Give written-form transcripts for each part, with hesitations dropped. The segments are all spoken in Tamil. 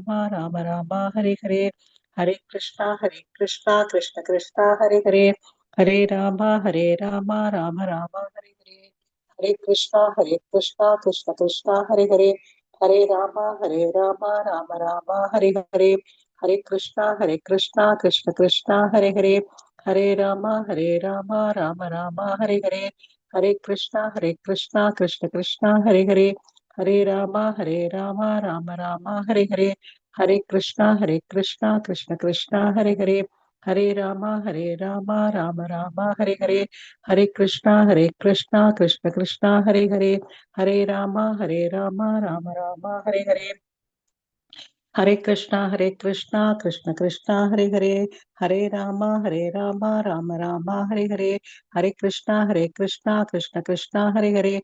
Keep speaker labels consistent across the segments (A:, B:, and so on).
A: राम राम हरे हरे, हरे कृष्णा कृष्ण कृष्णा हरे हरे, हरे राम राम राम हरे हरे, हरे कृष्णा कृष्ण कृष्णा हरे हरे, हरे राम राम राम हरे हरे, हरे कृष्णा कृष्ण कृष्णा हरे हरे, हरे राम राम राम हरे हरे, हरे कृष्णा कृष्ण कृष्णा हरे हरे, हरे राम राम राम हरे हरे, हरे कृष्णा कृष्ण कृष्णा हरे हरे, हरे राम राम राम हरे हरे, हरे कृष्णा कृष्ण कृष्णा हरे हरे, हरे राम राम राम हरे हरे, हरे कृष्णा कृष्ण कृष्णा हरे हरे, हरे राम राम राम हरे हरे, हरे कृष्णा कृष्ण कृष्णा हरे हरे,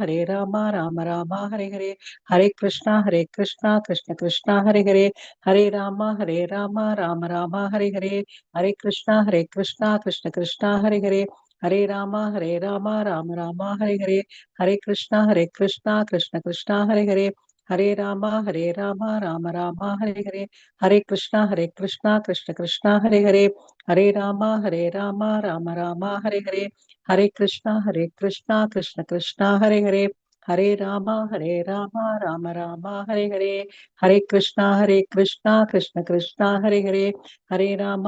A: हरे राम राम राम हरे हरे, हरे कृष्णा कृष्ण कृष्णा हरे हरे, हरे राम राम राम हरे हरे, हरे कृष्णा कृष्ण कृष्णा हरे हरे, हरे राम राम राम हरे हरे, हरे कृष्णा कृष्ण कृष्णा हरे हरे, हरे राम राम राम हरे हरे, हरे कृष्णा कृष्ण कृष्णा हरे हरे, हरे राम राम राम हरे हरे, हरे कृष्णा कृष्ण कृष्णा हरे हरे, हरे राम राम राम हरे हरे, हरे कृष्णा कृष्ण कृष्णा हरे हरे, हरे राम राम राम हरे हरे, हरे कृष्णा कृष्ण कृष्णा हरे हरे,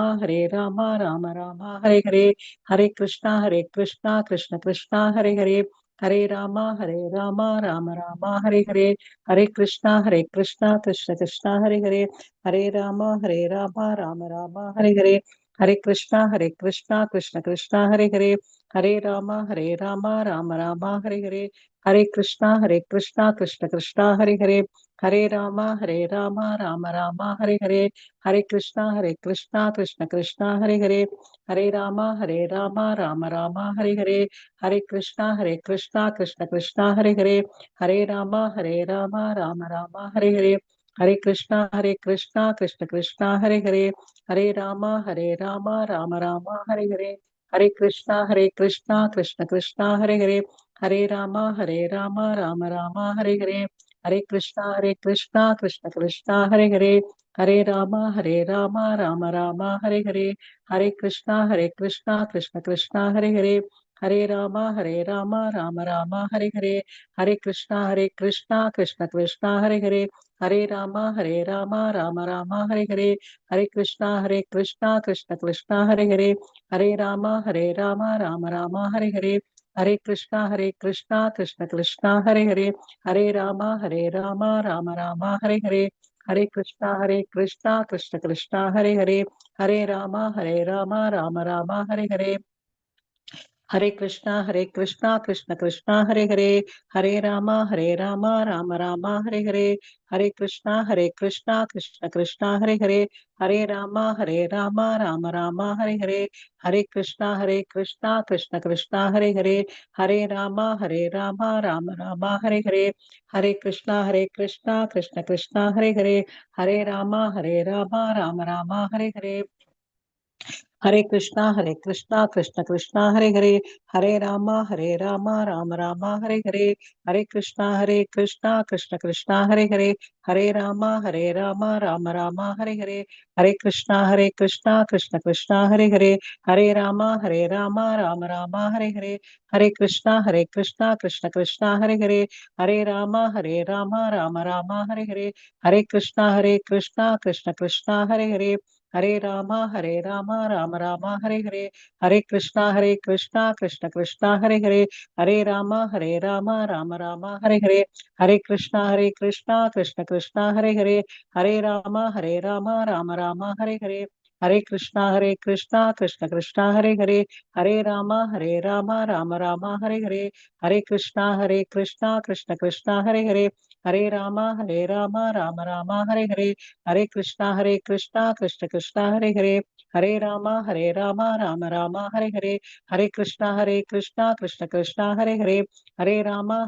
A: हरे राम राम राम हरे हरे, हरे कृष्णा कृष्ण कृष्णा हरे हरे, हरे राम राम राम हरे हरे, हरे कृष्णा कृष्ण कृष्णा हरे हरे, हरे राम राम राम हरे हरे, हरे कृष्णा कृष्ण कृष्णा हरे हरे, हरे राम राम राम हरे हरे, हरे कृष्णा कृष्ण कृष्णा हरे हरे, हरे राम राम राम हरे हरे, हरे कृष्णा कृष्ण कृष्णा हरे हरे, हरे राम राम राम हरे हरे, हरे कृष्णा कृष्ण कृष्णा हरे हरे, हरे राम राम राम हरे हरे, हरे कृष्णा कृष्ण कृष्णा हरे हरे, हरे राम राम राम हरे हरे, हरे कृष्णा कृष्ण कृष्णा हरे हरे, हरे राम राम राम हरे हरे, हरे कृष्णा कृष्ण कृष्णा हरे हरे, हरे राम राम राम हरे हरे, हरे कृष्णा कृष्ण कृष्णा हरे हरे, हरे राम राम राम हरे हरे, हरे कृष्णा कृष्ण कृष्णा हरे हरे, हरे राम राम राम हरे हरे, हरे कृष्णा कृष्ण कृष्णा हरे हरे, हरे राम राम राम हरे हरे, हरे कृष्णा कृष्ण कृष्णा हरे हरे, हरे राम राम राम हरे हरे, हरे कृष्णा कृष्ण कृष्णा हरे हरे, हरे राम राम राम हरे हरे, हरे कृष्णा कृष्ण कृष्णा हरे हरे, हरे राम राम राम हरे हरे, हरे कृष्णा कृष्ण कृष्णा हरे हरे, हरे राम राम राम हरे हरे, हरे कृष्णा कृष्ण कृष्णा हरे हरे, हरे राम राम राम हरे हरे, हरे कृष्णा कृष्ण कृष्णा हरे हरे, हरे राम राम राम हरे हरे, हरे कृष्णा कृष्ण कृष्णा हरे हरे, हरे राम राम राम हरे हरे, हरे कृष्णा कृष्ण कृष्णा हरे हरे, हरे राम राम राम हरे हरे, हरे कृष्णा कृष्ण कृष्णा हरे हरे, हरे राम राम राम हरे हरे, हरे कृष्णा कृष्ण कृष्णा हरे हरे, हरे राम राम राम हरे हरे, हरे कृष्णा कृष्ण कृष्णा हरे हरे, हरे राम राम राम हरे हरे, हरे कृष्णा कृष्ण कृष्णा हरे हरे, हरे राम राम राम हरे हरे, हरे कृष्णा कृष्ण कृष्णा हरे हरे, हरे राम राम राम हरे हरे, हरे कृष्णा कृष्ण कृष्णा हरे हरे, हरे राम राम राम हरे हरे, हरे कृष्णा कृष्ण कृष्णा हरे हरे, हरे राम राम राम हरे हरे, हरे कृष्णा कृष्ण कृष्णा हरे हरे, हरे राम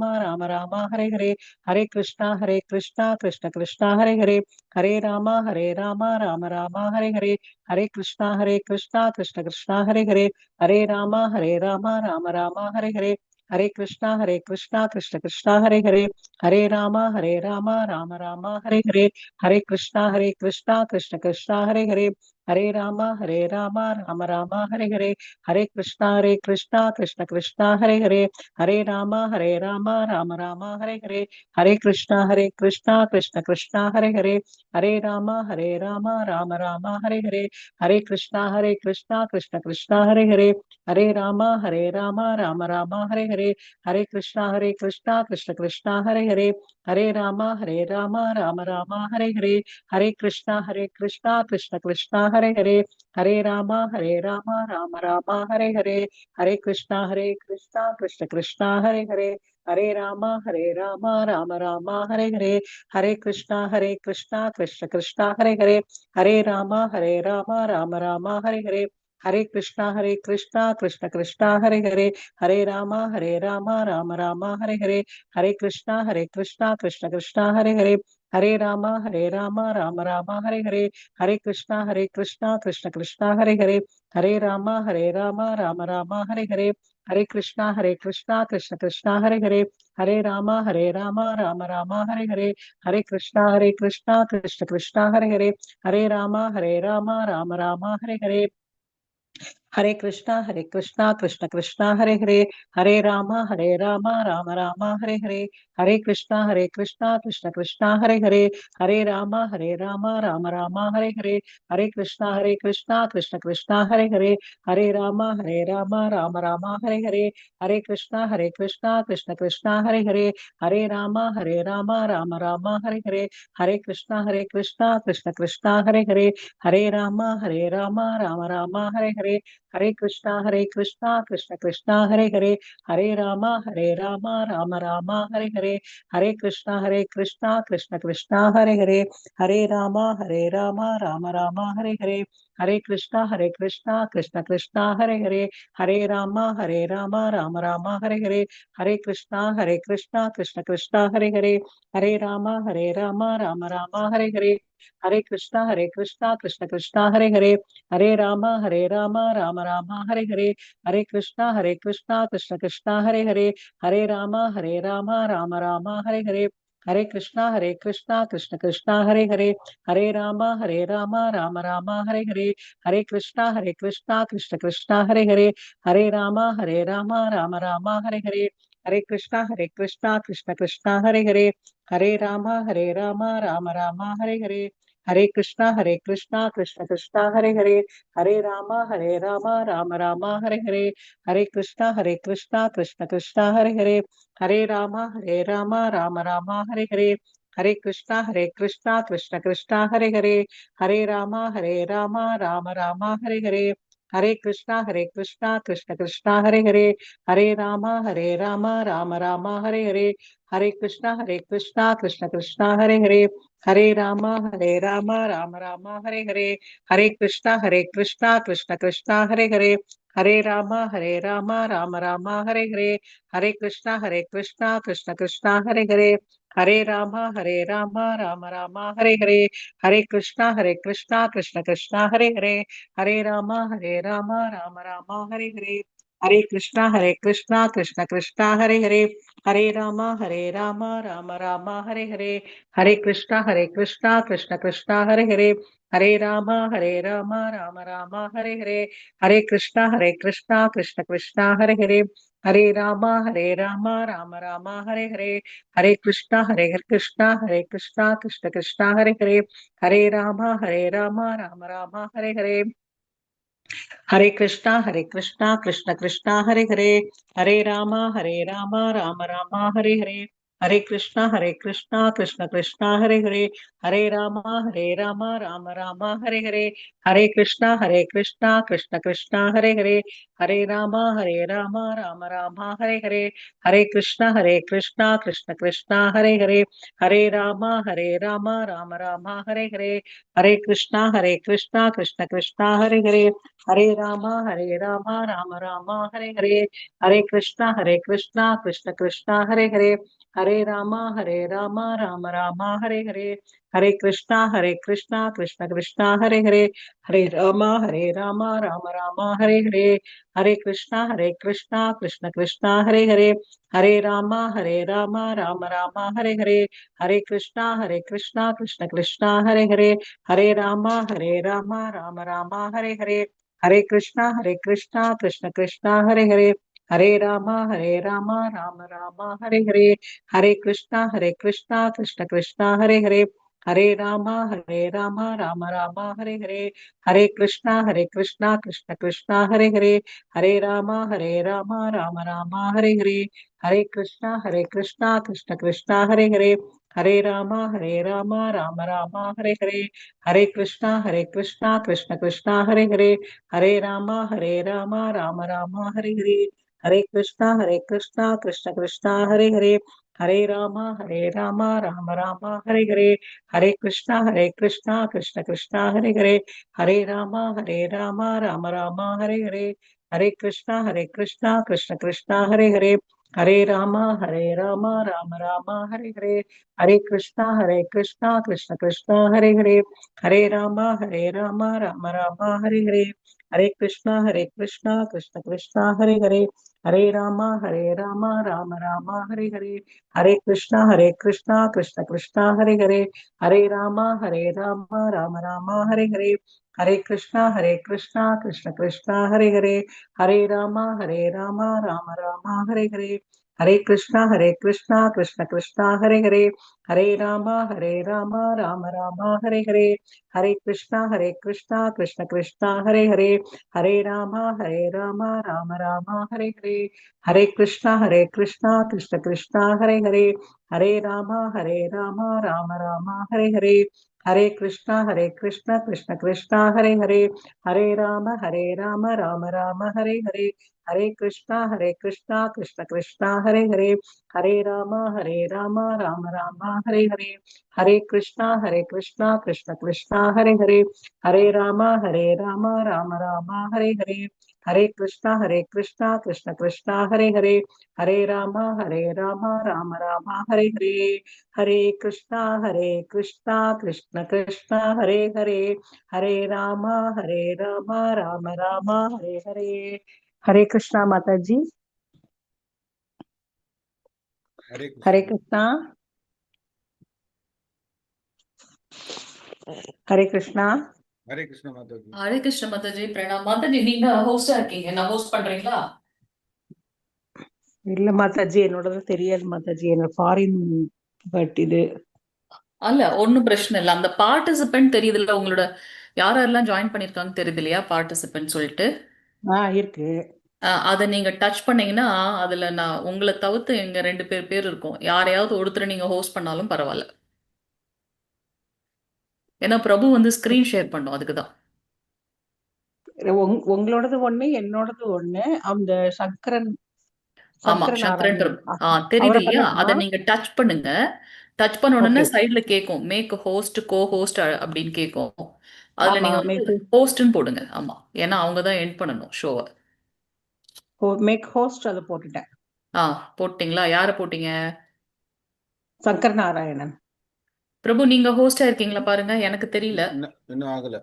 A: राम राम हरे हरे, हरे कृष्णा कृष्ण कृष्णा हरे हरे, हरे राम राम राम हरे हरे, हरे कृष्णा कृष्ण कृष्णा हरे हरे, हरे राम राम राम हरे हरे, हरे कृष्णा कृष्ण कृष्णा हरे राम राम राम हरे हरे कृष्णा कृष्ण कृष्णा हरे राम राम हरे कृष्णा कृष्ण कृष्णा हरे राम राम हरे कृष्णा कृष्ण कृष्णा हरे राम राम हरे कृष्णा कृष्ण कृष्णा हरे राम राम हरे कृष्णा कृष्ण कृष्णा हरे राम राम हरे कृष्णा कृष्ण कृष्णा हरे राम राम राम हरे कृष्णा कृष्ण कृष्णा हरे राम राम राम हरे कृष्णा कृष्ण कृष्णा हरे राम राम राम हरे कृष्णा कृष्ण कृष्णा हरे राम राम राम हरे कृष्णा कृष्ण कृष्णा हरे राम राम राम हरे कृष्णा कृष्ण कृष्णा हरे राम राम राम हरे कृष्णा कृष्ण कृष्णा हरे राम राम राम हरे कृष्णा कृष्ण कृष्णा हरे राम राम राम हरे कृष्णा कृष्ण कृष्णा हरे राम राम हरे कृष्णा कृष्ण कृष्णा हरे राम राम राम हरे कृष्णा कृष्ण कृष्णा हरे राम राम राम हरे कृष्णा कृष्ण कृष्णा हरे राम राम राम हरे कृष्णा कृष्ण कृष्णा हरे राम राम हरे कृष्णा कृष्ण कृष्णा हरे राम राम राम हरे कृष्णा कृष्ण कृष्णा हरे राम राम राम हरे कृष्णा कृष्ण कृष्णा हरे राम राम राम हरे कृष्णा कृष्ण कृष्णा हरे राम राम राम हरे कृष्णा कृष्ण कृष्णा हरे राम राम राम हरे कृष्णा कृष्ण कृष्णा हरे राम राम राम हरे कृष्णा कृष्ण कृष्णा हरे राम राम राम हरे कृष्णा कृष्ण कृष्णा हरे राम राम राम हरे कृष्णा कृष्ण कृष्णा हरे राम राम राम हरे कृष्णा कृष्ण कृष्णा हरे राम राम राम हरे कृष्णा कृष्ण कृष्णा हरे राम राम राम हरे कृष्णा कृष्ण कृष्णा हरे राम राम राम हरे कृष्णा कृष्ण कृष्णा हरे राम राम हरे कृष्णा कृष्ण कृष्णा हरे राम राम हरे कृष्णा कृष्ण कृष्णा हरे राम राम हरे कृष्णा कृष्ण कृष्णा हरे राम राम हरे कृष्णा कृष्ण कृष्णा हरे राम राम हरे कृष्णा कृष्ण कृष्णा हरे राम राम हरे कृष्णा कृष्ण कृष्णा हरे राम राम हरे कृष्णा कृष्ण कृष्णा हरे राम राम हरे कृष्णा कृष्ण कृष्णा हरे राम हरे कृष्णा कृष्ण कृष्णा हरे राम राम राम हरे कृष्णा कृष्ण कृष्णा हरे राम राम राम हरे कृष्णा कृष्ण कृष्णा हरे राम राम हरे कृष्णा कृष्ण कृष्णा हरे राम राम हरे कृष्णा कृष्ण कृष्णा हरे राम राम हरे कृष्णा कृष्ण कृष्णा हरे Ram Ram Ram Hare Krishna, Krishna Krishna, Hare Rama, Rama Hare Hare, Hare Krishna, Krishna Krishna, Hare Rama, Rama Hare Hare, Hare Krishna, Krishna Krishna, Hare Rama, Rama Hare Hare, Hare Krishna, Krishna Krishna, Hare Rama, Rama Hare Hare, Hare Krishna, Krishna Krishna, Hare Rama, Rama Hare Hare, Hare Krishna, Krishna Krishna, Hare Rama, Rama Hare Hare, Hare Krishna, Krishna Krishna, Hare Rama, Rama Hare Hare, Hare Krishna, Krishna Krishna, Hare Rama, Rama Hare Hare, Hare Krishna, Krishna Krishna, Hare Rama, Rama Hare Hare, Hare Krishna, Krishna Krishna, Hare Rama, Rama Hare Hare, Hare Krishna, Krishna Krishna, Hare Rama, Rama Hare Hare, Hare Krishna, Krishna Krishna, Hare Rama, Rama Hare Hare, Hare Krishna, Krishna Krishna, Hare Rama, Rama Hare Hare, Hare Krishna, Krishna Krishna, Hare Rama, Rama Hare Hare, Hare Krishna, Krishna Krishna, Hare Rama, Rama Hare Hare, Hare Krishna, Krishna Krishna, Hare Rama, Rama Hare Hare, Hare Krishna, Krishna Krishna, Hare Rama, Rama Hare Hare, Hare Krishna, Krishna Krishna, Hare Rama, Rama Hare Hare, Hare Krishna, Krishna Krishna, Hare Rama, Rama Hare Hare, Hare Krishna, Krishna Krishna, Hare Rama, Rama Hare Hare, Hare Krishna, Krishna Krishna, Hare Rama, Rama Hare Hare, Hare Krishna, Krishna Krishna, Hare Rama, Rama Hare Hare, Hare Krishna, Krishna Krishna, Hare Rama, Rama Hare Hare. Hare Krishna Mataji. Hare Krishna. Hare Krishna.
B: Hare Krishna Mataji.
C: Hare Krishna Mataji. Pranam. Mataji, நீங்க ஹோஸ்டா இருக்கீங்க. நான் ஹோஸ்ட் பண்றீங்களா?
A: இல்ல மாதாஜி, என்னோடது தெரியாது மாதாஜி, என்ன ஃபாரின் பட் இது
C: அல்ல, ஒன்னும் பிரச்சனை இல்லை. அந்த பார்ட்டிசிபென்ட் தெரியுதுல்ல, உங்களோட யாரெல்லாம் ஜாயின் பண்ணிருக்காங்க தெரியுது இல்லையா, பார்ட்டிசிபென்ட் சொல்லிட்டு.
A: இருக்கு.
C: அதை நீங்க டச் பண்ணீங்கன்னா அதுல நான் உங்களை தவிர்த்து எங்க 2 பேர் இருக்கும். யாரையாவது ஒருத்தர் நீங்க ஹோஸ்ட் பண்ணாலும் பரவாயில்ல. ஏன்னா பிரபு வந்து ஸ்கிரீன் ஷேர் பண்ணும், அதுக்குதான்.
A: உங்களோடது ஒண்ணு, என்னோடது ஒண்ணு. அந்த சங்கரன்
C: ஆமா, சங்கரன் தெரியுது
A: அவரை
C: இல்லையா,
A: பண்ணட்டுமா?
C: அதை நீங்க டச் பண்ணுங்க. டச் பண்ண உடனே
A: Okay.
C: சைடுல கேட்கும் மேக் ஹோஸ்ட் கோ ஹோஸ்ட் அப்படின்னு கேட்கும். அதுல
A: ஆமா,
C: நீங்க வந்து ஹோஸ்ட்னு போடுங்க. ஆமா, ஏன்னா அவங்க தான் எண்ட் பண்ணணும் ஷோவை.
A: மேக் ஹோஸ்ட் அதை போட்டுட்டேன்.
C: போட்டீங்களா? யார போட்டீங்க?
A: சங்கர் நாராயணன்.
C: பிரபு, நீங்க ஹோஸ்டா இருக்கீங்களா பாருங்க, எனக்கு தெரியல.
B: இன்னும் ஆகல.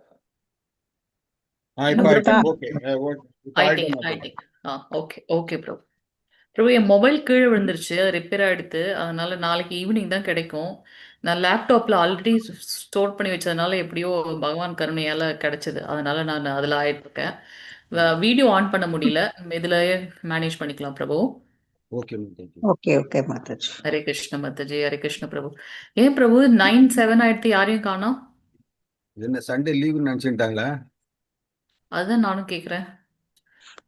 C: ஓகே ஓகே பிரபு. பிரபு, என் மொபைல் கீழே விழுந்துருச்சு, ரிப்பேர் ஆயிடுத்து. அதனால நாளைக்கு ஈவினிங் தான் கிடைக்கும். நான் லேப்டாப்ல ஆல்ரெடி ஸ்டோர் பண்ணி வச்சதுனால எப்படியோ பகவான் கருணையால கிடைச்சது. அதனால நான் அதுல ஆயிட்டு இருக்கேன். வீடியோ ஆன் பண்ண முடியல, இதுல மேனேஜ் பண்ணிக்கலாம் பிரபு.
A: ஓகே மாதாஜி.
C: ஹரே கிருஷ்ண மாதாஜி. ஹரே கிருஷ்ண பிரபு. ஏன் பிரபு 9-7 ஆயிடுத்து, யாரையும் காணோம்?
B: என்ன சண்டே லீவு நினைச்சுட்டாங்களா?
C: அதுதான் நானும் கேக்குறேன்.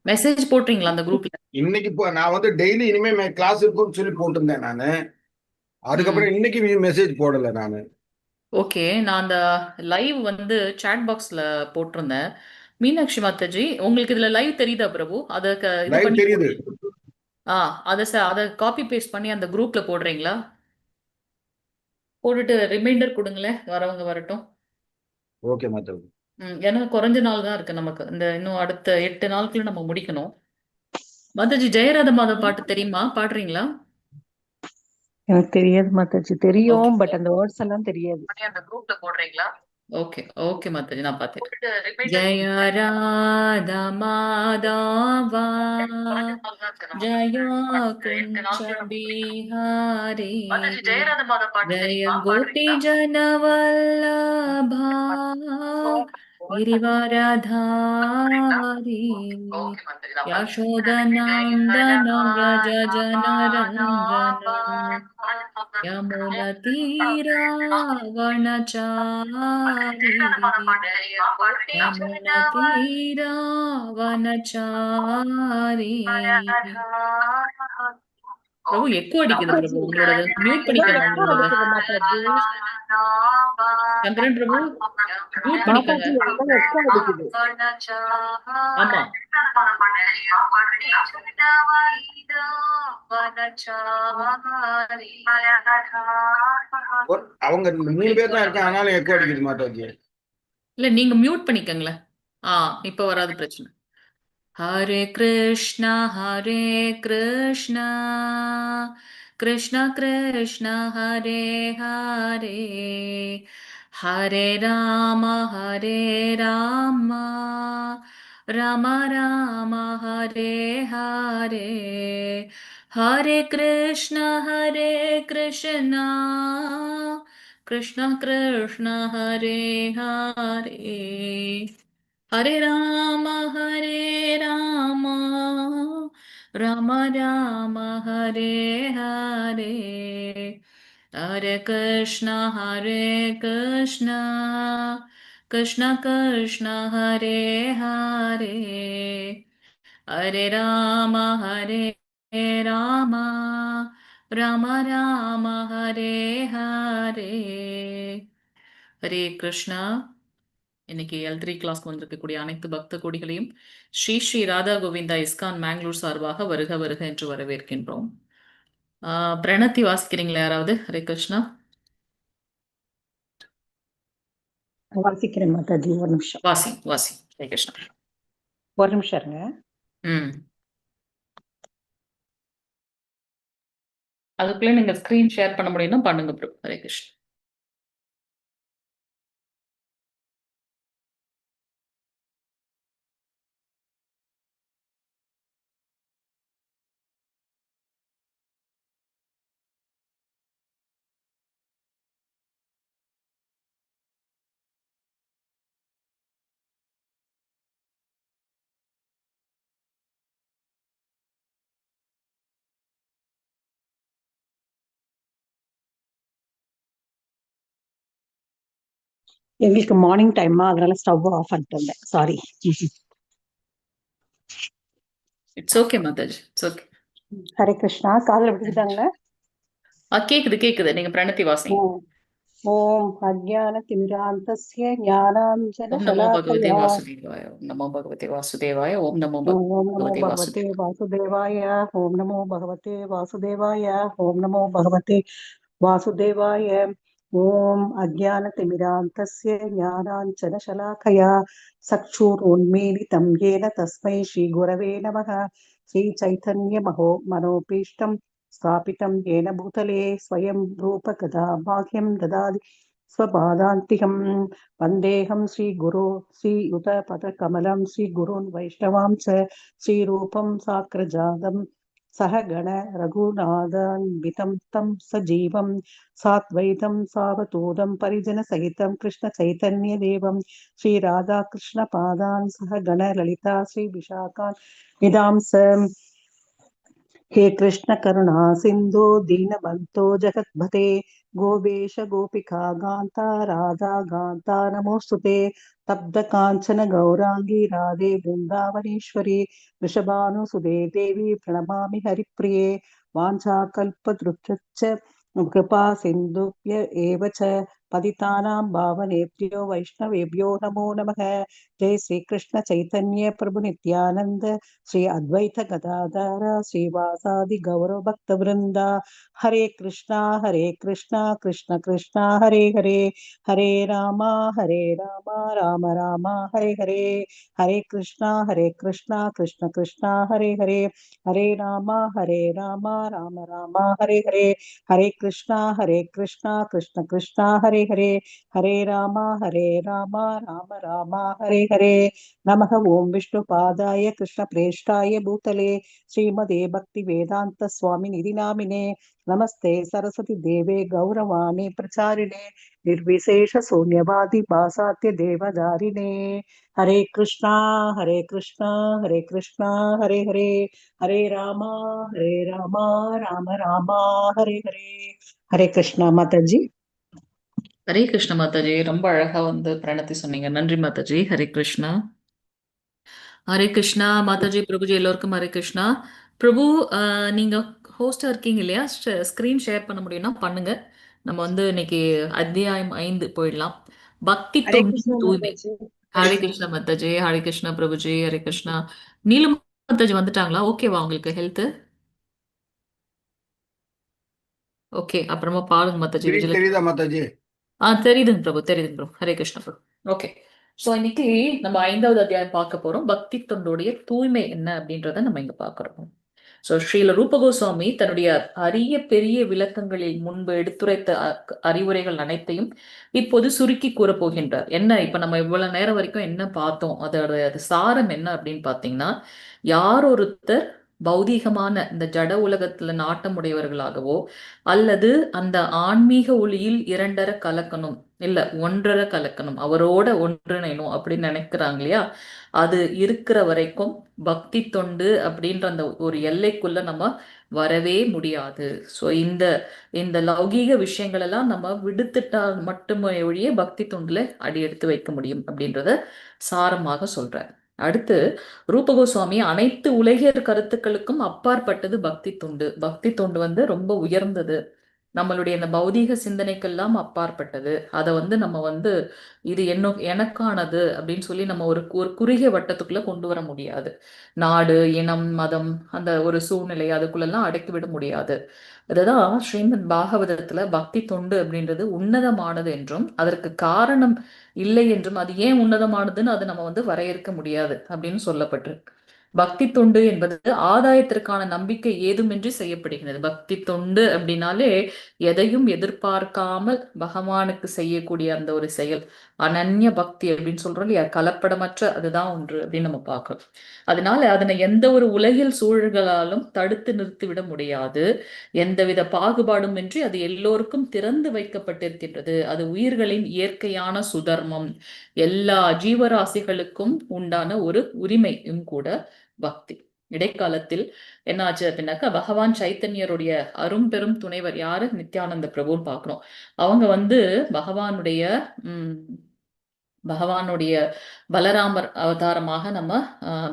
C: மெசேஜ் போட்டீங்களா அந்த குரூப்ல?
B: இன்னைக்கு நான் வந்து டெய்லி இனிமே கிளாஸ் இருக்கும்னு சொல்லி போட்டிருந்தேன் நானு. அதுக்கப்புறம் இன்னைக்கு மெசேஜ் போடல நானு.
C: ஓகே, நான் அந்த லைவ் வந்து சாட் பாக்ஸ்ல போட்டிருந்தேன். மீனாட்சி மாதாஜி, உங்களுக்கு இதுல லைவ் தெரியுதா பிரபு? அத இது பண்ணி
B: தெரியுது.
C: அத காப்பி பேஸ்ட் பண்ணி அந்த குரூப்ல போடுறீங்களா? போட்டுட்டு ரிமைண்டர் கொடுங்களேன், வரவங்க வரட்டும்.
B: ஓகே மாதாஜி.
C: ஏன்னா குறைஞ்ச நாள் தான் இருக்கு நமக்கு. இந்த இன்னும் அடுத்த 8 நாளுக்குள்ள நம்ம முடிக்கணும். மாதாஜி, ஜெயராத மாதவ பாட்டு தெரியுமா? பாடுறீங்களா?
A: எனக்கு தெரியாது மாதாஜி.
C: ஓகே
A: தெரியும், பட் அந்த வேர்ட்ஸ் எல்லாம் தெரியாது.
C: அந்த குரூப்ல போடுறீங்களா? ஓகே ஓகே மாதாஜி, நான் பார்த்துட்டேன். ஜெய ராதா மாதவா ஜய குஞ்ச பிஹாரி ஜய கோபி ஜனவல்லபா गिरिवरधारी यशोदनन्दन व्रज जनरञ्जन यमुनतीरावनचारी यमुनतीरावनचारी பிரபு எக்கோ அடிக்குது பிரபு, உங்களோட மியூட் பண்ணிக்கோங்க. உங்களோட சங்கரன் பிரபு மியூட் பண்ணிக்கோங்க. ஆமா
B: அவங்க 3 பேர் தான் இருக்காங்க, ஆனாலும் எக்கோ அடிக்குது மாதாஜி.
C: இல்ல நீங்க மியூட் பண்ணிக்கங்களேன். இப்ப வராது பிரச்சனை. ஹரே கிருஷ்ணா கிருஷ்ண கிருஷ்ண ஹரே ஹரே ஹரே ராம ராம ராம ஹரே ஹரே ஹரே கிருஷ்ண கிருஷ்ண கிருஷ்ண ஹரே ஹரே ஹரே ராம ராம ராம ஹரே ஹரே ஹரே கிருஷ்ண கிருஷ்ண கிருஷ்ண ஹரே ஹரே ஹரே ராம ராம ராம ஹரே ஹரே. ஹரே கிருஷ்ணா. இன்னைக்கு L3 கிளாஸ்க்கு வந்திருக்கக்கூடிய அனைத்து பக்த கோடிகளையும் ஸ்ரீ ஸ்ரீ ராதா கோவிந்தா இஸ்கான் மேங்களூர் சார்பாக வருக வருக என்று வரவேற்கின்றோம். பிரணத்தி வாசிக்கிறீங்களா யாராவது? ஹரே கிருஷ்ணா.
A: வாசிக்கிறேன் மாதாஜி, ஒரு நிமிஷம்.
C: வாசி. ஹரே கிருஷ்ணா.
A: ஒரு நிமிஷம் இருங்க.
C: அதுக்குள்ளே நீங்க ஸ்கிரீன் ஷேர் பண்ண முடியும்னா பண்ணுங்க ப்ரோ. ஹரே கிருஷ்ணா.
A: எங்களுக்கு மார்னிங் டைமா, அதனால ஸ்டவ் ஆஃப் பண்ணிட்டு வந்தேன். Sorry.
C: It's okay Mataji, it's okay.
A: Hare Krishna. காதுல விட்டுக்கிட்டாங்களா?
C: கேக்குது. நீங்க பிரணத்தி வாசிங்க.
A: ஓம் அஜ்ஞான திமிராந்தஸ்ய ஞானாஞ்சன
C: ஓம் நமோ பகவதே
A: சலாகயா
C: வாசுதேவாய ஓம் நமோ பகவதே வாசுதேவாய ஓம் நமோ
A: ஓம் நமோ
C: பகவதே
A: பகவதே
C: வாசுதேவாய.
A: வாசுதேவாய ஓம் நமோ பகவதே வாசுதேவாய ஓம் நமோ பகவதே வாசுதேவாய. ஓம் அஜ்ஞான திமிராந்தஸ்ய ஞானாஞ்சன சலாகயா சக்ஷுரோன்மீலிதம் येन तस्मै श्री गुरवे नमः. श्री चैतन्य मनोपीष्टं स्थापितं येन भूतले स्वयं रूप कदा भाग्यं ददाति स्वपादान्तिकं वन्देऽहं श्रीगुरो श्रीयुतपदकमलं श्रीगुरून् वैष्णवां च श्रीरूपं साग्रजातं सहगण रघुनाथान्वितं तं सजीवं साद्वैतं सावधूतं परिजनसहितं कृष्णचैतन्यदेवं श्रीराधाकृष्णपादान् सहगण ललिता श्रीविशाखान् विदांस. हे कृष्ण करुणा सिन्धो दीनबन्धो जगत्पते गोपेश गोपिका गान्ता राधा गान्ता नमोस्तुते. तप्त काञ्चन गौरांगी राधे वृन्दावनेश्वरी वृषभानुसुते देवी प्रणमामि हरिप्रिये. वाञ्छाकल्पतरुश्च कृपा सिन्धुभ्य एव च पतितानां पावनेभ्यो वैष्णवेभ्यो नमो नमः। जय श्री कृष्ण चैतन्य प्रभु नित्यानंद, श्री अद्वैत गदाधर श्रीवासादि गौरव भक्त वृंदा। हरे कृष्णा कृष्ण कृष्णा हरे हरे, हरे रामा राम राम हरे हरे। हरे कृष्णा कृष्ण कृष्णा हरे हरे, हरे रामा राम राम हरे हरे। हरे कृष्णा कृष्ण कृष्णा हरे हरे, हरे रामा राम राम हरे हरे। नमः ओं विष्णुपादाय कृष्णप्रेष्ठाय भूतले श्रीमते भक्तिवेदांत स्वामिनिधि नामिने। नमस्ते सरस्वती देवे गौरवाणी प्रचारिणे, निर्विशेष शून्यवादी पासात्य देवदारिणे। हरे कृष्णा हरे कृष्णा हरे कृष्णा हरे हरे, हरे रामा राम राम हरे हरे। हरे कृष्णा माता जी।
C: ஹரே கிருஷ்ண மாதாஜி, ரொம்ப அழகா வந்து பிரணத்தி சொன்னீங்க. நன்றி மாதாஜி. ஹரே கிருஷ்ணா. ஹரே கிருஷ்ணா மாதாஜி, பிரபுஜி எல்லோருக்கும் ஹரே கிருஷ்ணா. பிரபு, நீங்க ஹோஸ்டா இருக்கீங்க இல்லையா? ஸ்கிரீன் ஷேர் பண்ண முடியும்னா பண்ணுங்க. நம்ம வந்து இன்னைக்கு அத்தியாயம் 5 போயிடலாம். பக்தி
D: हरे
C: தொண்டு
D: कृष्णा
C: தூய்மை.
D: माता जी।
C: ஹரே கிருஷ்ணா மாதாஜி, ஹரே கிருஷ்ணா பிரபுஜி, ஹரே கிருஷ்ணா. நீலம் மாதாஜி வந்துட்டாங்களா? ஓகேவா உங்களுக்கு ஹெல்த்? ஓகே, அப்புறமா பாருங்க மாதாஜி.
B: ஸ்கிரீன்
C: விஜயலட்சுமி.
B: தெரியுதா மாதாஜி?
C: தெரியுதுங்க பிரபு, தெரியுதுங்க பிரபு. ஹரே கிருஷ்ண பிரபு. ஓகே. ஸோ இன்னைக்கு நம்ம 5வது அத்தியாயம் பார்க்க போறோம். பக்தி தொண்டுடைய தூய்மை என்ன அப்படின்றத நம்ம இங்க பார்க்கிறோம். ஸோ ஸ்ரீல ரூப கோஸ்வாமி தன்னுடைய அரிய பெரிய விளக்கங்களில் முன்பு எடுத்துரைத்த அறிவுரைகள் அனைத்தையும் இப்போது சுருக்கி கூறப் போகின்றார். என்ன இப்ப நம்ம இவ்வளவு நேரம் வரைக்கும் என்ன பார்த்தோம், அதோட அது சாரம் என்ன அப்படின்னு பார்த்தீங்கன்னா, யார் ஒருத்தர் பௌதீகமான இந்த ஜட உலகத்துல நாட்டமுடையவர்களாகவோ அல்லது அந்த ஆன்மீக ஒளியில் இரண்டர கலக்கணும், இல்ல ஒன்றர கலக்கணும், அவரோட ஒன்றிணைணும் அப்படின்னு நினைக்கிறாங்க இல்லையா, அது இருக்கிற வரைக்கும் பக்தி தொண்டு அப்படின்ற அந்த ஒரு எல்லைக்குள்ள நம்ம வரவே முடியாது. ஸோ இந்த இந்த லௌகீக விஷயங்கள் எல்லாம் நம்ம விடுத்துட்டால் மட்டுமே ஒழிய பக்தி தொண்டுல அடி எடுத்து வைக்க முடியும் அப்படின்றத சாரமாக சொல்றார். அடுத்து ரூப கோஸ்வாமி அனைத்து உலகியர் கருத்துக்களுக்கும் அப்பாற்பட்டது பக்தி தொண்டு. பக்தி தொண்டு வந்து ரொம்ப உயர்ந்தது, நம்மளுடைய இந்த பௌதீக சிந்தனைக்கெல்லாம் அப்பாற்பட்டது. அதை வந்து நம்ம வந்து இது எனக்கானது அப்படின்னு சொல்லி நம்ம ஒரு ஒரு குறுகிய வட்டத்துக்குள்ள கொண்டு வர முடியாது. நாடு, இனம், மதம், அந்த ஒரு சூழ்நிலை அதுக்குள்ளெல்லாம் அடக்கிவிட முடியாது. அதுதான் ஸ்ரீமத் பாகவதத்துல பக்தி தொண்டு அப்படின்றது உன்னதமானது என்றும் அதற்கு காரணம் இல்லை என்றும், அது ஏன் உன்னதமானதுன்னு அதை நம்ம வந்து வரையறுக்க முடியாது அப்படின்னு சொல்லப்பட்டிருக்கு. பக்தி தொண்டு என்பது ஆதாயத்திற்கான நம்பிக்கை ஏதுமின்றி செய்யப்படுகிறது. பக்தி தொண்டு அப்படின்னாலே எதையும் எதிர்பார்க்காமல் பகவானுக்கு செய்யக்கூடிய அந்த ஒரு செயல், அனன்ய பக்தி அப்படின்னு சொல்றோம் இல்லையா, கலப்படமற்ற அதுதான் ஒன்று அப்படின்னு நம்ம பார்க்கிறோம். அதனால அதனை எந்த ஒரு உலகில் சூழல்களாலும் தடுத்து நிறுத்திவிட முடியாது. எந்தவித பாகுபாடும் இன்றி அது எல்லோருக்கும் திறந்து வைக்கப்பட்டிருக்கின்றது. அது உயிர்களின் இயற்கையான சுதர்மம், எல்லா ஜீவராசிகளுக்கும் உண்டான ஒரு உரிமையும் கூட பக்தி. இடைக்காலத்தில் என்ன ஆச்சு அப்படின்னாக்கா, பகவான் சைத்தன்யருடைய அரும்பெரும் துணைவர் யாரு, நித்யானந்த பிரபுன்னு பார்க்கிறோம். அவங்க வந்து பகவானுடைய பகவானுடைய பலராமர் அவதாரமாக நம்ம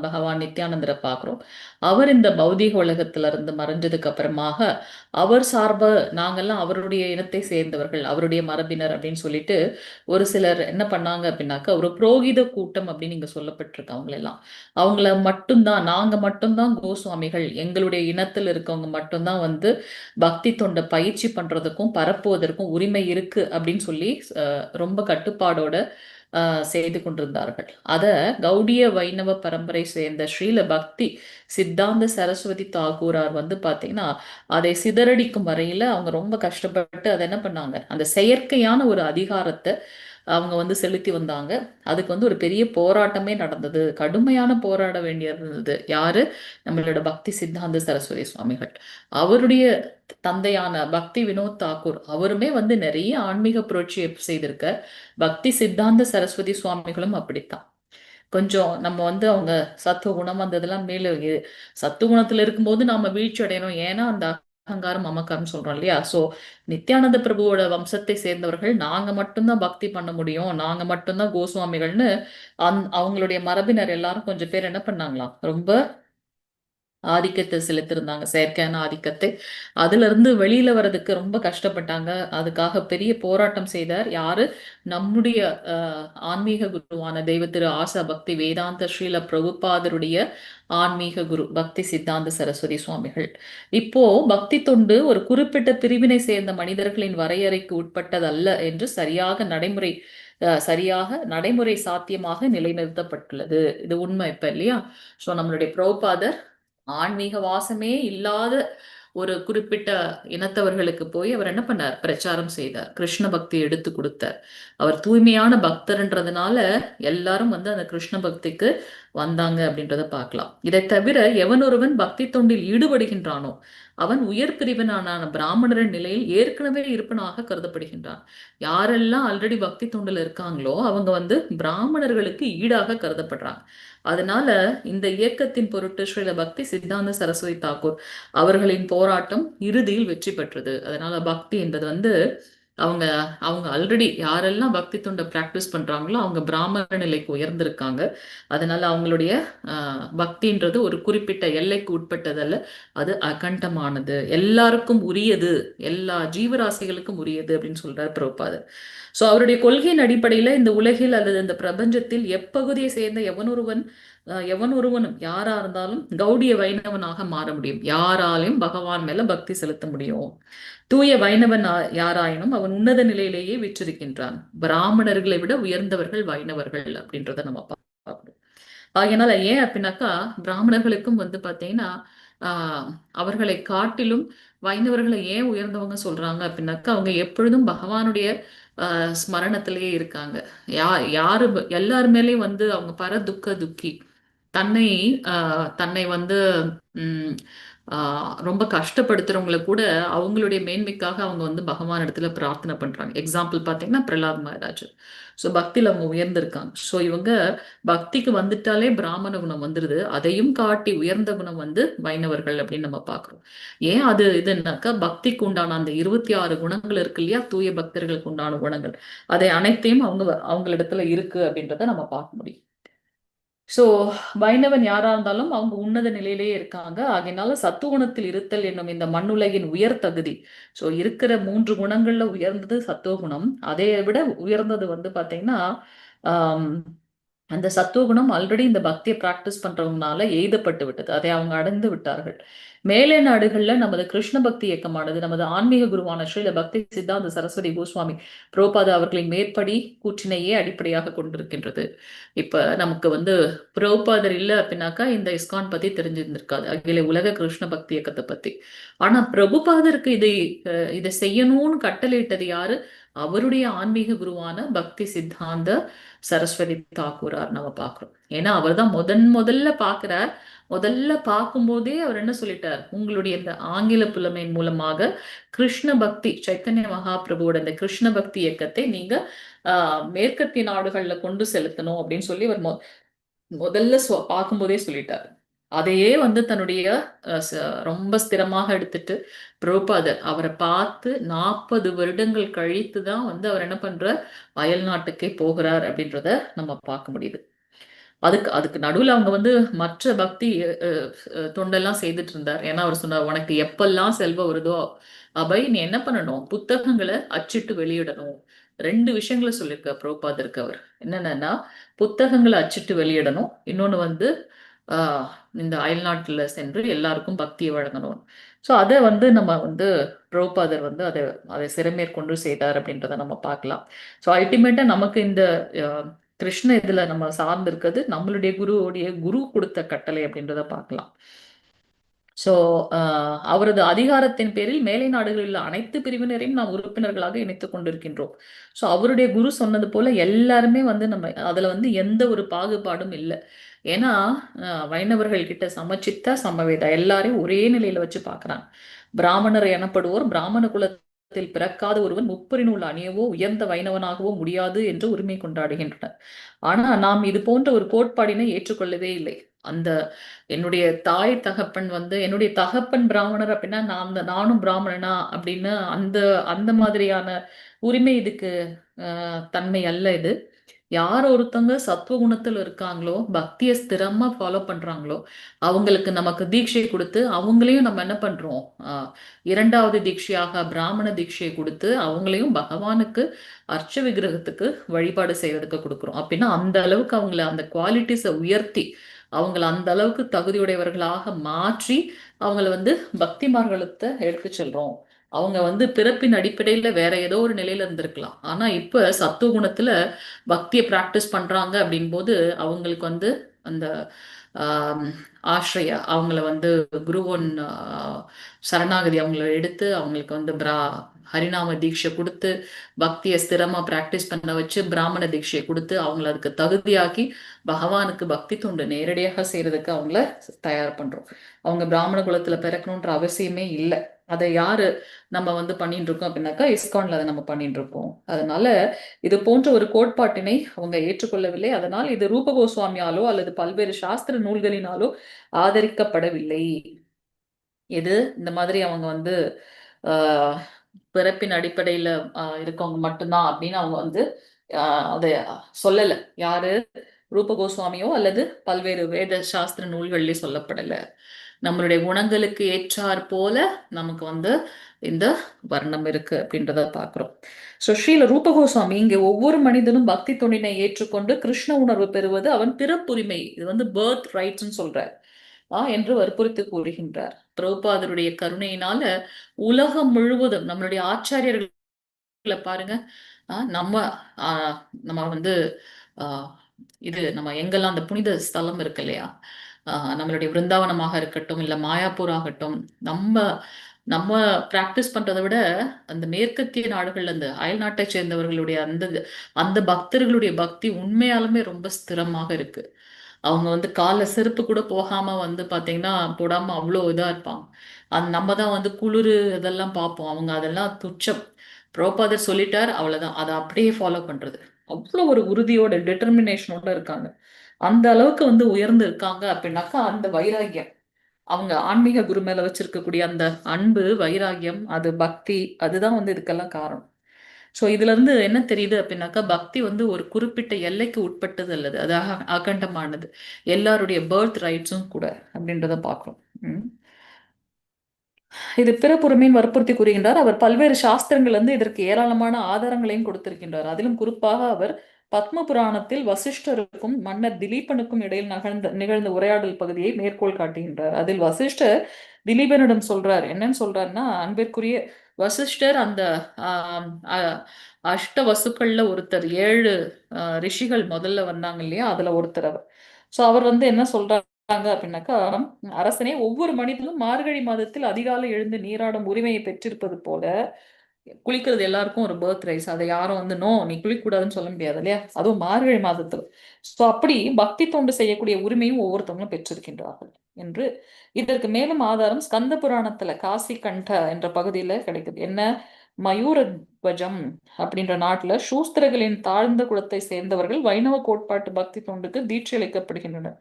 C: பகவான் நித்யானந்தரை பார்க்கிறோம். அவர் இந்த பௌதீக உலகத்துல இருந்து மறைஞ்சதுக்கு அப்புறமாக அவர் சார்ப நாங்கெல்லாம் அவருடைய இனத்தை சேர்ந்தவர்கள், அவருடைய மரபினர் அப்படின்னு சொல்லிட்டு ஒரு சிலர் என்ன பண்ணாங்க அப்படின்னாக்கா, ஒரு புரோகித கூட்டம் அப்படின்னு இங்க சொல்லப்பட்டிருக்கு. அவங்கள மட்டும்தான், நாங்க மட்டும்தான் கோஸ்வாமிகள், எங்களுடைய இனத்தில் இருக்கவங்க மட்டும்தான் வந்து பக்தி தொண்டை பயிற்சி பண்றதுக்கும் பரப்புவதற்கும் உரிமை இருக்கு அப்படின்னு சொல்லி ரொம்ப கட்டுப்பாடோட செய்து கொண்டிருந்தார்கள். அத கௌடிய வைணவ பரம்பரை சேர்ந்த ஸ்ரீல பக்தி சித்தாந்த சரஸ்வதி தாகூரார் வந்து பாத்தீங்கன்னா, அதை சிதறடிக்கும் வரையில அவங்க ரொம்ப கஷ்டப்பட்டு அதை என்ன பண்ணாங்க, அந்த செயற்கையான ஒரு அதிகாரத்தை அவங்க வந்து செலுத்தி வந்தாங்க. அதுக்கு வந்து ஒரு பெரிய போராட்டமே நடந்தது, கடுமையான போராட வேண்டியிருந்தது. யாரு, நம்மளோட பக்தி சித்தாந்த சரஸ்வதி சுவாமிகள். அவருடைய தந்தையான பக்தி வினோத் தாக்கூர் அவருமே வந்து நிறைய ஆன்மீக புரட்சி செய்திருக்க. பக்தி சித்தாந்த சரஸ்வதி சுவாமிகளும் அப்படித்தான். கொஞ்சம் நம்ம வந்து அவங்க சத்துவ குணம் அந்த இதெல்லாம் மேல சத்துவ குணத்துல இருக்கும்போது நாம வீழ்ச்சி அடையணும், ஏன்னா அந்த அகங்காரம் மமக்காரம் சொல்றோம் இல்லையா. சோ நித்யானந்த பிரபுவோட வம்சத்தை சேர்ந்தவர்கள் நாங்க மட்டும்தான் பக்தி பண்ண முடியும், நாங்க மட்டும்தான் கோஸ்வாமிகள்னு அவங்களுடைய மரபினர் எல்லாரும் கொஞ்சம் பேர் என்ன பண்ணாங்களாம், ரொம்ப ஆதிக்கத்தை செலுத்திருந்தாங்க, செயற்கையான ஆதிக்கத்தை. அதுல இருந்து வெளியில வர்றதுக்கு ரொம்ப கஷ்டப்பட்டாங்க. அதுக்காக பெரிய போராட்டம் செய்தார். யாரு? நம்முடைய ஆன்மீக குருவான தெய்வ திரு ஆசா பக்தி வேதாந்த ஸ்ரீல பிரபுபாதருடைய ஆன்மீக குரு பக்தி சித்தாந்த சரஸ்வதி சுவாமிகள். இப்போ பக்தி தொண்டு ஒரு குறிப்பிட்ட பிரிவினை சேர்ந்த மனிதர்களின் வரையறைக்கு உட்பட்டதல்ல என்று சரியாக நடைமுறை சாத்தியமாக நிலைநிறுத்தப்பட்டுள்ளது. இது உண்மை இப்ப இல்லையா? ஸோ நம்மளுடைய பிரபுபாதர் ஆன்மீக வாசமே இல்லாத ஒரு குறிப்பிட்ட இனத்தவர்களுக்கு போய் அவர் என்ன பண்ணார்? பிரச்சாரம் செய்தார், கிருஷ்ண பக்தியை எடுத்து கொடுத்தார். அவர் தூய்மையான பக்தர்ன்றதுனால எல்லாரும் வந்து அந்த கிருஷ்ண பக்திக்கு வந்தாங்க அப்படின்றத பார்க்கலாம். இதை தவிர எவன் ஒருவன் பக்தி தொண்டில் ஈடுபடுகின்றானோ அவன் உயர் பிரிவினான பிராமணரின் நிலையில் ஏற்கனவே இருப்பனாக கருதப்படுகின்றான். யாரெல்லாம் ஆல்ரெடி பக்தி தொண்டில் இருக்காங்களோ அவங்க வந்து பிராமணர்களுக்கு ஈடாக கருதப்படுறாங்க. அதனால இந்த இயக்கத்தின் பொருட்டு ஸ்ரீல பக்தி சித்தாந்த சரஸ்வதி தாக்கூர் அவர்களின் போராட்டம் இறுதியில் வெற்றி பெற்றது. அதனால பக்தி என்பது வந்து அவங்க அவங்க ஆல்ரெடி யாரெல்லாம் பக்தி தொண்டை பிராக்டிஸ் பண்றாங்களோ அவங்க பிராமண நிலைக்கு உயர்ந்திருக்காங்க. அதனால அவங்களுடைய பக்தின்றது ஒரு குறிப்பிட்ட எல்லைக்கு உட்பட்டதல்ல, அது அகண்டமானது, எல்லாருக்கும் உரியது, எல்லா ஜீவராசிகளுக்கும் உரியது அப்படின்னு சொல்றாரு பிரபுபாதர். ஸோ அவருடைய கொள்கையின் அடிப்படையில இந்த உலகில் அல்லது இந்த பிரபஞ்சத்தில் எப்பகுதியை சேர்ந்த எவனொருவனும் யாரா இருந்தாலும் கௌடிய வைணவனாக மாற முடியும். யாராலையும் பகவான் மேல பக்தி செலுத்த முடியும். தூய வைணவன் யாராயினும் அவன் உன்னத நிலையிலேயே விற்றிருக்கின்றான். பிராமணர்களை விட உயர்ந்தவர்கள் வைணவர்கள் அப்படின்றத நம்ம பார்க்கணும். அதனால ஏன் அப்படின்னாக்கா பிராமணர்களுக்கும் வந்து பாத்தீங்கன்னா அவர்களை காட்டிலும் வைணவர்களை ஏன் உயர்ந்தவங்க சொல்றாங்க அப்படின்னாக்கா அவங்க எப்பொழுதும் பகவானுடைய ஸ்மரணத்திலேயே இருக்காங்க. யாரு எல்லாரு மேலேயும் வந்து அவங்க பரதுக்க துக்கி, தன்னை தன்னை வந்து ரொம்ப கஷ்டப்படுத்துறவங்களை கூட அவங்களுடைய மேன்மைக்காக அவங்க வந்து பகவான் இடத்துல பிரார்த்தனை பண்றாங்க. எக்ஸாம்பிள் பார்த்தீங்கன்னா பிரலாத் மகாராஜ். ஸோ பக்தியில் அவங்க உயர்ந்திருக்காங்க. ஸோ இவங்க பக்திக்கு வந்துட்டாலே பிராமண குணம் வந்துருது. அதையும் காட்டி உயர்ந்த குணம் வந்து வைணவர்கள் அப்படின்னு நம்ம பார்க்குறோம். ஏன் அது இதுனாக்கா பக்திக்கு உண்டான அந்த 26 குணங்கள் இருக்கு இல்லையா, தூய பக்தர்களுக்கு உண்டான குணங்கள், அதை அனைத்தையும் அவங்களிடத்துல இருக்கு அப்படின்றத நம்ம பார்க்க முடியும். ஸோ வைணவன் யாரா இருந்தாலும் அவங்க உன்னத நிலையிலேயே இருக்காங்க. ஆகையினால சத்துவகுணத்தில் இருத்தல் என்னும் இந்த மண்ணுலகின் உயர் தகுதி. ஸோ இருக்கிற 3 குணங்கள்ல உயர்ந்தது சத்துவகுணம். அதை விட உயர்ந்தது வந்து பாத்தீங்கன்னா அந்த சத்துவகுணம் ஆல்ரெடி இந்த பக்தியை பிராக்டிஸ் பண்றவங்கனால எய்தப்பட்டு விட்டது. அதை அவங்க அடைந்து விட்டார்கள். மேலே நாடுகள்ல நமது கிருஷ்ண பக்தி இயக்கமானது நமது ஆன்மீக குருவான ஸ்ரீல பக்தி சித்தாந்த சரஸ்வதி கோஸ்வாமி பிரபுபாத அவர்களின் மேற்படி கூற்றினையே அடிப்படையாக கொண்டிருக்கின்றது. இப்ப நமக்கு வந்து பிரபுபாதர் இல்லை அப்படின்னாக்கா இந்த இஸ்கான் பத்தி தெரிஞ்சிருந்திருக்காது, அகில உலக கிருஷ்ண பக்தி இயக்கத்தை பத்தி. ஆனா பிரபுபாதருக்கு இதை செய்யணும்னு கட்டளையிட்டது யாரு? அவருடைய ஆன்மீக குருவான பக்தி சித்தாந்த சரஸ்வதி தாக்கூரார் நம்ம பார்க்கிறோம். ஏன்னா அவர் தான் முதல்ல பார்க்கிறார். முதல்ல பார்க்கும்போதே அவர் என்ன சொல்லிட்டார்? உங்களுடைய இந்த ஆங்கில புலமையின் மூலமாக கிருஷ்ண பக்தி சைத்தன்ய மகாபிரபுவோட இந்த கிருஷ்ண பக்தி இயக்கத்தை நீங்க மேற்கத்திய நாடுகள்ல கொண்டு செலுத்தணும் அப்படின்னு சொல்லி அவர் முதல்ல பார்க்கும்போதே சொல்லிட்டார். அதையே வந்து தன்னுடைய ரொம்ப ஸ்திரமாக எடுத்துட்டு பிரபுபாதர் அவரை பார்த்து 40 வருடங்கள் கழித்து தான் வந்து அவர் என்ன பண்றார்? அயல் நாட்டுக்கே போகிறார் அப்படின்றத நம்ம பார்க்க முடியுது. அதுக்கு நடுவில் அவங்க வந்து மற்ற பக்தி தொண்டெல்லாம் செய்துட்டு இருந்தார். ஏன்னா அவர் சொன்னார், உனக்கு எப்பெல்லாம் செல்வம் வருதோ அபய் நீ என்ன பண்ணணும்? புத்தகங்களை அச்சிட்டு வெளியிடணும். 2 விஷயங்களை சொல்லியிருக்க பிரபுபாதருக்கு அவர். என்னன்னா புத்தகங்களை அச்சிட்டு வெளியிடணும், இன்னொன்னு வந்து இந்த அயல்நாட்டுல சென்று எல்லாருக்கும் பக்தியை வழங்கணும். ஸோ அதை வந்து நம்ம வந்து பிரபுபாதர் வந்து அதை சிறமேற்கொண்டு செய்தார் அப்படின்றத நம்ம பார்க்கலாம். ஸோ அல்டிமேட்டா நமக்கு இந்த கிருஷ்ண இதுல நம்ம சார்ந்து இருக்கிறது நம்மளுடைய குரு கொடுத்த கட்டளை அப்படின்றத பார்க்கலாம். ஸோ அவரது அதிகாரத்தின் பேரில் மேலை நாடுகளில் அனைத்து பிரிவினரையும் நாம் உறுப்பினர்களாக இணைத்துக் கொண்டிருக்கின்றோம். ஸோ அவருடைய குரு சொன்னது போல எல்லாருமே வந்து நம்ம அதுல வந்து எந்த ஒரு பாகுபாடும் இல்லை. ஏன்னா வைணவர்கள் கிட்ட சமச்சித்த சமவேதா எல்லாரையும் ஒரே நிலையில வச்சு பார்க்கறாங்க. பிராமணர் எனப்படுவோர் பிராமண குலத்தில் பிறக்காத ஒருவன் முப்பரிநூல் அணியவோ உயர்ந்த வைணவனாகவோ முடியாது என்று உரிமை கொண்டாடுகின்றனர். ஆனா நாம் இது போன்ற ஒரு கோட்பாடினை ஏற்றுக்கொள்ளவே இல்லை. அந்த என்னுடைய தாய் தகப்பன் வந்து என்னுடைய தகப்பன் பிராமணர் அப்படின்னா நானும் பிராமணனா அப்படின்னு அந்த மாதிரியான உரிமை இதுக்கு தன்மை அல்ல இது. யார் ஒருத்தங்க சத்துவ குணத்துல இருக்காங்களோ, பக்தியை ஸ்திரமா ஃபாலோ பண்றாங்களோ, அவங்களுக்கு நமக்கு தீட்சை கொடுத்து அவங்களையும் நம்ம என்ன பண்றோம், இரண்டாவது தீட்சையாக பிராமண தீட்சையை கொடுத்து அவங்களையும் பகவானுக்கு அர்ச்ச விக்கிரகத்துக்கு வழிபாடு செய்யறதுக்கு கொடுக்குறோம். அப்படின்னா அந்த அளவுக்கு அவங்கள அந்த குவாலிட்டிஸை உயர்த்தி அவங்கள அந்த அளவுக்கு தகுதியுடையவர்களாக மாற்றி அவங்கள வந்து பக்தி மார்க்கத்தை எடுத்து செல்றோம். அவங்க வந்து பிறப்பின் அடிப்படையில வேற ஏதோ ஒரு நிலையில இருந்திருக்கலாம். ஆனா இப்ப சத்துவ குணத்துல பக்தியை பிராக்டிஸ் பண்றாங்க அப்படின் போது அவங்களுக்கு வந்து அந்த ஆஹ் ஆශ්‍රய அவங்கள வந்து குருவன் சரணாகதி அவங்கள எடுத்து அவங்களுக்கு வந்து ஹரிநாம தீட்சை கொடுத்து பக்தியை ஸ்திரமா பிராக்டிஸ் பண்ண வச்சு பிராமண தீட்சையை கொடுத்து அவங்கள அதுக்கு தகுதியாக்கி பகவானுக்கு பக்தி தொண்டு நேரடியாக செய்யறதுக்கு அவங்கள தயார் பண்றோம். அவங்க பிராமண குலத்துல பிறக்கணுன்ற அவசியமே இல்லை. அதை யாரு நம்ம வந்து பண்ணிட்டு இருக்கோம் அப்படின்னாக்கா இஸ்கான்ல அதை நம்ம பண்ணிட்டு இருக்கோம். அதனால இது போன்ற ஒரு கோட்பாட்டினை அவங்க ஏற்றுக்கொள்ளவில்லை. அதனால் இது ரூப கோஸ்வாமியாலோ அல்லது பல்வேறு சாஸ்திர நூல்களினாலோ ஆதரிக்கப்படவில்லை. இது இந்த மாதிரி அவங்க வந்து ஆஹ் பிறப்பின் அடிப்படையில இருக்கவங்க மட்டும்தான் அப்படின்னு அவங்க வந்து அதை சொல்லல. யாரு ரூப கோஸ்வாமியோ அல்லது பல்வேறு வேத சாஸ்திர நூல்கள்லயே சொல்லப்படல. நம்மளுடைய குணங்களுக்கு ஏற்றாற் போல நமக்கு வந்து இந்த வர்ணம் இருக்கு அப்படின்றத பாக்குறோம். ஸோ ஸ்ரீல ரூப கோஸ்வாமி இங்க ஒவ்வொரு மனிதனும் பக்தி தொண்டினை ஏற்றுக்கொண்டு கிருஷ்ண உணர்வு பெறுவது அவன் பிறப்புரிமை, இது வந்து பர்த் ரைட்ஸ்ன்னு சொல்றார் என்று வற்புறுத்தி கூறுகின்றார். பிரபுபாதருடைய கருணையினால உலகம் முழுவதும் நம்மளுடைய ஆச்சாரியர்களை பாருங்க. நம்ம நம்ம வந்து இது நம்ம எங்கெல்லாம் அந்த புனித ஸ்தலம் இருக்கு இல்லையா, நம்மளுடைய விருந்தாவனமாக இருக்கட்டும் இல்ல மாயாப்பூர் ஆகட்டும், நம்ம நம்ம பிராக்டிஸ் பண்றதை விட அந்த மேற்கத்திய நாடுகள்ல அந்த அயல் நாட்டை சேர்ந்தவர்களுடைய அந்த அந்த பக்தர்களுடைய பக்தி உண்மையாலுமே ரொம்ப ஸ்திரமாக இருக்கு. அவங்க வந்து கால செருப்பு கூட போகாம வந்து பாத்தீங்கன்னா போடாம அவ்வளோ இதா இருப்பாங்க. நம்ம தான் வந்து குளிர் இதெல்லாம் பார்ப்போம், அவங்க அதெல்லாம் துச்சம். பிரபுபாதர் சொல்லிட்டார் அவ்வளவுதான், அதை அப்படியே ஃபாலோ பண்றது. அவ்வளோ ஒரு உறுதியோட டிட்டர்மினேஷனோட இருக்காங்க. அந்த அளவுக்கு வந்து உயர்ந்து இருக்காங்க அப்படின்னாக்கா அந்த வைராகியம், அவங்க ஆன்மீக குரு மேல வச்சிருக்கக்கூடிய அந்த அன்பு வைராகியம், அது பக்தி, அதுதான் வந்து இதுக்கெல்லாம் காரணம். ஸோ இதுல இருந்து என்ன தெரியுது அப்படின்னாக்கா பக்தி வந்து ஒரு குறிப்பிட்ட எல்லைக்கு உட்பட்டது அல்லது அது அகண்டமானது, எல்லாருடைய பர்த் ரைட்ஸும் கூட அப்படின்றத பார்க்கிறோம். இது பிறப்புரிமையின் வற்புறுத்தி கூறுகின்றார். அவர் பல்வேறு சாஸ்திரங்கள் வந்து இதற்கு ஏராளமான ஆதாரங்களையும் கொடுத்திருக்கின்றார். அதிலும் குறிப்பாக அவர் பத்ம புராணத்தில் வசிஷ்டருக்கும் மன்னர் திலீபனுக்கும் இடையில் நிகழ்ந்த உரையாடல் பகுதியை மேற்கோள் காட்டுகின்றார். அதில் வசிஷ்டர் திலீபனிடம் சொல்றார், என்னன்னு சொல்றாருன்னா, அன்பிற்குரிய வசிஷ்டர் அந்த அஷ்ட வசுக்கள்ல ஒருத்தர், 7 ரிஷிகள் முதல்ல வந்தாங்க இல்லையா, அதுல ஒருத்தர் அவர். ஸோ அவர் வந்து என்ன சொல்றாரு அப்படின்னாக்கா, அரசனே, ஒவ்வொரு மனிதனும் மார்கழி மாதத்தில் அதிகாலை எழுந்து நீராடும் உரிமையை பெற்றிருப்பது போல குளிக்கிறது எல்லாருக்கும் ஒரு பர்த் ரைஸ். அதை யாரும் வந்து நோ நீ குளிக்கூடாதுன்னு சொல்ல முடியாது இல்லையா, அதுவும் மார்கழி மாதத்துல. ஸோ அப்படி பக்தி தொண்டு செய்யக்கூடிய உரிமையும் ஒவ்வொருத்தவங்களும் பெற்றிருக்கின்றார்கள் என்று இதற்கு மேலும் ஆதாரம் ஸ்கந்த புராணத்துல காசி கண்ட என்ற பகுதியில கிடைக்குது. என்ன, மயூரத்வஜம் அப்படின்ற நாட்டுல சூஸ்திரர்களின் தாழ்ந்த குலத்தை சேர்ந்தவர்கள் வைணவ கோட்பாட்டு பக்தி தொண்டுக்கு தீட்சை அளிக்கப்படுகின்றனர்.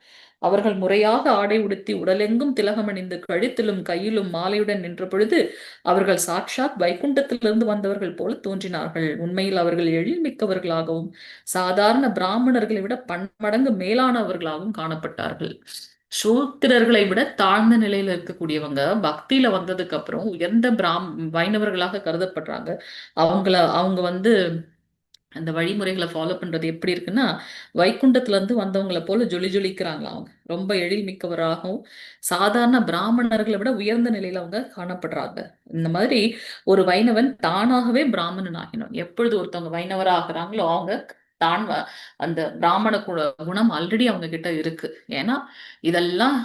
C: அவர்கள் முறையாக ஆடை உடுத்தி உடலெங்கும் திலகமணிந்து கழுத்திலும் கையிலும் மாலையுடன் நின்ற பொழுது அவர்கள் சாட்சாத் வைகுண்டத்திலிருந்து வந்தவர்கள் போல தோன்றினார்கள். உண்மையில் அவர்கள் எழில்மிக்கவர்களாகவும் சாதாரண பிராமணர்களை விட பன்மடங்கு மேலானவர்களாகவும் காணப்பட்டார்கள். சூத்திரர்களை விட தாழ்ந்த நிலையில இருக்கக்கூடியவங்க பக்தியில வந்ததுக்கு அப்புறம் உயர்ந்த வைணவர்களாக கருதப்படுறாங்க. அவங்க வந்து அந்த வழிமுறைகளை ஃபாலோ பண்றது எப்படி இருக்குன்னா, வைகுண்டத்துல இருந்து வந்தவங்களை போல ஜொலி ஜொலிக்கிறாங்களா, அவங்க ரொம்ப எழில்மிக்கவராகவும் சாதாரண பிராமணர்களை விட உயர்ந்த நிலையில அவங்க காணப்படுறாங்க. இந்த மாதிரி ஒரு வைணவன் தானாகவே பிராமணன் ஆகினோம். எப்பொழுது ஒருத்தவங்க வைணவரா ஆகுறாங்களோ அவங்க தான் அந்த பிராமண குணம் ஆல்ரெடி அவங்க கிட்ட இருக்கு. ஏன்னா இதெல்லாம்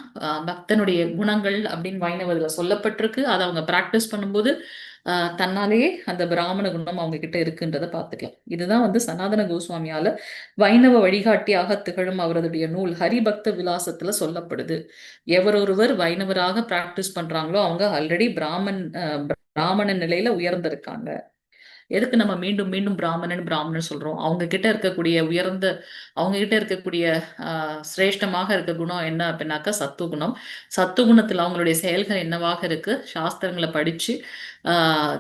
C: பக்தனுடைய குணங்கள் அப்படின்னு வைணவத்துல சொல்லப்பட்டிருக்கு. அதை அவங்க பிராக்டிஸ் பண்ணும்போது தன்னாலேயே அந்த பிராமண குணம் அவங்க கிட்ட இருக்குன்றதை பார்த்துக்கலாம். இதுதான் வந்து சனாதன கோஸ்வாமியால வைணவ வழிகாட்டியாக திகழும் அவரதுடைய நூல் ஹரிபக்த விலாசத்துல சொல்லப்படுது. எவரொருவர் வைணவராக பிராக்டிஸ் பண்றாங்களோ அவங்க ஆல்ரெடி பிராமண நிலையில உயர்ந்திருக்காங்க. எதுக்கு நம்ம மீண்டும் மீண்டும் பிராமணன் சொல்றோம்? அவங்க கிட்ட இருக்கக்கூடிய உயர்ந்த, அவங்க கிட்ட இருக்கக்கூடிய சிரேஷ்டமாக இருக்க குணம் என்ன அப்படின்னாக்கா சத்துவகுணம். சத்துவகுணத்துல அவங்களுடைய செயல்கள் என்னவாக இருக்கு, சாஸ்திரங்களை படிச்சு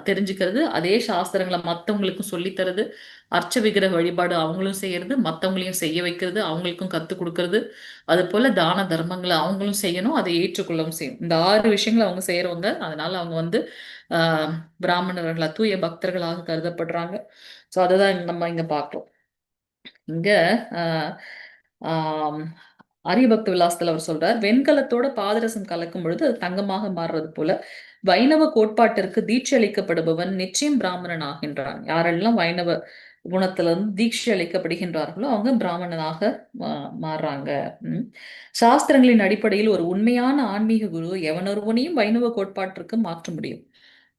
C: தெரிஞ்சுக்கிறது, அதே சாஸ்திரங்களை மற்றவங்களுக்கும் சொல்லித்தரது, அர்ச்ச விக்கிரக வழிபாடு அவங்களும் செய்யறது, மற்றவங்களையும் செய்ய வைக்கிறது, அவங்களுக்கும் கற்றுக் கொடுக்கறது, அது போல தான தர்மங்களை அவங்களும் செய்யணும், அதை ஏற்றுக்கொள்ளவும் செய்யணும். இந்த 6 விஷயங்களை அவங்க செய்யறவங்க. அதனால அவங்க வந்து ஆஹ் பிராமணர்களா, தூய பக்தர்களாக கருதப்படுறாங்க. ஸோ அதுதான் நம்ம இங்க பார்க்கிறோம். இங்க ஆஹ் ஆம், ஆரியபக்த விலாசத்துல அவர் சொல்றார், வெண்கலத்தோட பாதரசம் கலக்கும் பொழுது அது தங்கமாக மாறுறது போல வைணவ கோட்பாட்டிற்கு தீட்சை அளிக்கப்படுபவன் நிச்சயம் பிராமணன் ஆகின்றான். யாரெல்லாம் வைணவ குணத்துல இருந்து தீட்சை அளிக்கப்படுகின்றார்களோ அவங்க பிராமணனாக மாறுறாங்க. உம் சாஸ்திரங்களின் அடிப்படையில் ஒரு உண்மையான ஆன்மீக குரு எவனொருவனையும் வைணவ கோட்பாட்டிற்கு மாற்ற முடியும்.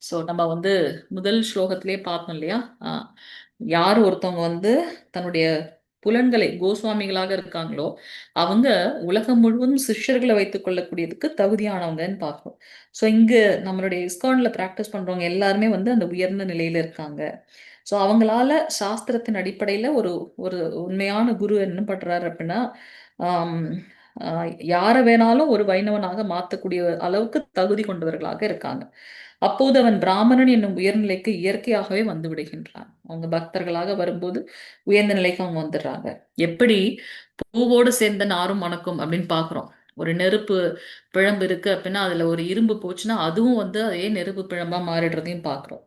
C: ஸோ நம்ம வந்து முதல் ஸ்லோகத்திலே பார்த்தோம் இல்லையா? யார் ஒருத்தவங்க வந்து தன்னுடைய புலன்களை கோஸ்வாமிகளாக இருக்காங்களோ அவங்க உலகம் முழுவதும் சிஷ்யர்களை வைத்துக் கொள்ளக்கூடியதுக்கு தகுதியானவங்கன்னு பார்க்கணும். ஸோ இங்க நம்மளுடைய இஸ்கான்ல பிராக்டிஸ் பண்றவங்க எல்லாருமே வந்து அந்த உயர்ந்த நிலையில இருக்காங்க. ஸோ அவங்களால சாஸ்திரத்தின் அடிப்படையில ஒரு ஒரு உண்மையான குரு என்ன பண்றாரு அப்படின்னா, ஆம், யாரை வேணாலும் ஒரு வைணவனாக மாற்றக்கூடிய அளவுக்கு தகுதி கொண்டவர்களாக இருக்காங்க. அப்போது அவன் பிராமணன் என்னும் உயர்நிலைக்கு இயற்கையாகவே வந்து விடுகின்றான். அவங்க பக்தர்களாக வரும்போது உயர்ந்த நிலைக்கு அவங்க வந்துடுறாங்க. எப்படி பூவோடு சேர்ந்த நாரும் மணக்கும் அப்படின்னு பாக்குறோம். ஒரு நெருப்பு பிழம்பு இருக்கு அப்படின்னா அதுல ஒரு இரும்பு போச்சுன்னா அதுவும் வந்து அதே நெருப்பு பிழம்பா மாறிடுறதையும் பாக்குறோம்.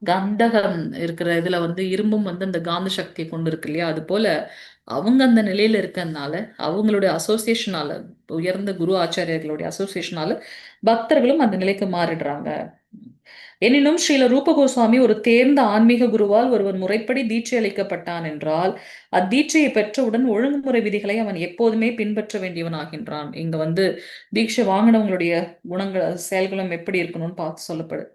C: கந்தகம் இருக்கிற இதுல வந்து இரும்பும் வந்து அந்த காந்த சக்தியை கொண்டு இருக்கு இல்லையா? அது போல அவங்க அந்த நிலையில இருக்கிறதுனால அவங்களுடைய அசோசியேஷனால, உயர்ந்த குரு ஆச்சாரியர்களுடைய அசோசியேஷனால பக்தர்களும் அந்த நிலைக்கு மாறிடுறாங்க. எனினும் ஸ்ரீல ரூப கோஸ்வாமி ஒரு தேர்ந்த ஆன்மீக குருவால் ஒருவன் முறைப்படி தீட்சை அளிக்கப்பட்டான் என்றால் அத்தீட்சையை பெற்றவுடன் ஒழுங்குமுறை விதிகளை அவன் எப்போதுமே பின்பற்ற வேண்டியவனாகின்றான். இங்க வந்து தீட்சை வாங்கினவங்களுடைய குணங்கள் செயல்களும் எப்படி இருக்கணும்னு பார்த்து சொல்லப்படுது.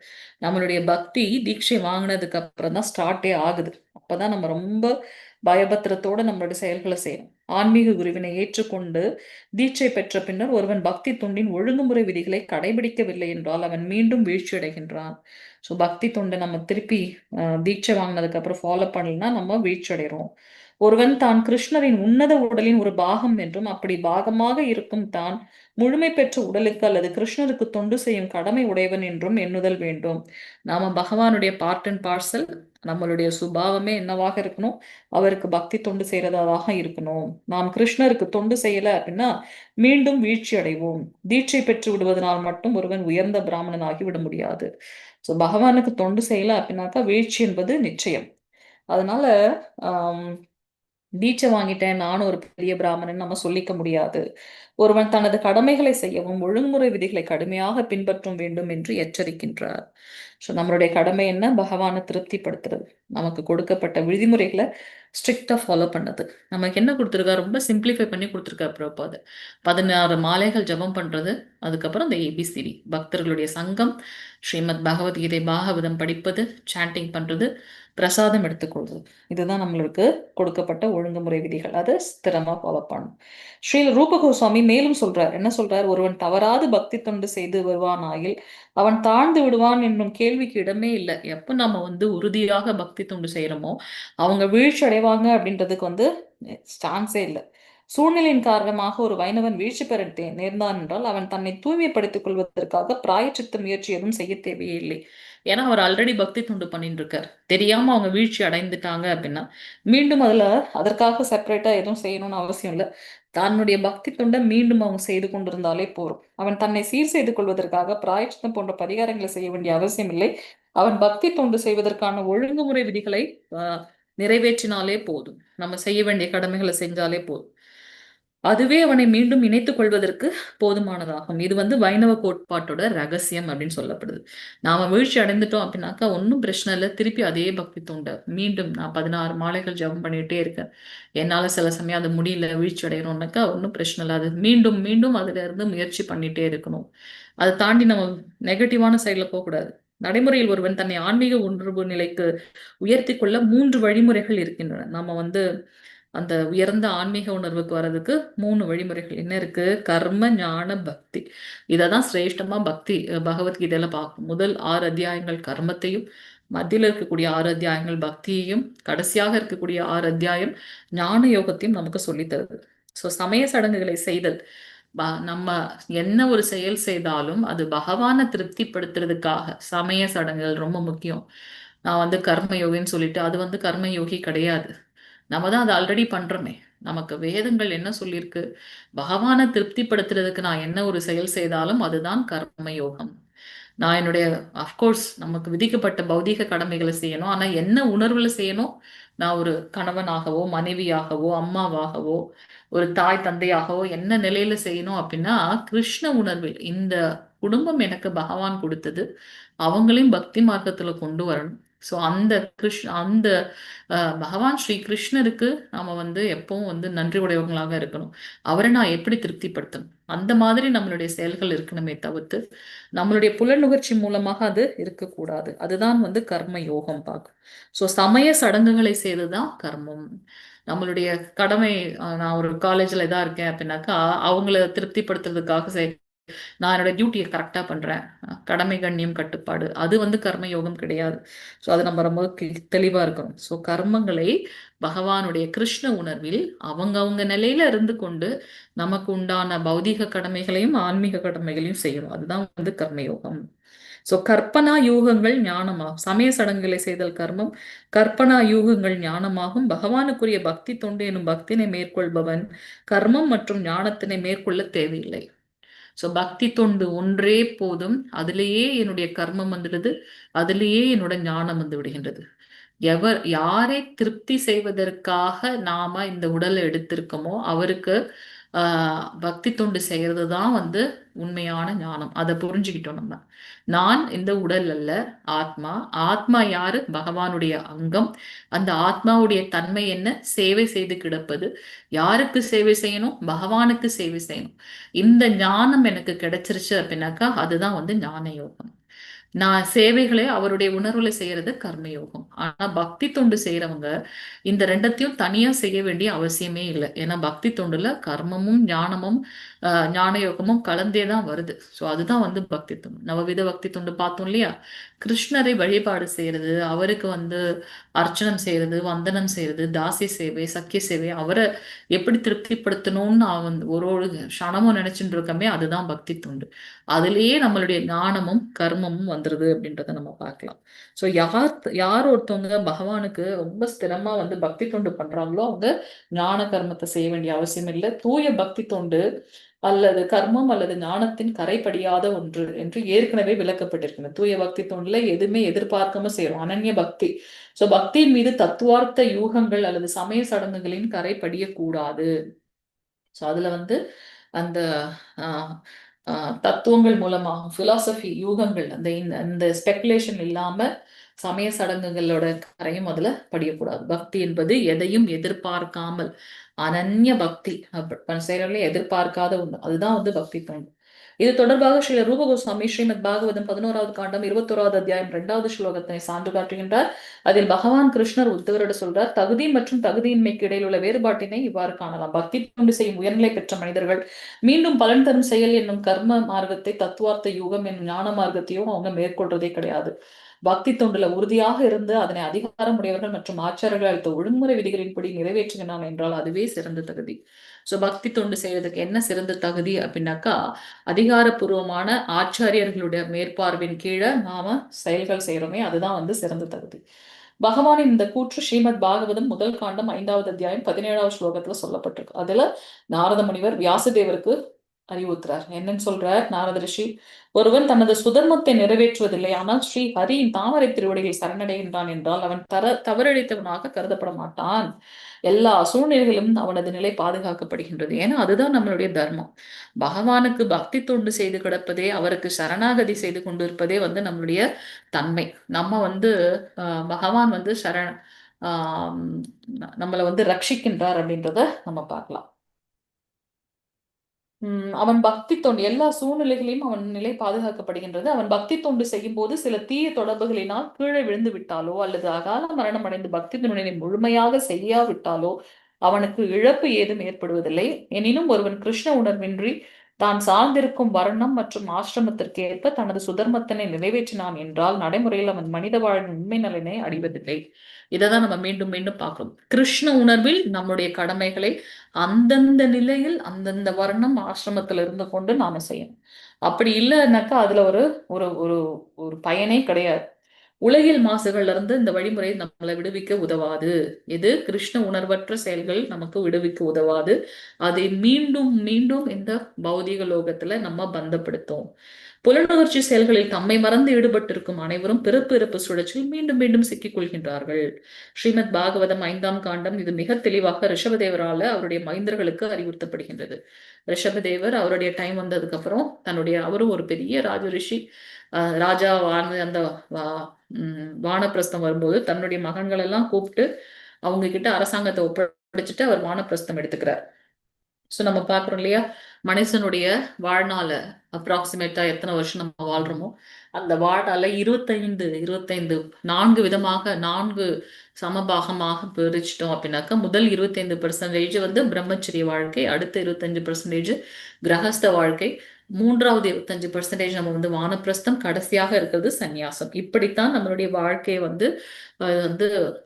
C: நம்மளுடைய பக்தி தீட்சை வாங்கினதுக்கு அப்புறம் தான் ஸ்டார்ட்டே ஆகுது. அப்பதான் நம்ம ரொம்ப பயபத்திரத்தோட நம்மளுடைய செயல்களை செய்யணும். ஆன்மீக குருவினை ஏற்றுக்கொண்டு தீட்சை பெற்ற பின்னர் ஒருவன் பக்தி தொண்டின் ஒழுங்குமுறை விதிகளை கடைபிடிக்கவில்லை என்றால் அவன் மீண்டும் வீழ்ச்சி அடைகின்றான். ஸோ பக்தி தொண்டை நம்ம திருப்பி தீட்சை வாங்கினதுக்கு அப்புறம் ஃபாலோ பண்ணலன்னா நம்ம வீழ்ச்சி அடைகிறோம். ஒருவன் தான் கிருஷ்ணரின் உன்னத உடலின் ஒரு பாகம் என்றும் அப்படி பாகமாக இருக்கும் தான் முழுமை பெற்ற உடலுக்கு அல்லது கிருஷ்ணருக்கு தொண்டு செய்யும் கடமை உடையவன் என்றும் எண்ணுதல் வேண்டும். நாம பகவானுடைய பார்ட் அண்ட் பார்சல். நம்மளுடைய சுபாவமே என்னவாக இருக்கணும்? அவருக்கு பக்தி தொண்டு செய்யறதாக இருக்கணும். நாம் கிருஷ்ணருக்கு தொண்டு செய்யல அப்படின்னா மீண்டும் வீழ்ச்சி அடைவோம். தீட்சை பெற்று விடுவதனால் மட்டும் ஒருவன் உயர்ந்த பிராமணனாகி விட முடியாது. ஸோ பகவானுக்கு தொண்டு செய்யல அப்படின்னாக்கா வீழ்ச்சி என்பது நிச்சயம். அதனால ஆஹ் தீட்சை வாங்கிட்டேன் நானும் ஒரு பெரிய பிராமணன் நம்ம சொல்லிக்க முடியாது. ஒருவன் தனது கடமைகளை செய்யவும் ஒழுங்குமுறை விதிகளை கடுமையாக பின்பற்றும் வேண்டும் என்று எச்சரிக்கின்றார். ஸோ நம்மளுடைய கடமை என்ன? பகவானை திருப்திப்படுத்துறது. நமக்கு கொடுக்கப்பட்ட விதிமுறைகளை ஸ்ட்ரிக்டா ஃபாலோ பண்ணது. நமக்கு என்ன கொடுத்துருக்கா? ரொம்ப சிம்பிளிஃபை பண்ணி கொடுத்துருக்கா பிரபாது. 16 மாலைகள் ஜபம் பண்றது, அதுக்கப்புறம் இந்த ஏபிசிடி பக்தர்களுடைய சங்கம், ஸ்ரீமத் பகவத்கீதை பாகவதம் படிப்பது, சாண்டிங் பண்றது, பிரசாதம் எடுத்துக்கொள்வது. இதுதான் நம்மளுக்கு கொடுக்கப்பட்ட ஒழுங்குமுறை விதிகள். அதை ஸ்திரமா ஃபாலோ பண்ணணும். ஸ்ரீ ரூப கோஸ்வாமி மேலும் சொல்றார். என்ன சொல்றார்? ஒருவன் தவறாது பக்தி தொண்டு செய்து வருவானாயில் அவன் தாழ்ந்து விடுவான் என்னும் கேள்விக்கு இடமே இல்லை. எப்ப நம்ம வந்து உறுதியாக பக்தி தொண்டு செய்யறோமோ அவங்க வீழ்ச்சி அடைவாங்க அப்படின்றதுக்கு வந்து சான்ஸே இல்லை. சூழ்நிலையின் காரணமாக ஒரு வைணவன் வீழ்ச்சி பெற நேர்ந்தான் என்றால் அவன் தன்னை தூய்மைப்படுத்திக் கொள்வதற்காக பிராயச்சித்த முயற்சி எதுவும் செய்ய தேவையே இல்லை. ஏன்னா அவர் ஆல்ரெடி பக்தி தொண்டு பண்ணிட்டு இருக்காரு. தெரியாம அவங்க வீழ்ச்சி அடைந்துட்டாங்க அப்படின்னா மீண்டும் அதற்காக செப்பரேட்டா எதுவும் செய்யணும்னு அவசியம் இல்லை. தன்னுடைய பக்தி தொண்டை மீண்டும் அவங்க செய்து கொண்டிருந்தாலே போதும். அவன் தன்னை சீர் செய்து கொள்வதற்காக பிராயச்சித்தம் போன்ற பரிகாரங்களை செய்ய வேண்டிய அவசியம் இல்லை. அவன் பக்தி தொண்டு செய்வதற்கான ஒழுங்குமுறை விதிகளை நிறைவேற்றினாலே போதும். நம்ம செய்ய வேண்டிய கடமைகளை செஞ்சாலே போதும். அதுவே அவனை மீண்டும் இணைத்துக் கொள்வதற்கு போதுமானதாகும். இது வந்து வைணவ கோட்பாட்டோட ரகசியம் அப்படின்னு சொல்லப்படுது. நாம வீழ்ச்சி அடைந்துட்டோம் அப்படின்னாக்கா ஒன்றும் பிரச்சனை இல்லை. திருப்பி அதே பக்தி தொண்டை மீண்டும் நான் 16 மாலைகள் ஜபம் பண்ணிட்டே இருக்கேன், என்னால சில சமயம் அது முடியல, வீழ்ச்சி அடைகிறோம்னாக்கா ஒன்றும் பிரச்சனை இல்லை. அது மீண்டும் மீண்டும் அதுல இருந்து முயற்சி பண்ணிட்டே இருக்கணும். அதை தாண்டி நம்ம நெகட்டிவான சைட்ல போகக்கூடாது. நடைமுறையில் ஒருவன் தன்னை ஆன்மீக உணர்வு நிலைக்கு உயர்த்தி கொள்ள 3 வழிமுறைகள் இருக்கின்றன. நம்ம வந்து அந்த உயர்ந்த ஆன்மீக உணர்வுக்கு வர்றதுக்கு 3 வழிமுறைகள் என்ன இருக்கு? கர்ம, ஞான, பக்தி. இததான் சிரேஷ்டமா பக்தி பகவத்கீதையில பார்க்கும். முதல் 6 அத்தியாயங்கள் கர்மத்தையும், மத்தியில இருக்கக்கூடிய 6 அத்தியாயங்கள் பக்தியையும், கடைசியாக இருக்கக்கூடிய 6 அத்தியாயம் ஞான யோகத்தையும் நமக்கு சொல்லித் தருது. ஸோ சமய சடங்குகளை செய்தல், நம்ம என்ன ஒரு செயல் செய்தாலும் அது பகவானை திருப்திப்படுத்துறதுக்காக சமய சடங்குகள் ரொம்ப முக்கியம். நான் வந்து கர்ம யோகின்னு சொல்லிட்டு அது வந்து கர்ம யோகி கிடையாது. நம்ம தான் அதை ஆல்ரெடி பண்றோமே. நமக்கு வேதங்கள் என்ன சொல்லியிருக்கு? பகவானை திருப்திப்படுத்துறதுக்கு நான் என்ன ஒரு செயல் செய்தாலும் அதுதான் கர்ம யோகம். நான் என்னுடைய அஃப்கோர்ஸ் நமக்கு விதிக்கப்பட்ட பௌதீக கடமைகளை செய்யணும். ஆனா என்ன உணர்வுல செய்யணும்? நான் ஒரு கணவனாகவோ, மனைவியாகவோ, அம்மாவாகவோ, ஒரு தாய் தந்தையாகவோ என்ன நிலையில செய்யணும் அப்படின்னா, கிருஷ்ண உணர்வில் இந்த குடும்பம் எனக்கு பகவான் கொடுத்தது. அவங்களையும் பக்தி மார்க்கத்துல கொண்டு வரணும். ஸோ அந்த பகவான் ஸ்ரீ கிருஷ்ணருக்கு நாம வந்து எப்பவும் வந்து நன்றி உடையவங்களாக இருக்கணும். அவரை நான் எப்படி திருப்திப்படுத்தணும்? அந்த மாதிரி நம்மளுடைய செயல்கள் இருக்கணுமே தவிர்த்து நம்மளுடைய புலனுகர்ச்சி மூலமாக அது இருக்கக்கூடாது. அதுதான் வந்து கர்ம யோகம் பார்க்கும். ஸோ சமய சடங்குகளை செய்துதான் கர்மம். நம்மளுடைய கடமை, நான் ஒரு காலேஜ்ல இதா இருக்கேன் அப்படின்னாக்கா அவங்கள திருப்திப்படுத்துறதுக்காக நான் என்னோட டியூட்டியை கரெக்டா பண்றேன். கடமை கண்ணியம் கட்டுப்பாடு அது வந்து கர்ம யோகம் கிடையாது. ஸோ அது நம்ம ரொம்ப தெளிவா இருக்கணும். ஸோ கர்மங்களை பகவானுடைய கிருஷ்ண உணர்வில் அவங்க நிலையில இருந்து கொண்டு நமக்கு உண்டான பௌதீக கடமைகளையும் ஆன்மீக கடமைகளையும் செய்யணும். அதுதான் வந்து கர்மயோகம். சோ கற்பனா யூகங்கள் ஞானமாகும். சமய சடங்குகளை செய்தல் கர்மம், கற்பனா யூகங்கள் ஞானமாகும். பகவானுக்குரிய பக்தி தொண்டு எனும் பக்தினை மேற்கொள்பவன் கர்மம் மற்றும் ஞானத்தினை மேற்கொள்ள தேவையில்லை. சோ பக்தி தொண்டு ஒன்றே போதும். அதிலேயே என்னுடைய கர்மம் வந்துடுது, அதிலேயே என்னோட ஞானம் வந்து விடுகின்றது. யாரை திருப்தி செய்வதற்காக நாம இந்த உடலை எடுத்திருக்கோமோ அவருக்கு பக்தி தொண்டு செய்யறது தான் வந்து உண்மையான ஞானம். அதை புரிஞ்சுக்கிட்டோம் நம்ம. நான் இந்த உடல் அல்ல, ஆத்மா. ஆத்மா யாரு? பகவானுடைய அங்கம். அந்த ஆத்மாவுடைய தன்மை என்ன? சேவை செய்து கிடப்பது. யாருக்கு சேவை செய்யணும்? பகவானுக்கு சேவை செய்யணும். இந்த ஞானம் எனக்கு கிடைச்சிருச்சு அப்படின்னாக்கா அதுதான் வந்து ஞான யோகம். நான் சேவைகளை அவருடைய உணர்வுல செய்யறது கர்மயோகம். ஆனா பக்தி தொண்டு செய்யறவங்க இந்த ரெண்டத்தையும் தனியா செய்ய வேண்டிய அவசியமே இல்லை. ஏன்னா பக்தி தொண்டுல கர்மமும் ஞானமும் ஞான யோகமும் கலந்தே தான் வருது. ஸோ அதுதான் வந்து பக்தி தொண்டு. நவவித பக்தி தொண்டு பார்த்தோம் இல்லையா? கிருஷ்ணரை வழிபாடு செய்யறது, அவருக்கு வந்து அர்ச்சனம் செய்யறது, வந்தனம் செய்யறது, தாசி சேவை, சக்கிய சேவை, அவரை எப்படி திருப்திப்படுத்தணும்னு அவன் ஒரு க்ஷணமும் நினைச்சுட்டு இருக்கமே அதுதான் பக்தி தொண்டு. அதுலயே நம்மளுடைய ஞானமும் கர்மமும் வந்துருது அப்படின்றத நம்ம பார்க்கலாம். ஸோ யார் ஒருத்தவங்க பகவானுக்கு ரொம்ப ஸ்திரமா வந்து பக்தி தொண்டு பண்றாங்களோ அவங்க ஞான கர்மத்தை செய்ய வேண்டிய அவசியம் இல்லை. தூய பக்தி தொண்டு அல்லது கர்மம் அல்லது ஞானத்தின் கரைபடியாத ஒன்று என்று ஏற்கனவே விளக்கப்பட்டிருக்கிறது. தூய பக்தி தொண்டுல எதுவுமே எதிர்பார்க்காம செய்யறோம், அனன்ய பக்தி. சோ பக்தியின் மீது தத்துவார்த்த யூகங்கள் அல்லது சமய சடங்குகளின் கரை படியக்கூடாது. ஸோ அதுல வந்து அந்த தத்துவங்கள் மூலமாக பிலாசபி யூகங்கள் அந்த ஸ்பெகுலேஷன் இல்லாம சமய சடங்குகளோட கரையும் அதுல படியக்கூடாது. பக்தி என்பது எதையும் எதிர்பார்க்காமல் அனன்ய பக்தி செய்யறவங்களே எதிர்பார்க்காத ஒண்ணு. அதுதான் வந்து பக்தி தொண்டு. இது தொடர்பாக ஸ்ரீ ரூப கோஸ்வாமி ஸ்ரீமத் பாகவதம் 11வது காண்டம் 21வது அத்தியாயம் 2வது ஸ்லோகத்தை சான்று காட்டுகின்றார். அதில் பகவான் கிருஷ்ணர் உத்தவரோட சொல்றார், தகுதி மற்றும் தகுதியின்மைக்கு இடையில் உள்ள வேறுபாட்டினை இவ்வாறு காணலாம். பக்தி தொண்டு செய்யும் உயர்நிலை பெற்ற மனிதர்கள் மீண்டும் பலன் தரும் செயல் என்னும் கர்ம மார்க்கத்தை, தத்துவார்த்த யுகம் என்னும் ஞான மார்க்கத்தையும் அவங்க மேற்கொள்றதே கிடையாது. பக்தி தொண்டுல உறுதியாக இருந்து அதனை அதிகாரம் உடையவர்கள் மற்றும் ஆச்சாரர்கள் அளித்த ஒழுங்குமுறை விதிகளின்படி நிறைவேற்றுகிறான் என்றால் அதுவே சிறந்த தகுதி. சோ பக்தி தொண்டு செய்யறதுக்கு என்ன சிறந்த தகுதி அப்படின்னாக்கா, அதிகாரப்பூர்வமான ஆச்சாரியர்களுடைய மேற்பார்வையின் கீழே நாம செயல்கள் செய்யறோமே அதுதான் வந்து சிறந்த தகுதி. பகவானின் இந்த கூற்று ஸ்ரீமத் பாகவதம் 1 காண்டம் 5வது அத்தியாயம் 17வது ஸ்லோகத்துல சொல்லப்பட்டிருக்கு. அதுல நாரத முனிவர் வியாசதேவருக்கு அறிவுறுத்துறார். என்னன்னு சொல்றார் நாரத ரிஷி, ஒருவன் தனது சுதர்மத்தை நிறைவேற்றுவதில்லை, ஆனால் ஸ்ரீ ஹரியின் தாமரை திருவடிகளில் சரணடைகின்றான் என்றால் அவன் தவறளித்தவனாக கருதப்பட மாட்டான். எல்லா சூழ்நிலைகளிலும் அவனது நிலை பாதுகாக்கப்படுகின்றது. ஏன்னா அதுதான் நம்மளுடைய தர்மம். பகவானுக்கு பக்தி தொண்டு செய்து கிடப்பதே, அவருக்கு சரணாகதி செய்து கொண்டிருப்பதே வந்து நம்மளுடைய தன்மை. நம்ம வந்து பகவான் வந்து நம்மளை வந்து ரட்சிக்கின்றார் அப்படின்றத நம்ம பார்க்கலாம். அவன் பக்தி தொண்டு எல்லா சூழ்நிலைகளையும் அவன் நிலை பாதுகாக்கப்படுகின்றது. அவன் பக்தி தொண்டு செய்யும் போது சில தீய தொடர்புகளினால் கீழே விழுந்து விட்டாலோ அல்லது அகால மரணம் அடைந்து பக்தி தொண்டினை முழுமையாக செய்யாவிட்டாலோ அவனுக்கு இழப்பு ஏதும் ஏற்படுவதில்லை. எனினும் ஒருவன் கிருஷ்ண உணர்வின்றி தான் சார்ந்திருக்கும் வர்ணம் மற்றும் ஆசிரமத்திற்கு ஏற்ப தனது சுதர்மத்தினை நிறைவேற்றினான் என்றால் நடைமுறையில் அவன் மனித வாழ்வின் உண்மை நலனை அடைவதில்லை. இதைதான் நம்ம மீண்டும் மீண்டும் பார்க்கிறோம். கிருஷ்ண உணர்வில் நம்முடைய கடமைகளை அந்தந்த நிலையில் அந்தந்த வர்ணம் ஆசிரமத்துல இருந்து கொண்டு நாம செய்யணும். அப்படி இல்லைன்னாக்கா அதுல ஒரு ஒரு ஒரு ஒரு பயனே கிடையாது. உலகில் மாசுகள்ல இருந்து இந்த வழிமுறை நம்மளை விடுவிக்க உதவாது. இது கிருஷ்ண உணர்வற்ற செயல்கள் நமக்கு விடுவிக்க உதவாது. அதை மீண்டும் மீண்டும் இந்த பௌதிக லோகத்துல நம்ம பந்தப்படுத்தும். புலனுணர்ச்சி செயல்களில் தம்மை மறந்து ஈடுபட்டிருக்கும் அனைவரும் பிறப்பு இறப்பு சுழற்சியில் மீண்டும் மீண்டும் சிக்கிக் கொள்கின்றார்கள். ஸ்ரீமத் பாகவதம் 5ஆம் காண்டம் இது மிக தெளிவாக ரிஷபதேவரால அவருடைய மைந்தர்களுக்கு அறிவுறுத்தப்படுகின்றது. ரிஷபதேவர் அவருடைய டைம் வந்ததுக்கு அப்புறம் அவரும் ஒரு பெரிய ராஜரிஷி, ராஜா வாழ்ந்து அந்த வானப்பிரஸ்தம் வரும்போது தன்னுடைய மகன்கள் எல்லாம் கூப்பிட்டு அவங்க கிட்ட அரசாங்கத்தை ஒப்படைச்சிட்டு அவர் வானப்பிரஸ்தம் எடுத்துக்கிறார். ஸோ நம்ம பார்க்குறோம் இல்லையா, மனுஷனுடைய வாழ்நாள அப்ராக்சிமேட்டா எத்தனை வருஷம் நம்ம வாழ்றோமோ அந்த வாழ்நாள 25 4 விதமாக 4 சமபாகமாக பிரிச்சிட்டோம் அப்படின்னாக்கா, முதல் 25% வந்து பிரம்மச்சரிய வாழ்க்கை, அடுத்த 25% கிரகஸ்த வாழ்க்கை, மூன்றாவது 25% நம்ம வந்து வானப்பிரஸ்தம், கடைசியாக இருக்கிறது சந்நியாசம். இப்படித்தான் நம்மளுடைய வாழ்க்கையை வந்து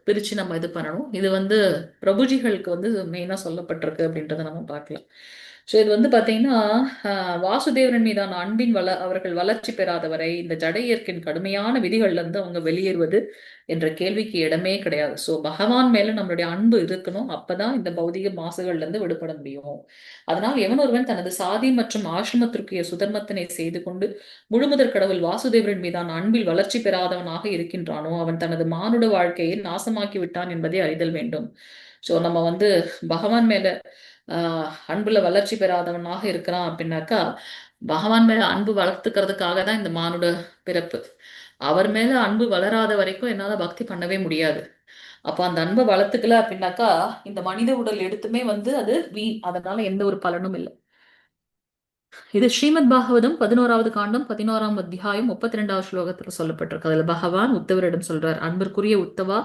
C: பிரிச்சு நம்ம இது பண்ணணும். இது வந்து பிரபுஜிகளுக்கு வந்து மெயினா சொல்லப்பட்டிருக்கு அப்படின்றத நம்ம பார்க்கலாம். ஸோ இது வந்து பாத்தீங்கன்னா வாசுதேவரன் மீதான அன்பின் அவர்கள் வளர்ச்சி பெறாதவரை இந்த ஜட இயற்கையின் கடுமையான விதிகள்ல இருந்து அவங்க வெளியேறுவது என்ற கேள்விக்கு இடமே கிடையாது. ஸோ பகவான் மேல நம்மளுடைய அன்பு இருக்கணும், அப்பதான் இந்த பௌதிக மாசுகள்ல இருந்து விடுபட முடியும். அதனால் எவன் ஒருவன் தனது சாதி மற்றும் ஆசிரமத்திற்குரிய சுதர்மத்தினை செய்து கொண்டு முழுமுதற் கடவுள் வாசுதேவரின் மீதான அன்பில் வளர்ச்சி பெறாதவனாக இருக்கின்றானோ அவன் தனது மானுட வாழ்க்கையை நாசமாக்கி விட்டான் என்பதை அறிதல் வேண்டும். ஸோ நம்ம வந்து பகவான் மேல அன்புல வளர்ச்சி பெறாதவனாக இருக்கிறான் அப்படின்னாக்கா, பகவான் மேல அன்பு வளர்த்துக்கிறதுக்காக தான் இந்த மானுட பிறப்பு. அவர் மேல அன்பு வளராத வரைக்கும் என்னால பக்தி பண்ணவே முடியாது. அப்ப அந்த அன்பை வளர்த்துக்கல அப்படின்னாக்கா இந்த மனித உடல் எடுத்துமே வந்து அது அதனால எந்த ஒரு பலனும் இல்லை. இது ஸ்ரீமத் பாகவதம் 11ஆவது காண்டம் 11ஆம் அத்தியாயம் 32வது ஸ்லோகத்துல சொல்லப்பட்டிருக்கு. அதுல பகவான் உத்தவரிடம் சொல்றார், அன்பிற்குரிய உத்தவா,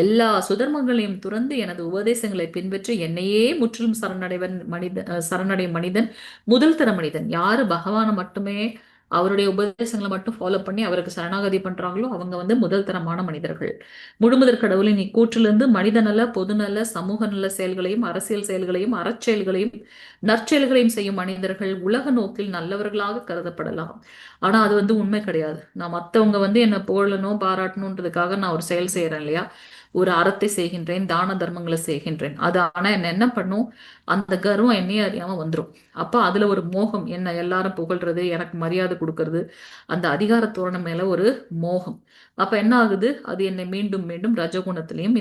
C: எல்லா சுதர்மங்களையும் துறந்து எனது உபதேசங்களை பின்பற்றி என்னையே முற்றிலும் சரணடையும் மனிதன் முதல் தர மனிதன். யாரு பகவானை மட்டுமே அவருடைய உபதேசங்களை மட்டும் ஃபாலோ பண்ணி அவருக்கு சரணாகதி பண்றாங்களோ அவங்க வந்து முதல் தரமான மனிதர்கள். முழுமுதற் கடவுளின் இக்கூற்றிலிருந்து மனித நல, பொதுநல, சமூக நல செயல்களையும் அரசியல் செயல்களையும் அறச்செயல்களையும் நற்செயல்களையும் செய்யும் மனிதர்கள் உலக நோக்கில் நல்லவர்களாக கருதப்படலாம். ஆனா அது வந்து உண்மை கிடையாது. நான் மத்தவங்க வந்து என்ன புகழணும் பாராட்டணுன்றதுக்காக நான் ஒரு செயல் செய்யறேன் இல்லையா, ஒரு அறத்தை செய்கின்றேன், தான தர்மங்களை செய்கின்றேன். அது ஆனா என்ன பண்ணும், அந்த கர்வம் என்னையே அறியாம வந்துடும். அப்ப அதுல ஒரு மோகம், என்ன எல்லாரும் புகழ்றது, எனக்கு மரியாதை கொடுக்கறது, அந்த அதிகார தோரணம் மேல ஒரு மோகம். அப்ப என்ன ஆகுது, அது என்னை மீண்டும் மீண்டும் ரஜகுணத்திலையும்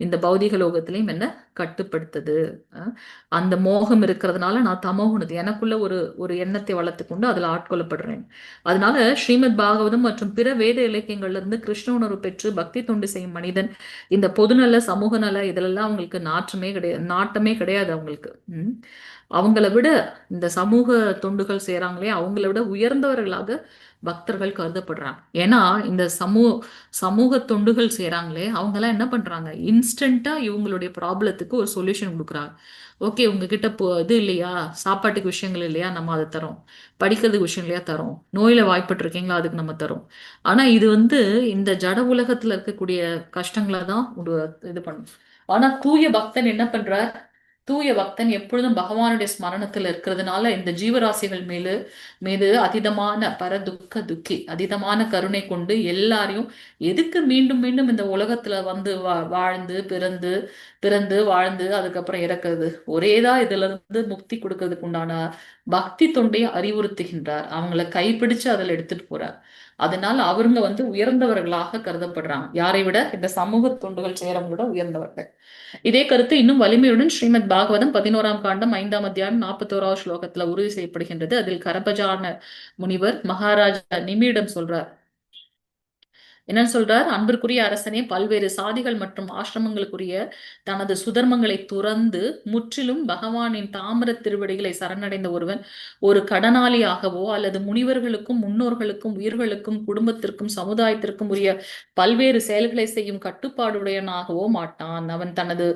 C: இந்த பௌதிக லோகத்திலையும் என்ன கட்டுப்படுத்துது. அந்த மோகம் இருக்கிறதுனால நான் தமோகுணது எனக்குள்ள ஒரு எண்ணத்தை வளர்த்து கொண்டு அதுல ஆட்கொள்ளப்படுறேன். அதனால ஸ்ரீமத் பாகவதம் மற்றும் பிற வேத இலக்கியங்கள்ல இருந்து கிருஷ்ண உணர்வு பெற்று பக்தி தொண்டு செய்யும் மனிதன் இந்த பொதுநல, சமூக நல இதெல்லாம் அவங்களுக்கு நாட்டமே கிடையாது அவங்களுக்கு. அவங்கள விட இந்த சமூக தொண்டுகள் செய்யறாங்களே அவங்கள விட உயர்ந்தவர்களாக பக்தர்கள் கருதப்படுறாங்க. ஏன்னா இந்த சமூக தொண்டுகள் செய்யறாங்களே அவங்க எல்லாம் என்ன பண்றாங்க, இன்ஸ்டன்டா இவங்களுடைய ப்ராப்ளத்துக்கு ஒரு சொல்யூஷன் கொடுக்குறாங்க. ஓகே, உங்ககிட்ட இது இல்லையா, சாப்பாட்டுக்கு விஷயங்கள் இல்லையா, நம்ம அதை தரோம். படிக்கிறதுக்கு விஷயம் இல்லையா, தரோம். நோயில வாய்ப்பட்டு இருக்கீங்களா, அதுக்கு நம்ம தரோம். ஆனா இது வந்து இந்த ஜட உலகத்துல இருக்கக்கூடிய கஷ்டங்களை தான் இது பண்ணும். ஆனா தூய பக்தன் என்ன பண்றார், தூய பக்தன் எப்பொழுதும் பகவானுடைய ஸ்மரணத்துல இருக்கிறதுனால இந்த ஜீவராசிகள் மீது அதீதமான பரதுக்க துக்கி அதீதமான கருணை கொண்டு எல்லாரையும் எதுக்கு மீண்டும் மீண்டும் இந்த உலகத்துல வந்து வாழ்ந்து பிறந்து வாழ்ந்து அதுக்கப்புறம் இறக்குறது, ஒரேதான் இதுல இருந்து முக்தி கொடுக்கறதுக்கு உண்டான பக்தி தொண்டையை அறிவுறுத்துகின்றார். அவங்கள கைப்பிடிச்சு அதில் எடுத்துட்டு போறார். அதனால அவருங்க வந்து உயர்ந்தவர்களாக கருதப்படுறாங்க. யாரை விட, இந்த சமூக தொண்டுகள் செய்யறவங்க விட உயர்ந்தவர்கள். இதே கருத்து இன்னும் வலிமையுடன் ஸ்ரீமத் பாகவதம் 11ஆம் காண்டம் 5ஆம் அத்தியாயம் 41வது ஸ்லோகத்துல உறுதி செய்யப்படுகின்றது. அதில் கரபஜான முனிவர் மகாராஜா நிமியிடம் சொல்றார். என்னன்னு சொல்றார், அன்பிற்குரிய அரசனே, பல்வேறு சாதிகள் மற்றும் ஆசிரமங்களுக்குரிய தனது சுதர்மங்களை துறந்து முற்றிலும் பகவானின் தாமர திருவடிகளை சரணடைந்த ஒருவன் ஒரு கடனாளியாகவோ அல்லது முனிவர்களுக்கும் முன்னோர்களுக்கும் உயிர்களுக்கும் குடும்பத்திற்கும் சமுதாயத்திற்கும் உரிய பல்வேறு செயல்களை செய்யும் கட்டுப்பாடுடையனாகவோ மாட்டான். அவன் தனது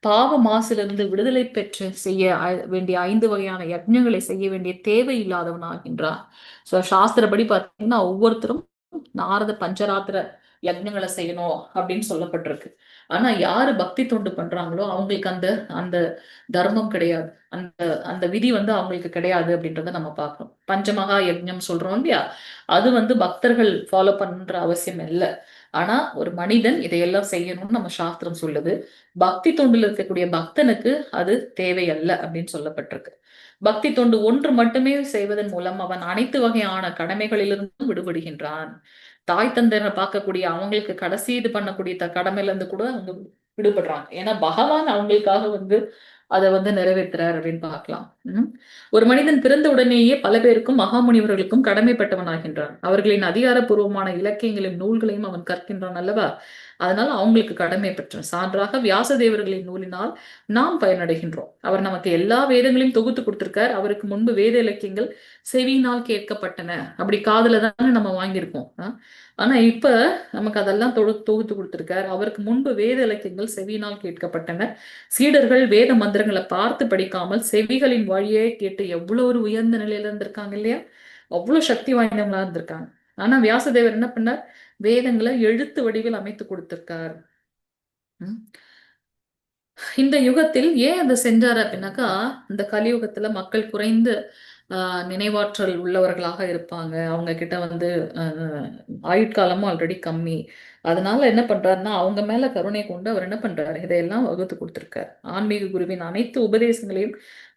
C: பாவ மாசிலிருந்து விடுதலை பெற்று செய்ய வேண்டிய 5 வகையான யஜ்ஞங்களை செய்ய வேண்டிய தேவை இல்லாதவனாகின்றான். சாஸ்திரப்படி பார்த்தீங்கன்னா ஒவ்வொருத்தரும் நாரத பஞ்சராத்திர யஜ்ஞங்களை செய்யணும் அப்படின்னு சொல்லப்பட்டிருக்கு. ஆனா யாரு பக்தி தொண்டு பண்றாங்களோ அவங்களுக்கு அந்த அந்த தர்மம் கிடையாது, அந்த விதி வந்து அவங்களுக்கு கிடையாது அப்படின்றத நம்ம பார்க்கணும். பஞ்சமகா யஜ்ஞம் சொல்றோம் இல்லையா, அது வந்து பக்தர்கள் ஃபாலோ பண்ற அவசியம் இல்லை. ஆனா ஒரு மனிதன் இதையெல்லாம் செய்யணும்னு நம்ம சாஸ்திரம் சொல்லுது. பக்தி தொண்டுல இருக்கக்கூடிய பக்தனுக்கு அது தேவையல்ல அப்படின்னு சொல்லப்பட்டிருக்கு. பக்தி தொண்டு ஒன்று மட்டுமே செய்வதன் மூலம் அவன் அனைத்து வகையான கடமைகளிலிருந்தும் விடுபடுகின்றான். தாய் தந்தையரை பார்க்கக்கூடிய அவங்களுக்கு கடைசி இது பண்ணக்கூடிய கடமையில இருந்து கூட அவங்க விடுபடுறாங்க. ஏன்னா பகவான் அவங்களுக்காக அதை நிறைவேற்றுறார் அப்படின்னு பார்க்கலாம். ஒரு மனிதன் பிறந்த உடனேயே பல பேருக்கும் மகாமுனிவர்களுக்கும் கடமைப்பட்டவனாகின்றான். அவர்களின் அதிகாரப்பூர்வமான இலக்கியங்களையும் நூல்களையும் அவன் கற்கின்றான் அல்லவா. அதனால அவங்களுக்கு கடமை பெற்றான். சான்றாக வியாசதேவர்களின் நூலினால் நாம் பயனடைகின்றோம். அவர் நமக்கு எல்லா வேதங்களையும் தொகுத்து கொடுத்திருக்கார். அவருக்கு முன்பு வேத இலக்கியங்கள் செவியினால் கேட்கப்பட்டன. அப்படி காதுல தானே நம்ம வாங்கியிருக்கோம். ஆனா இப்ப நமக்கு அதெல்லாம் தொகுத்து கொடுத்திருக்கார். அவருக்கு முன்பு வேத இலக்கியங்கள் செவியினால் கேட்கப்பட்டன. சீடர்கள் வேத மந்திரங்களை பார்த்து படிக்காமல் செவிகளின் வழியே கேட்டு எவ்வளவு ஒரு உயர்ந்த நிலையில இருந்திருக்காங்க இல்லையா. அவ்வளவு சக்தி வாய்ந்தவங்களா இருந்திருக்காங்க. ஆனா வியாசதேவர் என்ன பண்ணார்? வேதங்களை எழுத்து வடிவில் அமைத்து கொடுத்திருக்கார். இந்த யுகத்தில் ஏன் அதை செஞ்சாரு அப்படின்னாக்கா, இந்த கலியுகத்துல மக்கள் குறைந்த நினைவாற்றல் உள்ளவர்களாக இருப்பாங்க. அவங்க கிட்ட ஆயுட்காலமும் ஆல்ரெடி கம்மி. அதனால என்ன பண்றாருன்னா, அவங்க மேல கருணை கொண்டு அவர் என்ன பண்றாரு, இதையெல்லாம் வகுத்து கொடுத்திருக்காரு. ஆன்மீக குருவின் அனைத்து உபதேசங்களையும்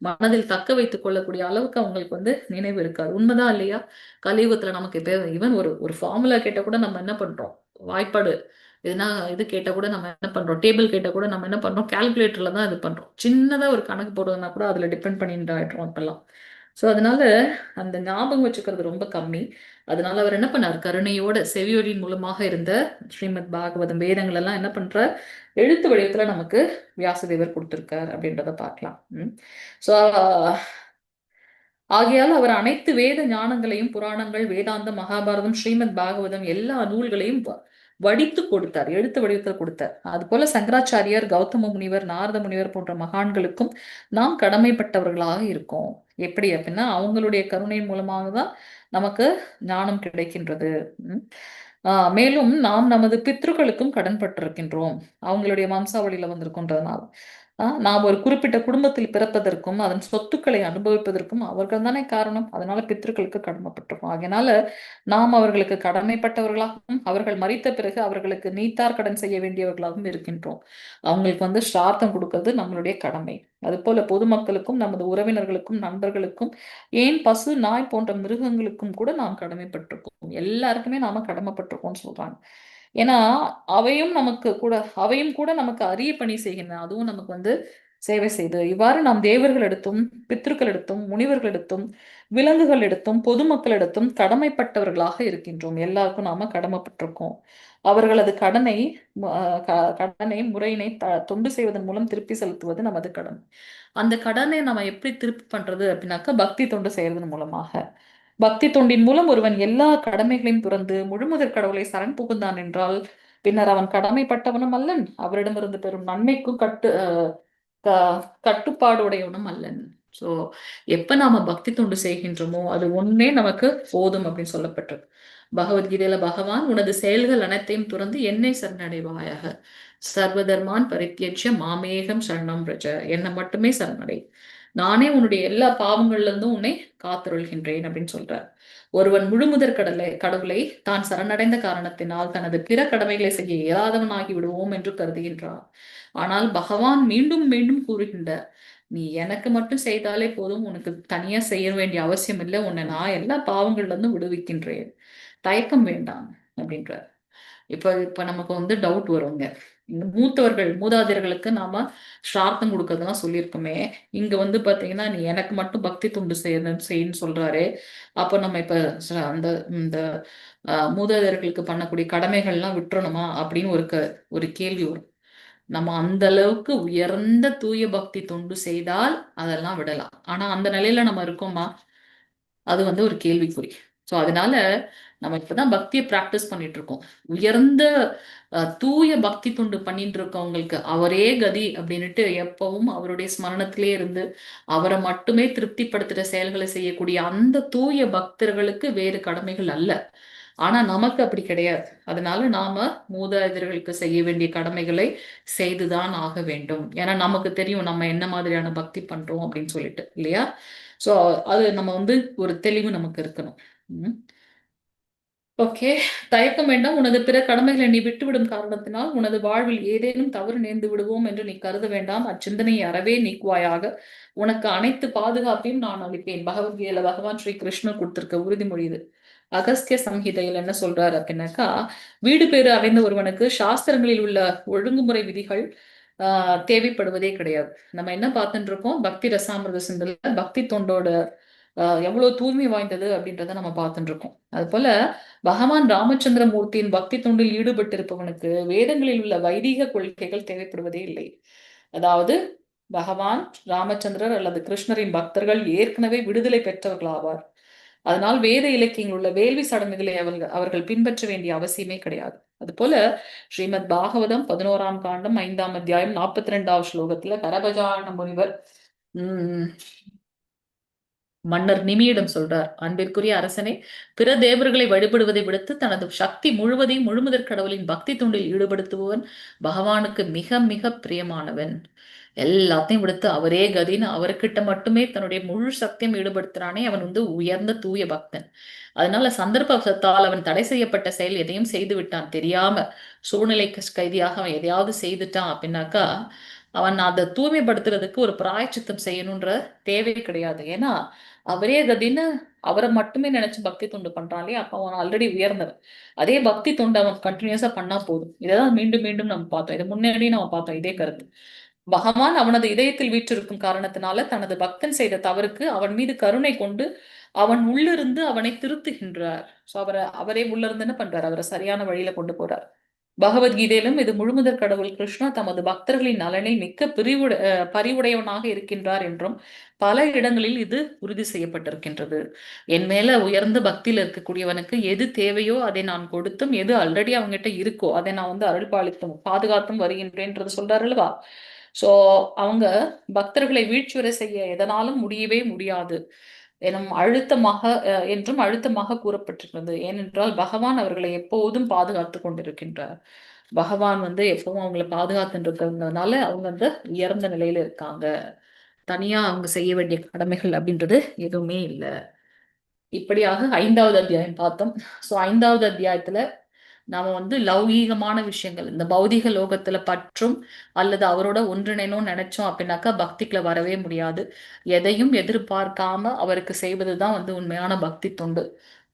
C: மனதில் தக்க வைத்துக் கொள்ளக்கூடிய அளவுக்கு அவங்களுக்கு நினைவு இருக்காது. உண்மைதான் இல்லையா? கலியுகத்துல நமக்கு இப்ப ஈவன் ஒரு ஃபார்முலா கேட்ட கூட நம்ம என்ன பண்றோம், வாய்ப்பாடு எதுனா இது கேட்டால் கூட நம்ம என்ன பண்றோம், டேபிள் கேட்டால் கூட நம்ம என்ன பண்றோம், கால்குலேட்டர்ல தான் இது பண்றோம். சின்னதா ஒரு கணக்கு போடுறதுனா கூட அதுல டிபெண்ட் பண்ணிட்டு ஆயிடுறோம் இப்பெல்லாம். ஸோ அதனால அந்த ஞாபகம் வச்சுக்கிறது ரொம்ப கம்மி. அதனால அவர் என்ன பண்ணார், கருணையோட செவியொலியின் மூலமாக இருந்த ஸ்ரீமத் பாகவதம் வேதங்கள் எல்லாம் என்ன பண்றார், எழுத்து வடிவத்துல நமக்கு வியாசதேவர் கொடுத்திருக்கார் அப்படின்றத பார்க்கலாம். ஸோ ஆகையால் அவர் அனைத்து வேத ஞானங்களையும் புராணங்கள், வேதாந்தம், மகாபாரதம், ஸ்ரீமத் பாகவதம் எல்லா நூல்களையும் வடித்து கொடுத்தார், எழுத்து வடிவத்தில் கொடுத்தார். அது போல சங்கராச்சாரியார், கௌதம முனிவர், நாரத முனிவர் போன்ற மகான்களுக்கும் நாம் கடமைப்பட்டவர்களாக இருக்கோம். எப்படி அப்படின்னா அவங்களுடைய கருணை மூலமாக தான் நமக்கு ஞானம் கிடைக்கின்றது. மேலும் நாம் நமது பித்ருக்களுக்கும் கடன்பட்டிருக்கின்றோம். அவங்களுடைய வம்சாவளியில வந்திருக்கின்றதுனால நாம் ஒரு குறிப்பிட்ட குடும்பத்தில் பிறப்பதற்கும் அதன் சொத்துக்களை அனுபவிப்பதற்கும் அவர்கள் தானே காரணம். அதனால பித்ருக்களுக்கு கடமைப்பட்டிருக்கோம். அதனால நாம் அவர்களுக்கு கடமைப்பட்டவர்களாகவும் அவர்கள் மரித்த பிறகு அவர்களுக்கு நீத்தார் கடன் செய்ய வேண்டியவர்களாகவும் இருக்கின்றோம். அவங்களுக்கு ஸ்ரார்த்தம் கொடுக்கிறது நம்மளுடைய கடமை. அது போல பொதுமக்களுக்கும் நமது உறவினர்களுக்கும் நண்பர்களுக்கும் ஏன் பசு நாய் போன்ற மிருகங்களுக்கும் கூட நாம் கடமைப்பட்டிருக்கோம். எல்லாருக்குமே நாம கடமைப்பட்டிருக்கோம்னு சொல்றாங்க. ஏன்னா அவையும் கூட நமக்கு அரிய பணி செய்கின்றன. அதுவும் நமக்கு சேவை செய்து இவ்வாறு நாம் தேவர்களிடத்தும் பித்ருக்களிடத்தும் முனிவர்களிடத்தும் விலங்குகளிடத்தும் பொதுமக்களிடத்தும் கடமைப்பட்டவர்களாக இருக்கின்றோம். எல்லாருக்கும் நாம கடமைப்பட்டிருக்கோம். அவர்களது கடனை முறையினை தொண்டு செய்வதன் மூலம் திருப்பி செலுத்துவது நமது கடன். அந்த கடனை நம்ம எப்படி திருப்பி பண்றது அப்படின்னாக்கா, பக்தி தொண்டு செய்யறதன் மூலமாக. பக்தி தொண்டின் மூலம் ஒருவன் எல்லா கடமைகளையும் துறந்து முழுமுதற் கடவுளை சரண் புகுந்தான் என்றால் பின்னர் அவன் கடமைப்பட்டவனும் அல்லன், அவரிடமிருந்து பெறும் நன்மைக்கும் கட்டுப்பாடு உடையவனும் அல்லன். சோ எப்ப நாம பக்தி தொண்டு செய்கின்றோமோ அது ஒன்னே நமக்கு போதும் அப்படின்னு சொல்லப்பட்டிருக்கு. பகவத்கீதையில பகவான், உனது செயல்கள் அனைத்தையும் துறந்து என்னை சரணடைவாயாக, சர்வதர்மான் பரித்யஜ்ய மாமேகம் சரணம் பிரஜ, என்னை மட்டுமே சரணடை, நானே உன்னுடைய எல்லா பாவங்கள்ல இருந்தும் உன்னை காத்தருள்கின்றேன் அப்படின்னு சொல்றார். ஒருவன் முழுமுதற் கடவுளை தான் சரணடைந்த காரணத்தினால் தனது பிற கடமைகளை செய்ய இயலாதவனாகி விடுவோம் என்று கருதுகின்றார். ஆனால் பகவான் மீண்டும் மீண்டும் கூறுகின்றார், நீ எனக்கு மட்டும் செய்தாலே போதும், உனக்கு தனியா செய்ய வேண்டிய அவசியம் இல்லை, உன்னை நான் எல்லா பாவங்கள்ல இருந்தும் விடுவிக்கின்றேன், தயக்கம் வேண்டாம் அப்படின்றார். இப்ப நமக்கு டவுட் வருங்க. மூதாதையர்களுக்கு நாம ஸ்ரார்த்தம் கொடுக்கறதுலாம் சொல்லியிருக்கோமே, இங்க பாத்தீங்கன்னா நீ எனக்கு மட்டும் பக்தி தொண்டு செய்யன்னு சொல்றாரு. அப்ப நம்ம இப்ப அந்த இந்த மூதாதையர்களுக்கு பண்ணக்கூடிய கடமைகள்லாம் விட்டுறணுமா அப்படின்னு ஒரு கேள்வி வரும். நம்ம அந்த அளவுக்கு உயர்ந்த தூய பக்தி தொண்டு செய்தால் அதெல்லாம் விடலாம். ஆனா அந்த நிலையில நம்ம இருக்கோமா, அது ஒரு கேள்விக்குறி. ஸோ அதனால நம்ம இப்பதான் பக்தியை பிராக்டிஸ் பண்ணிட்டு இருக்கோம். உயர்ந்த தூய பக்தி தொண்டு பண்ணிட்டு இருக்கவங்களுக்கு அவரே கதி அப்படின்னுட்டு எப்பவும் அவருடைய ஸ்மரணத்திலே இருந்து அவரை மட்டுமே திருப்திப்படுத்துற செயல்களை செய்யக்கூடிய அந்த தூய பக்தர்களுக்கு வேறு கடமைகள் அல்ல. ஆனா நமக்கு அப்படி கிடையாது. அதனால நாம மூதாதையர்களுக்கு செய்ய வேண்டிய கடமைகளை செய்துதான் ஆக வேண்டும். ஏன்னா நமக்கு தெரியும் நம்ம என்ன மாதிரியான பக்தி பண்றோம் அப்படின்னு சொல்லிட்டு, இல்லையா? சோ அது நம்ம ஒரு தெளிவு நமக்கு இருக்கணும். ஓகே. தயக்கம் வேண்டாம். உனது பிற கடமைகளை நீ விட்டுவிடும் காரணத்தினால் உனது வாழ்வில் ஏதேனும் தவறு நேர்ந்து விடுவோம் என்று நீ கருத வேண்டாம். அச்சிந்தனையை அறவே நீக்குவாயாக. உனக்கு அனைத்து பாதுகாப்பையும் நான் அளிப்பேன். பகவத்கீதையில பகவான் ஸ்ரீ கிருஷ்ணர் கொடுத்திருக்க உறுதிமொழி இது. அகஸ்திய சம்ஹிதையில் என்ன சொல்றாரு அப்படின்னாக்கா, வீடு பேறு அடைந்த ஒருவனுக்கு சாஸ்திரங்களில் உள்ள ஒழுங்குமுறை விதிகள் தேவைப்படுவதே கிடையாது. நம்ம என்ன பார்த்துட்டு இருக்கோம், பக்தி ரசாமிர்த சிந்தல பக்தி தொண்டோட எவ்வளவு தூய்மை வாய்ந்தது அப்படின்றத நம்ம பார்த்துட்டு இருக்கோம். அது போல பகவான் ராமச்சந்திர மூர்த்தியின் பக்தி தொண்டில் ஈடுபட்டிருப்பவனுக்கு வேதங்களில் உள்ள வைதீக கொள்கைகள் தேவைப்படுவதே இல்லை. அதாவது பகவான் ராமச்சந்திரர் அல்லது கிருஷ்ணரின் பக்தர்கள் ஏற்கனவே விடுதலை பெற்றவர்கள் ஆவார். அதனால் வேத இலக்கியங்கள் உள்ள வேள்வி சடங்குகளை அவர்கள் பின்பற்ற வேண்டிய அவசியமே கிடையாது. அது போல ஸ்ரீமத் பாகவதம் 11ஆம் காண்டம் 5ஆம் அத்தியாயம் 42வது ஸ்லோகத்துல கரபஜான முனிவர் மன்னர் நிமியிடம் சொல்றார், அன்பிற்குரிய அரசனே, பிற தேவர்களை வழிபடுவதை விடுத்து தனது சக்தி முழுவதையும் முழுமுதற் கடவுளின் பக்தி தொண்டில் ஈடுபடுத்துபவன் பகவானுக்கு மிக மிக பிரியமானவன். எல்லாத்தையும் விடுத்து அவரே கதின்னு அவர்கிட்ட மட்டுமே தன்னுடைய முழு சக்தியும் ஈடுபடுத்துறானே, அவன் உயர்ந்த தூய பக்தன். அதனால சந்தர்ப்பத்தால் அவன் தடை செய்யப்பட்ட செயல் எதையும் செய்து விட்டான் தெரியாம, சூழ்நிலைக்கு கைதியாக அவன் எதையாவது செய்துட்டான் அப்படின்னாக்கா, அவன் அதை தூய்மைப்படுத்துறதுக்கு ஒரு பிராயச்சித்தம் செய்யணுன்ற தேவை கிடையாது. ஏன்னா அவரே கதின்னு அவரை மட்டுமே நினைச்சு பக்தி தொண்டு பண்றானே, அப்ப அவன் ஆல்ரெடி உயர்ந்தவன். அதே பக்தி தொண்டு அவன் கண்டினியூஸா பண்ணா போதும். இதைதான் மீண்டும் மீண்டும் நம்ம பார்த்தோம். இது முன்னாடியே நம்ம பார்த்தோம் இதே கருத்து. பகவான் அவனது இதயத்தில் வீற்றிருக்கும் காரணத்தினால தனது பக்தன் செய்த தவறுக்கு அவன் மீது கருணை கொண்டு அவன் உள்ளிருந்து அவனை திருத்துகின்றார். சோ அவரே உள்ளிருந்து என்ன பண்றார், அவரை சரியான வழியில கொண்டு போறார். பகவத்கீதையிலும் இது முழுமுதற் கடவுள் கிருஷ்ணா தமது பக்தர்களின் நலனை மிக்க பரிவுடையவனாக இருக்கின்றார் என்றும் பல இடங்களில் இது உறுதி செய்யப்பட்டிருக்கின்றது. என் மேல உயர்ந்த பக்தியில் இருக்கக்கூடியவனுக்கு எது தேவையோ அதை நான் கொடுத்தும், எது ஆல்ரெடி அவங்ககிட்ட இருக்கோ அதை நான் அருள்பாலித்தும் பாதுகாத்தும் வருகின்றேன்றது சொல்றாரு அல்லவா. சோ அவங்க பக்தர்களை வீழ்ச்சியுறை செய்ய எதனாலும் முடியவே முடியாது என்றும் அழுத்தமாக கூறப்பட்டிருக்கிறது. ஏனென்றால் பகவான் அவர்களை எப்போதும் பாதுகாத்து கொண்டிருக்கின்றார். பகவான் எப்பவும் அவங்களை பாதுகாத்துட்டு இருக்கிறதுனால அவங்க உயர்ந்த நிலையில இருக்காங்க. தனியா அவங்க செய்ய வேண்டிய கடமைகள் அப்படின்றது எதுவுமே இல்லை. இப்படியாக 5வது அத்தியாயம் பார்த்தோம். சோ 5வது அத்தியாயத்துல நாம லௌகீகமான விஷயங்கள், இந்த பௌதிக லோகத்துல பற்றும் அல்லது அவரோட ஒன்றிணைனும் நினைச்சோம் அப்படின்னாக்கா பக்திக்குள்ள வரவே முடியாது. எதையும் எதிர்பார்க்காம அவருக்கு செய்வதுதான் உண்மையான பக்தி தொண்டு.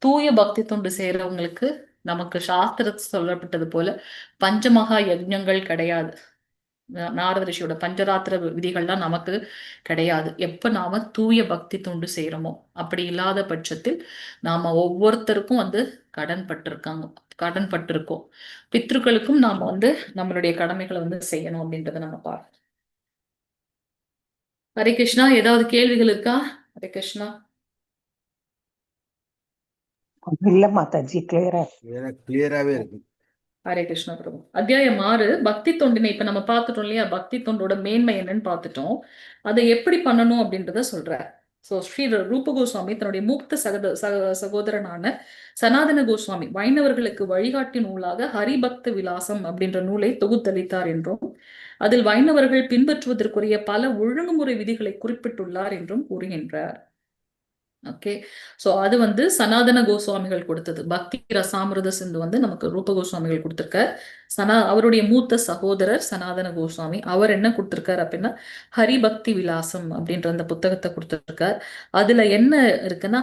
C: தூய பக்தி தொண்டு செய்யறவங்களுக்கு நமக்கு சாஸ்திரத்தில் சொல்லப்பட்டது போல பஞ்சமகா யஜ்ஞங்கள் கிடையாது. நாரத ரிஷியோட பஞ்சராத்திர விதிகள்லாம் நமக்கு கிடையாது. எப்ப நாம தூய பக்தி தொண்டு செய்யறோமோ, அப்படி இல்லாத பட்சத்தில் நாம ஒவ்வொருத்தருக்கும் கடன் பட்டிருக்கோம். பித்ருக்களுக்கும் நாம நம்மளுடைய கடமைகளை செய்யணும் அப்படின்றத நம்ம பார்க்கணும். ஹரே கிருஷ்ணா. ஏதாவது கேள்விகள் இருக்கா? ஹரே கிருஷ்ணா.
A: இல்ல மாதாஜி,
B: கிளியராவே இருக்கு.
C: ஹரே கிருஷ்ணா பிரபு. அத்தியாயம் 6 பக்தி தொண்டினை இப்ப நம்ம பார்த்துட்டோம் இல்லையா. பக்தி தொண்டோட மேன்மை என்னன்னு பார்த்துட்டோம். அதை எப்படி பண்ணணும் அப்படின்றத சொல்றார். ஸ்ரீ ரூப கோஸ்வாமி தன்னுடைய மூத்த சகோதரனான சனாதன கோஸ்வாமி வைணவர்களுக்கு வழிகாட்டி நூலாக ஹரிபக்த விலாசம் அப்படின்ற நூலை தொகுத்தளித்தார் என்றும், அதில் வைணவர்கள் பின்பற்றுவதற்குரிய பல ஒழுங்குமுறை விதிகளை குறிப்பிட்டுள்ளார் என்றும் கூறுகின்றார். ஓகே. சோ அது சனாதன கோஸ்வாமிகள் கொடுத்தது. பக்தி ரசாமிர்த சிந்து நமக்கு ரூப கோஸ்வாமிகள் கொடுத்திருக்கார். அவருடைய மூத்த சகோதரர் சனாதன கோஸ்வாமி அவர் என்ன கொடுத்திருக்காரு அப்படின்னா ஹரிபக்தி விலாசம் அப்படின்ற அந்த புத்தகத்தை கொடுத்திருக்கார். அதுல என்ன இருக்குன்னா,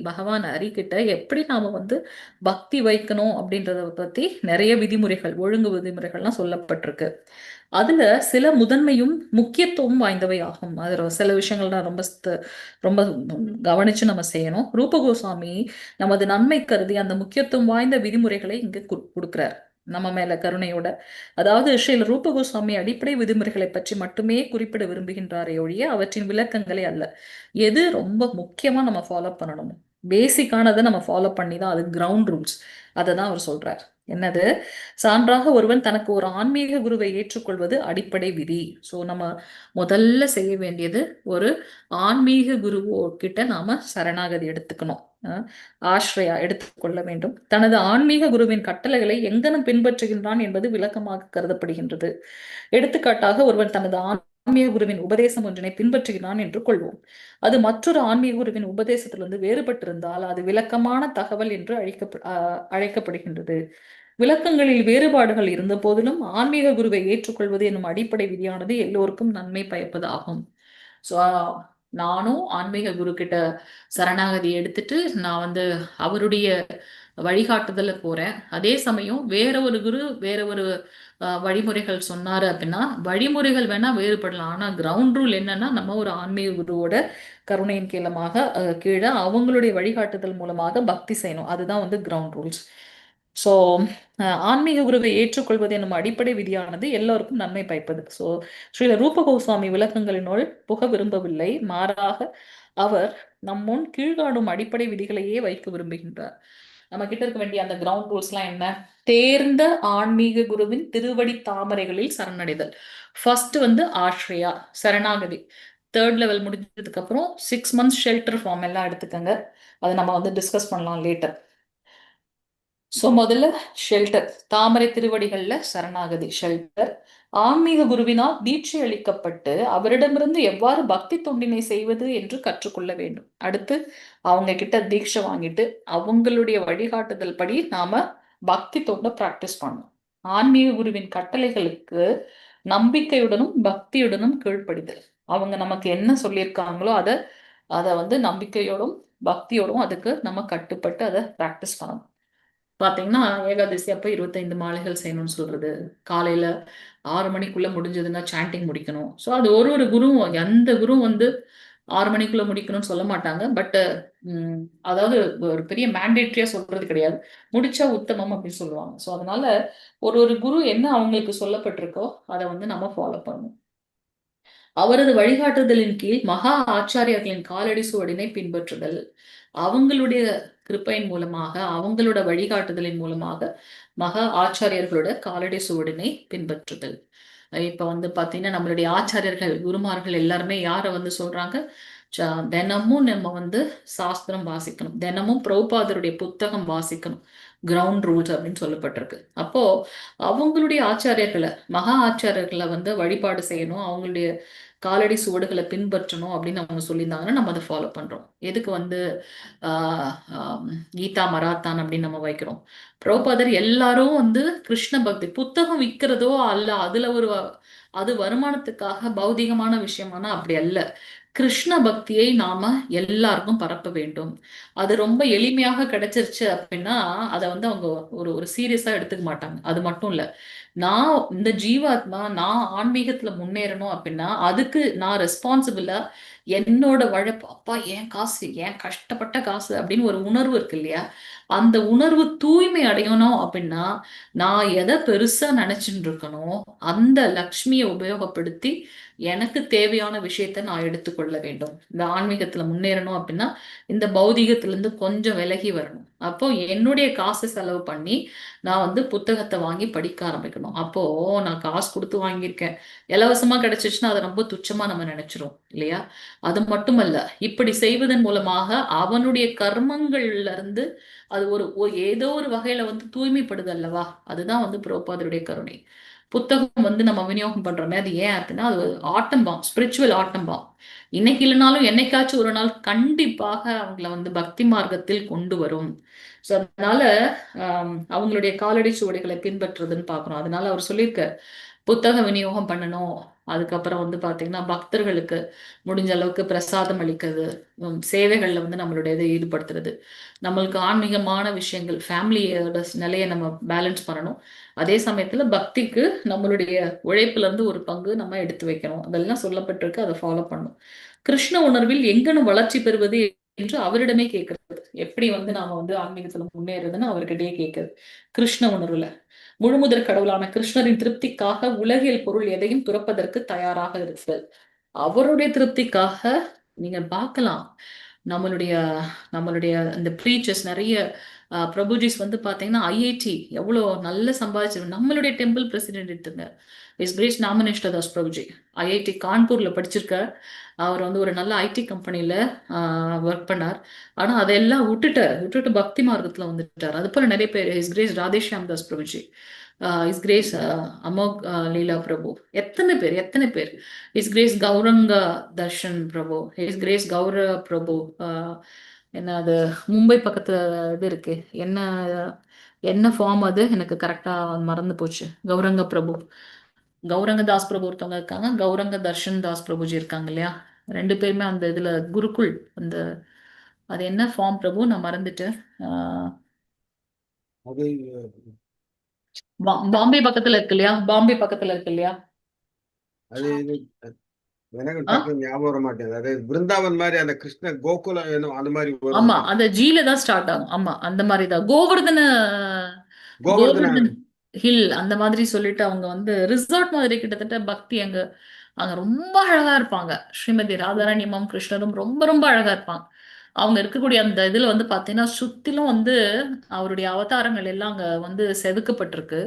C: பகவான் ஹரி கிட்ட எப்படி நாம பக்தி வைக்கணும் அப்படின்றத பத்தி நிறைய விதிமுறைகள், ஒழுங்கு விதிமுறைகள்லாம் சொல்லப்பட்டிருக்கு. அதுல சில முதன்மையும் முக்கியத்துவம் வாய்ந்தவை ஆகும். அதுல சில விஷயங்கள்லாம் ரொம்ப ரொம்ப கவனிச்சு நம்ம செய்யணும். ரூப கோஸ்வாமி நமது நன்மை கருதி அந்த முக்கியத்துவம் வாய்ந்த விதிமுறைகளை இங்கு கொடுக்கிறார் நம்ம மேல கருணையோட. அதாவது ஸ்ரீல ரூப கோஸ்வாமி அடிப்படை விதிமுறைகளை பற்றி மட்டுமே குறிப்பிட விரும்புகின்றாரே ஒழிய அவற்றின் விளக்கங்களே அல்ல. எது ரொம்ப முக்கியமா நம்ம ஃபாலோ பண்ணணும், பேசிக்கானதை நம்ம ஃபாலோ பண்ணி தான், அது கிரவுண்ட் ரூல்ஸ், அதை தான் அவர் சொல்றார். என்னது? சான்றாக ஒருவன் தனக்கு ஒரு ஆன்மீக குருவை ஏற்றுக்கொள்வது அடிப்படை விதி. சோ நம்ம முதல்ல செய்ய வேண்டியது ஒரு ஆன்மீக குருவோ கிட்ட நாம சரணாகதி எடுத்துக்கணும், ஆශ්‍රயா எடுத்துக்கொள்ள வேண்டும். தனது ஆன்மீக குருவின் கட்டளைகளை எங்கனம் பின்பற்றுகின்றான் என்பது விளக்கமாக கருதப்படுகின்றது. எடுத்துக்காட்டாக ஒருவன் தனது ஆன்மீக குருவின் உபதேசம் ஒன்றினை பின்பற்றுகிறான் என்று கொள்வோம். அது மற்றொரு ஆன்மீக குருவின் உபதேசத்திலிருந்து வேறுபட்டிருந்தால் அது விளக்கமான தகவல் என்று அழைக்கப்படுகின்றது. விளக்கங்களில் வேறுபாடுகள் இருந்த போதிலும் ஆன்மீக குருவை ஏற்றுக்கொள்வது என்னும் அடிப்படை விதியானது எல்லோருக்கும் நன்மை பயப்பது ஆகும். ஸோ நானும் ஆன்மீக குரு கிட்ட சரணாகதி எடுத்துட்டு நான் வந்து அவருடைய வழிகாட்டுதல போறேன். அதே சமயம் வேற ஒரு குரு வேற ஒரு வழிமுறைகள் சொன்னாரு அப்படின்னா வழிமுறைகள் வேணா வேறுபடலாம். ஆனா கிரவுண்ட் ரூல் என்னன்னா நம்ம ஒரு ஆன்மீக குருவோட கருணையின் கீழே அவங்களுடைய வழிகாட்டுதல் மூலமாக பக்தி செய்யணும். அதுதான் வந்து கிரவுண்ட் ரூல்ஸ். ஸோ ஆன்மீக குருவை ஏற்றுக்கொள்வது என்னும் அடிப்படை விதியானது எல்லோருக்கும் நன்மை பயப்பது. ஸோ ஸ்ரீல ரூப கோஸ்வாமி விளக்கங்களினுள் புக விரும்பவில்லை. மாறாக அவர் நம்முன் கீழ்காணும் அடிப்படை விதிகளையே வைக்க விரும்புகின்றார். நம்ம கிட்ட இருக்க வேண்டிய அந்த கிரவுண்ட் ரூல்ஸ்லாம் என்ன? தேர்ந்த ஆன்மீக குருவின் திருவடி தாமரைகளில் சரணடைதல். ஃபர்ஸ்ட் வந்து ஆஷ்ரியா சரணாகதி. 3rd லெவல் முடிஞ்சதுக்கு அப்புறம் 6 months ஷெல்டர் ஃபார்ம் எல்லாம் எடுத்துக்கங்க. அதை நம்ம வந்து டிஸ்கஸ் பண்ணலாம் லேட்டர். ஸோ முதல்ல ஷெல்டர், தாமரை திருவடிகள்ல சரணாகதி ஷெல்டர். ஆன்மீக குருவினால் தீட்சை அளிக்கப்பட்டு அவரிடமிருந்து எவ்வாறு பக்தி தொண்டினை செய்வது என்று கற்றுக்கொள்ள வேண்டும். அடுத்து அவங்க கிட்ட தீட்சை வாங்கிட்டு அவங்களுடைய வழிகாட்டுதல் படி நாம பக்தி தொண்டை பிராக்டிஸ் பண்ணணும். ஆன்மீக குருவின் கட்டளைகளுக்கு நம்பிக்கையுடனும் பக்தியுடனும் கீழ்ப்படிதல். அவங்க நமக்கு என்ன சொல்லியிருக்காங்களோ அதை வந்து நம்பிக்கையோடும் பக்தியோடும் அதுக்கு நம்ம கட்டுப்பட்டு அதை பிராக்டிஸ் பண்ணணும். பாத்தீங்கன்னா ஏகாதசி அப்ப 25 மாலைகள் செய்யணும்னு சொல்றது, காலையில 6 மணிக்குள்ள முடிஞ்சதுன்னா சாண்டிங் முடிக்கணும். ஸோ அது ஒரு குருவும் எந்த குருவும் வந்து 6 மணிக்குள்ள முடிக்கணும்னு சொல்ல மாட்டாங்க. பட் அதாவது ஒரு பெரிய மேண்டேட்ரியா சொல்றது கிடையாது. முடிச்சா உத்தமம் அப்படின்னு சொல்லுவாங்க. ஸோ அதனால ஒரு குரு என்ன அவங்களுக்கு சொல்லப்பட்டிருக்கோ அதை வந்து நம்ம ஃபாலோ பண்ணணும். அவரது வழிகாட்டுதலின் கீழ் மகா ஆச்சாரியர்களின் காலடி சுவடினை பின்பற்றுதல். அவங்களுடைய கிருப்பையின் மூலமாக அவங்களோட வழிகாட்டுதலின் மூலமாக மகா ஆச்சாரியர்களோட காலடி சுவடினை பின்பற்றுதல். இப்ப வந்து பாத்தீங்கன்னா நம்மளுடைய ஆச்சாரியர்கள் குருமார்கள் எல்லாருமே யார வந்து சொல்றாங்க? தினமும் நம்ம வந்து சாஸ்திரம் வாசிக்கணும், தினமும் பிரபுபாதருடைய புத்தகம் வாசிக்கணும், கிரவுண்ட் ரூல்ஸ் அப்படின்னு சொல்லப்பட்டிருக்கு. அப்போ அவங்களுடைய ஆச்சாரியர்களை மகா ஆச்சாரியர்களை வந்து வழிபாடு செய்யணும், அவங்களுடைய காலடி சுவடுகளை பின்பற்றணும் அப்படின்னு அவங்க சொல்லியிருந்தாங்கன்னா நம்ம அதை ஃபாலோ பண்றோம். எதுக்கு வந்து கீதா மராத்தான் அப்படின்னு நம்ம வைக்கிறோம்? பிரபுபாதர் எல்லாரும் வந்து கிருஷ்ண பக்தி புத்தகம் விற்கிறதோ அல்ல, அதுல அது வருமானத்துக்காக பௌதிகமான விஷயமானா அப்படி அல்ல. கிருஷ்ண பக்தியை நாம எல்லாருக்கும் பரப்ப வேண்டும். அது ரொம்ப எளிமையாக கிடைச்சிருச்சு அப்படின்னா அதை வந்து அவங்க ஒரு சீரியஸா எடுத்துக்க மாட்டாங்க. அது மட்டும் இல்ல, நான் இந்த ஜீவாத்மா நான் ஆன்மீகத்துல முன்னேறணும் அப்படின்னா அதுக்கு நான் ரெஸ்பான்சிபிளா என்னோட உழைப்பு, அப்பா என் காசு, என் கஷ்டப்பட்ட காசு அப்படின்னு ஒரு உணர்வு இருக்கு இல்லையா? அந்த உணர்வு தூய்மை அடையணும் அப்படின்னா நான் எதை பெருசா நினைச்சுட்டு இருக்கணும் அந்த லக்ஷ்மியை உபயோகப்படுத்தி எனக்கு தேவையான விஷயத்த நான் எடுத்துக்கொள்ள வேண்டும். இந்த ஆன்மீகத்துல முன்னேறணும் அப்படின்னா இந்த பௌதிகத்திலிருந்து கொஞ்சம் விலகி வரணும். அப்போ என்னுடைய காசு செலவு பண்ணி நான் வந்து புத்தகத்தை வாங்கி படிக்க ஆரம்பிக்கணும். அப்போ நான் காசு கொடுத்து வாங்கியிருக்கேன், இலவசமா கிடைச்சிச்சுன்னா அதை ரொம்ப துச்சமா நம்ம நினைச்சிரும் இல்லையா? அது மட்டுமல்ல, இப்படி செய்வதன் மூலமாக அவனுடைய கர்மங்கள்ல இருந்து அது ஏதோ ஒரு வகையில வந்து தூய்மைப்படுது அல்லவா? அதுதான் வந்து பிரபுபாதருடைய கருணை. புத்தகம் வந்து நம்ம விநியோகம் பண்றோமே அது ஏன் அப்படின்னா அது ஆட்டம்பாம், ஸ்பிரிச்சுவல் ஆட்டம்பாம். இன்னைக்கு இல்லைனாலும் என்னைக்காச்சும் ஒரு நாள் கண்டிப்பாக அவங்கள வந்து பக்தி மார்க்கத்தில் கொண்டு வரும். ஸோ அதனால அவங்களுடைய காலடி சுவடிகளை பின்பற்றுறதுன்னு பாக்குறோம். அதனால அவர் சொல்லியிருக்க புத்தக விநியோகம் பண்ணணும். அதுக்கப்புறம் வந்து பாத்தீங்கன்னா பக்தர்களுக்கு முடிஞ்ச அளவுக்கு பிரசாதம் அளிக்கிறது, சேவைகள்ல வந்து நம்மளுடைய இதை ஈடுபடுத்துறது, நம்மளுக்கு ஆன்மீகமான விஷயங்கள் ஃபேமிலியோட நிலையை நம்ம பேலன்ஸ் பண்ணணும். அதே சமயத்துல பக்திக்கு நம்மளுடைய உழைப்புல இருந்து ஒரு பங்கு நம்ம எடுத்து வைக்கணும். அதெல்லாம் சொல்லப்பட்டிருக்கு, அதை ஃபாலோ பண்ணணும். கிருஷ்ண உணர்வில் எங்கனும் வளர்ச்சி பெறுவது என்று அவரிடமே கேட்கறது. எப்படி வந்து நாம வந்து ஆன்மீகத்துல முன்னேறதுன்னு அவர்கிட்டயே கேட்கறது. கிருஷ்ண உணர்வுல முழுமுதற் கடவுளான கிருஷ்ணரின் திருப்திக்காக உலகியல் பொருள் எதையும் துறப்பதற்கு தயாராக இருத்தல். அவருடைய திருப்திக்காக நீங்க பார்க்கலாம் நம்மளுடைய நம்மளுடைய இந்த ப்ரீச்சர்ஸ் நிறைய பிரபுஜிஸ் வந்து பாத்தீங்கன்னா ஐஐடி எவ்வளவு நல்ல சம்பாதிச்சு. நம்மளுடைய டெம்பிள் பிரசிடென்ட் எடுத்துங்க, இஸ் கிரேட் நாமநேஷ்ட தாஸ் பிரபுஜி ஐஐடி கான்பூர்ல படிச்சிருக்க. அவர் வந்து ஒரு நல்ல ஐடி கம்பெனில ஒர்க் பண்ணார். ஆனா அதெல்லாம் விட்டுட்டு பக்தி மார்க்கத்துல வந்துட்டார். அது போல நிறைய பேர், his grace Radheshyam Das Prabhuji his grace Amogh Lila Prabhu. எத்தனை பேர் his grace Gauranga Darshan Prabhu, his grace Gaura Prabhu. என்ன அது மும்பை பக்கத்துல இது இருக்கு, என்ன என்ன ஃபார்ம் அது எனக்கு கரெக்டா மறந்து போச்சு. கௌரங்க பிரபு, கௌரங்க தாஸ் பிரபு ஒருத்தவங்க இருக்காங்க, கௌரங்க தர்ஷன் தாஸ் பிரபுஜி இருக்காங்க இல்லையா? ரெண்டு பேருமே அந்த இதுல குருகுல், அந்த அது என்ன ஃபார்ம் பிரபு நான் மறந்துட்டேன். ஆஹ்
B: அது
C: பாம்பே பக்கத்துல இருக்கு இல்லையா? பாம்பே பக்கத்துல இருக்கு இல்லையா?
B: அது இது எனக்கு
C: ஆ
B: டக்குனு ஞாபகம் வர மாட்டேங்குது. அது பிருந்தாவன் மாதிரி அந்த கிருஷ்ண கோகுலம் என்னும் அந்த மாதிரி வரும்.
C: ஆமா, அந்த ஜீல தான் ஸ்டார்ட் ஆகும். ஆமா, அந்த மாதிரி தான் கோவர்தன,
B: கோவர்தன
C: கோவர்தன் ஹில் அந்த மாதிரி சொல்லிட்டு அவங்க வந்து ரிசார்ட் மாதிரி கிட்டத்தட்ட பக்தி அங்க. அங்க ரொம்ப அழகா இருப்பாங்க. ஸ்ரீமதி ராதாராணி அம்மாவும் கிருஷ்ணரும் ரொம்ப ரொம்ப அழகா இருப்பாங்க. அவங்க இருக்கக்கூடிய அந்த இதுல வந்து பாத்தீங்கன்னா சுத்திலும் வந்து அவருடைய அவதாரங்கள் எல்லாம் அங்க வந்து செதுக்கப்பட்டிருக்கு.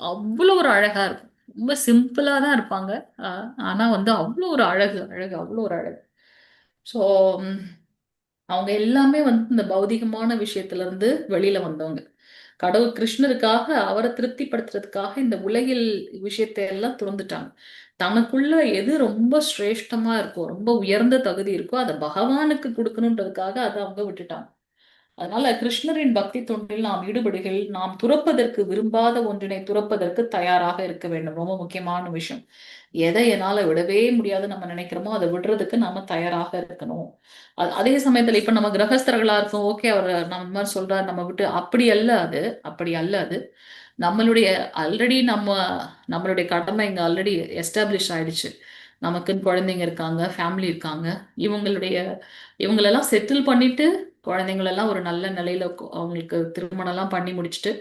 C: அவ்வளவு ஒரு அழகா இருக்கும். ரொம்ப சிம்பிளா தான் இருப்பாங்க. ஆனா வந்து அவ்வளவு ஒரு அழகு, அவ்வளவு ஒரு அழகு. ஸோ அவங்க எல்லாமே வந்து இந்த பௌதிகமான விஷயத்துல இருந்து வெளியில வந்தவங்க. கடவுள் கிருஷ்ணருக்காக அவரை திருப்திப்படுத்துறதுக்காக இந்த உலகில் விஷயத்தை எல்லாம் துறந்துட்டாங்க. தனக்குள்ள எது ரொம்ப சிரேஷ்டமா இருக்கோ, ரொம்ப உயர்ந்த தகுதி இருக்கோ அதை பகவானுக்கு கொடுக்கணுன்றதுக்காக அதை அவங்க விட்டுட்டாங்க. அதனால கிருஷ்ணரின் பக்தி தொண்டில் நாம் ஈடுபடுகையில் நாம் துறப்பதற்கு விரும்பாத ஒன்றினை துறப்பதற்கு தயாராக இருக்க வேண்டும். ரொம்ப முக்கியமான விஷயம். எதை என்னால விடவே முடியாது நம்ம நினைக்கிறோமோ அதை விடுறதுக்கு நாம தயாராக இருக்கணும். அதே சமயத்துல இப்ப நம்ம கிரகஸ்தர்களா இருக்கோம், ஓகே அவர் நம்ம இந்த மாதிரி சொல்றாரு நம்ம விட்டு, அப்படி அல்ல அது. அப்படி அல்ல அது. நம்மளுடைய ஆல்ரெடி நம்மளுடைய கடமை இங்க ஆல்ரெடி எஸ்டாப்ளிஷ் ஆயிடுச்சு. நமக்குன்னு குழந்தைங்க இருக்காங்க, ஃபேமிலி இருக்காங்க. இவங்களுடைய இவங்களெல்லாம் செட்டில் பண்ணிட்டு குழந்தைங்களெல்லாம் ஒரு நல்ல நிலையில அவங்களுக்கு திருமணம் எல்லாம் பண்ணி முடிச்சுட்டு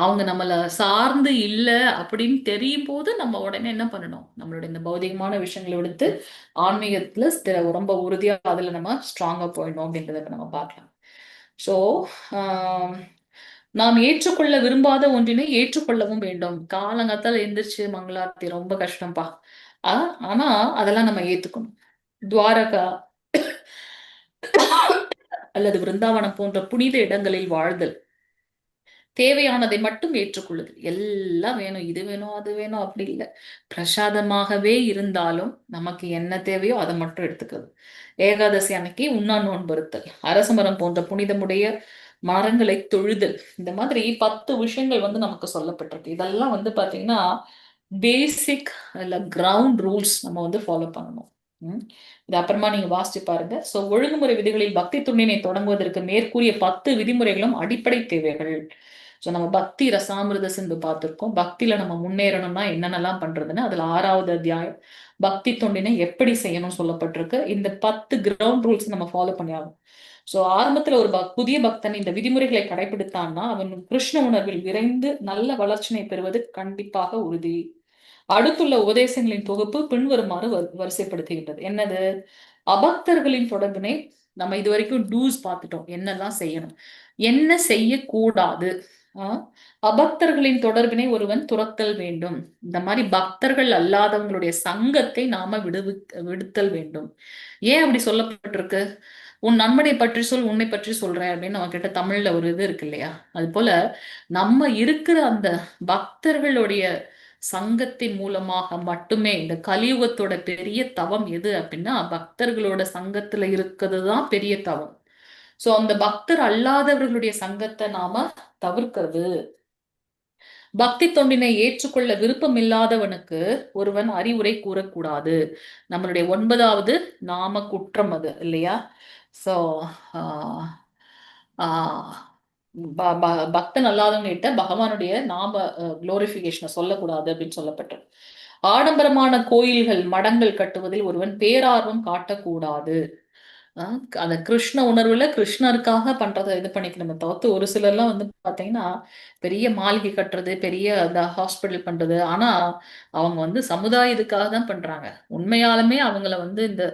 C: அவங்க நம்மள சார்ந்து இல்ல அப்படின்னு தெரியும் போது நம்ம உடனே என்ன பண்ணணும், நம்மளுடைய இந்த பௌதிகமான விஷயங்களை விடுத்து ஆன்மீகத்துல ரொம்ப உறுதியா அதுல நம்ம ஸ்ட்ராங்கா போயிடணும் அப்படின்றத இப்ப நம்ம பார்க்கலாம். ஸோ நாம் ஏற்றுக்கொள்ள விரும்பாத ஒன்றினை ஏற்றுக்கொள்ளவும் வேண்டும். காலங்காத்தால எந்திரிச்சு மங்களார்த்தி ரொம்ப கஷ்டம்ப்பா. ஆனா அதெல்லாம் நம்ம ஏத்துக்கணும். துவாரகா அல்லது விருந்தாவனம் போன்ற புனித இடங்களில் வாழ்தல், தேவையானதை மட்டும் ஏற்றுக்கொள்ளுதல். எல்லாம் வேணும், இது வேணும், அது வேணும் அப்படி இல்லை. பிரசாதமாகவே இருந்தாலும் நமக்கு என்ன தேவையோ அதை மட்டும் எடுத்துக்கிறது. ஏகாதசி அன்னைக்கு உண்ணா நோன்பு இருத்தல், அரசமரம் போன்ற புனிதமுடைய மரங்களை தொழுதல். இந்த மாதிரி 10 விஷயங்கள் வந்து நமக்கு சொல்லப்பட்டிருக்கு. இதெல்லாம் வந்து பாத்தீங்கன்னா பேசிக் இல்ல கிரவுண்ட் ரூல்ஸ் நம்ம வந்து ஃபாலோ பண்ணணும். இது அப்புறமா நீங்க வாசிச்சு பாருங்க. சோ ஒழுங்குமுறை விதிகளில் பக்தி துண்டினை தொடங்குவதற்கு மேற்கூறிய 10 விதிமுறைகளும் அடிப்படை தேவைகள். ஸோ நம்ம பக்தி ரசாமிருத சிந்து பார்த்திருக்கோம். பக்தியில நம்ம முன்னேறணும்னா என்னென்னலாம் பண்றதுன்னு அதுல 6வது அத்தியாயம் பக்தி தொண்டினை எப்படி செய்யணும் சொல்லப்பட்டிருக்கு. இந்த 10 கிரவுண்ட் ரூல்ஸ் நம்ம ஃபாலோ பண்ணி ஆகும். சோ ஆரம்பத்துல ஒரு புதிய பக்தன் இந்த விதிமுறைகளை கடைபிடித்தான்னா அவன் கிருஷ்ண உணர்வில் விரைந்து நல்ல வளர்ச்சினை பெறுவது கண்டிப்பாக உறுதி. அடுத்துள்ள உபதேசங்களின் தொகுப்பு பின்வருமாறு வரிசைப்படுத்துகின்றது. என்னது? அபக்தர்களின் தொடர்பினை நம்ம இது வரைக்கும் டூஸ் பார்த்துட்டோம், என்னெல்லாம் செய்யணும், என்ன செய்யக்கூடாது. அபக்தர்களின் தொடர்பினை ஒருவன் துறத்தல் வேண்டும். இந்த மாதிரி பக்தர்கள் அல்லாதவங்களுடைய சங்கத்தை நாம விடுத்தல் வேண்டும். ஏன் அப்படி சொல்லப்பட்டிருக்கு? உன் நண்பனை பற்றி சொல், உன்னை பற்றி சொல்றேன் அப்படின்னு நம்ம கிட்ட தமிழ்ல ஒரு இது இருக்கு இல்லையா? அது போல நம்ம இருக்கிற அந்த பக்தர்களுடைய சங்கத்தின் மூலமாக மட்டுமே, இந்த கலியுகத்தோட பெரிய தவம் எது அப்படின்னா பக்தர்களோட சங்கத்துல இருக்கிறது தான் பெரிய தவம். சோ அந்த பக்தர் அல்லாதவர்களுடைய சங்கத்தை நாம தவிர்க்கிறது. பக்தி தொண்டினை ஏற்றுக்கொள்ள விருப்பம் இல்லாதவனுக்கு ஒருவன் அறிவுரை கூறக்கூடாது. நம்மளுடைய 9வது நாம குற்றம் அது இல்லையா? சோ பக்தன் அல்லாதவங்க கிட்ட பகவானுடைய நாம குளோரிபிகேஷனை சொல்லக்கூடாது அப்படின்னு சொல்லப்பட்டிருக்கு. ஆடம்பரமான கோயில்கள் மடங்கள் கட்டுவதில் ஒருவன் பேரார்வம் காட்டக்கூடாது. அந்த கிருஷ்ண உணர்வுல கிருஷ்ணருக்காக பண்றதை இது பண்ணிக்கணுமே தவிர்த்து ஒரு சிலர்லாம் வந்து பாத்தீங்கன்னா பெரிய மாளிகை கட்டுறது, பெரிய அந்த ஹாஸ்பிட்டல் பண்றது, ஆனா அவங்க வந்து சமுதாய இதுக்காக தான் பண்றாங்க. உண்மையாலுமே அவங்கள வந்து இந்த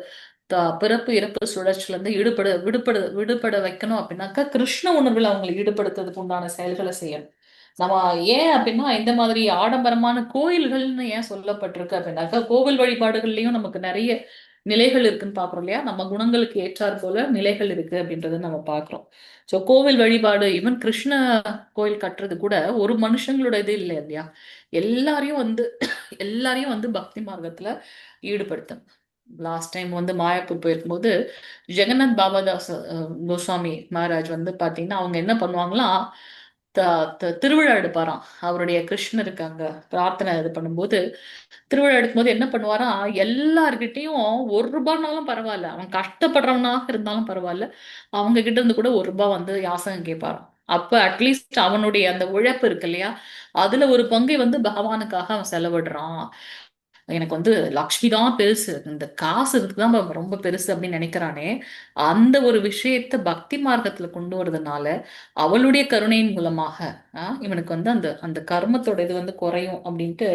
C: பிறப்பு இறப்பு சுழற்சியில இருந்து விடுபட வைக்கணும் அப்படின்னாக்கா கிருஷ்ண உணர்வுல அவங்களை ஈடுபடுத்துறதுக்கு உண்டான செயல்களை செய்யணும். நம்ம ஏன் அப்படின்னா இந்த மாதிரி ஆடம்பரமான கோயில்கள்னு ஏன் சொல்லப்பட்டிருக்கு அப்படின்னாக்கா கோவில் வழிபாடுகள்லயும் நமக்கு நிறைய நிலைகள் இருக்குன்னு பாக்குறோம் இல்லையா? நம்ம குணங்களுக்கு ஏற்றாற் போல நிலைகள் இருக்கு அப்படின்றத நம்ம பாக்குறோம். ஸோ கோவில் வழிபாடு, ஈவன் கிருஷ்ண கோயில் கட்டுறது கூட ஒரு மனுஷங்களோட இது இல்லை இல்லையா? எல்லாரையும் வந்து எல்லாரையும் வந்து பக்தி மார்க்கத்துல ஈடுபடுத்தணும். லாஸ்ட் டைம் வந்து மாயாப்பூர் போயிருக்கும்போது ஜெகநாத் பாபாதாஸ் கோஸ்வாமி மகாராஜ் வந்து பாத்தீங்கன்னா அவங்க என்ன பண்ணுவாங்களாம், திருவிழா எடுப்பாராம். அவருடைய கிருஷ்ணருக்கு அங்க பிரார்த்தனை இது பண்ணும்போது திருவிழா எடுக்கும்போது என்ன பண்ணுவாராம், எல்லார்கிட்டயும் ₹1 பரவாயில்ல, அவன் கஷ்டப்படுறவனாக இருந்தாலும் பரவாயில்ல, அவங்க கிட்ட இருந்து கூட ₹1 வந்து யாசகம் கேட்பாராம். அப்ப அட்லீஸ்ட் அவனுடைய அந்த உழைப்பு இருக்கு இல்லையா, அதுல ஒரு பங்கை வந்து பகவானுக்காக அவன் செலவிடுறான். எனக்கு வந்து லக்ஷ்மி தான் பெருசு, இந்த காசு இதுக்குதான் ரொம்ப பெருசு அப்படின்னு நினைக்கிறானே, அந்த ஒரு விஷயத்த பக்தி மார்க்கத்துல கொண்டு வரதுனால அவளுடைய கருணையின் மூலமாக இவனுக்கு வந்து அந்த அந்த கர்மத்தோட இது வந்து குறையும் அப்படின்ட்டு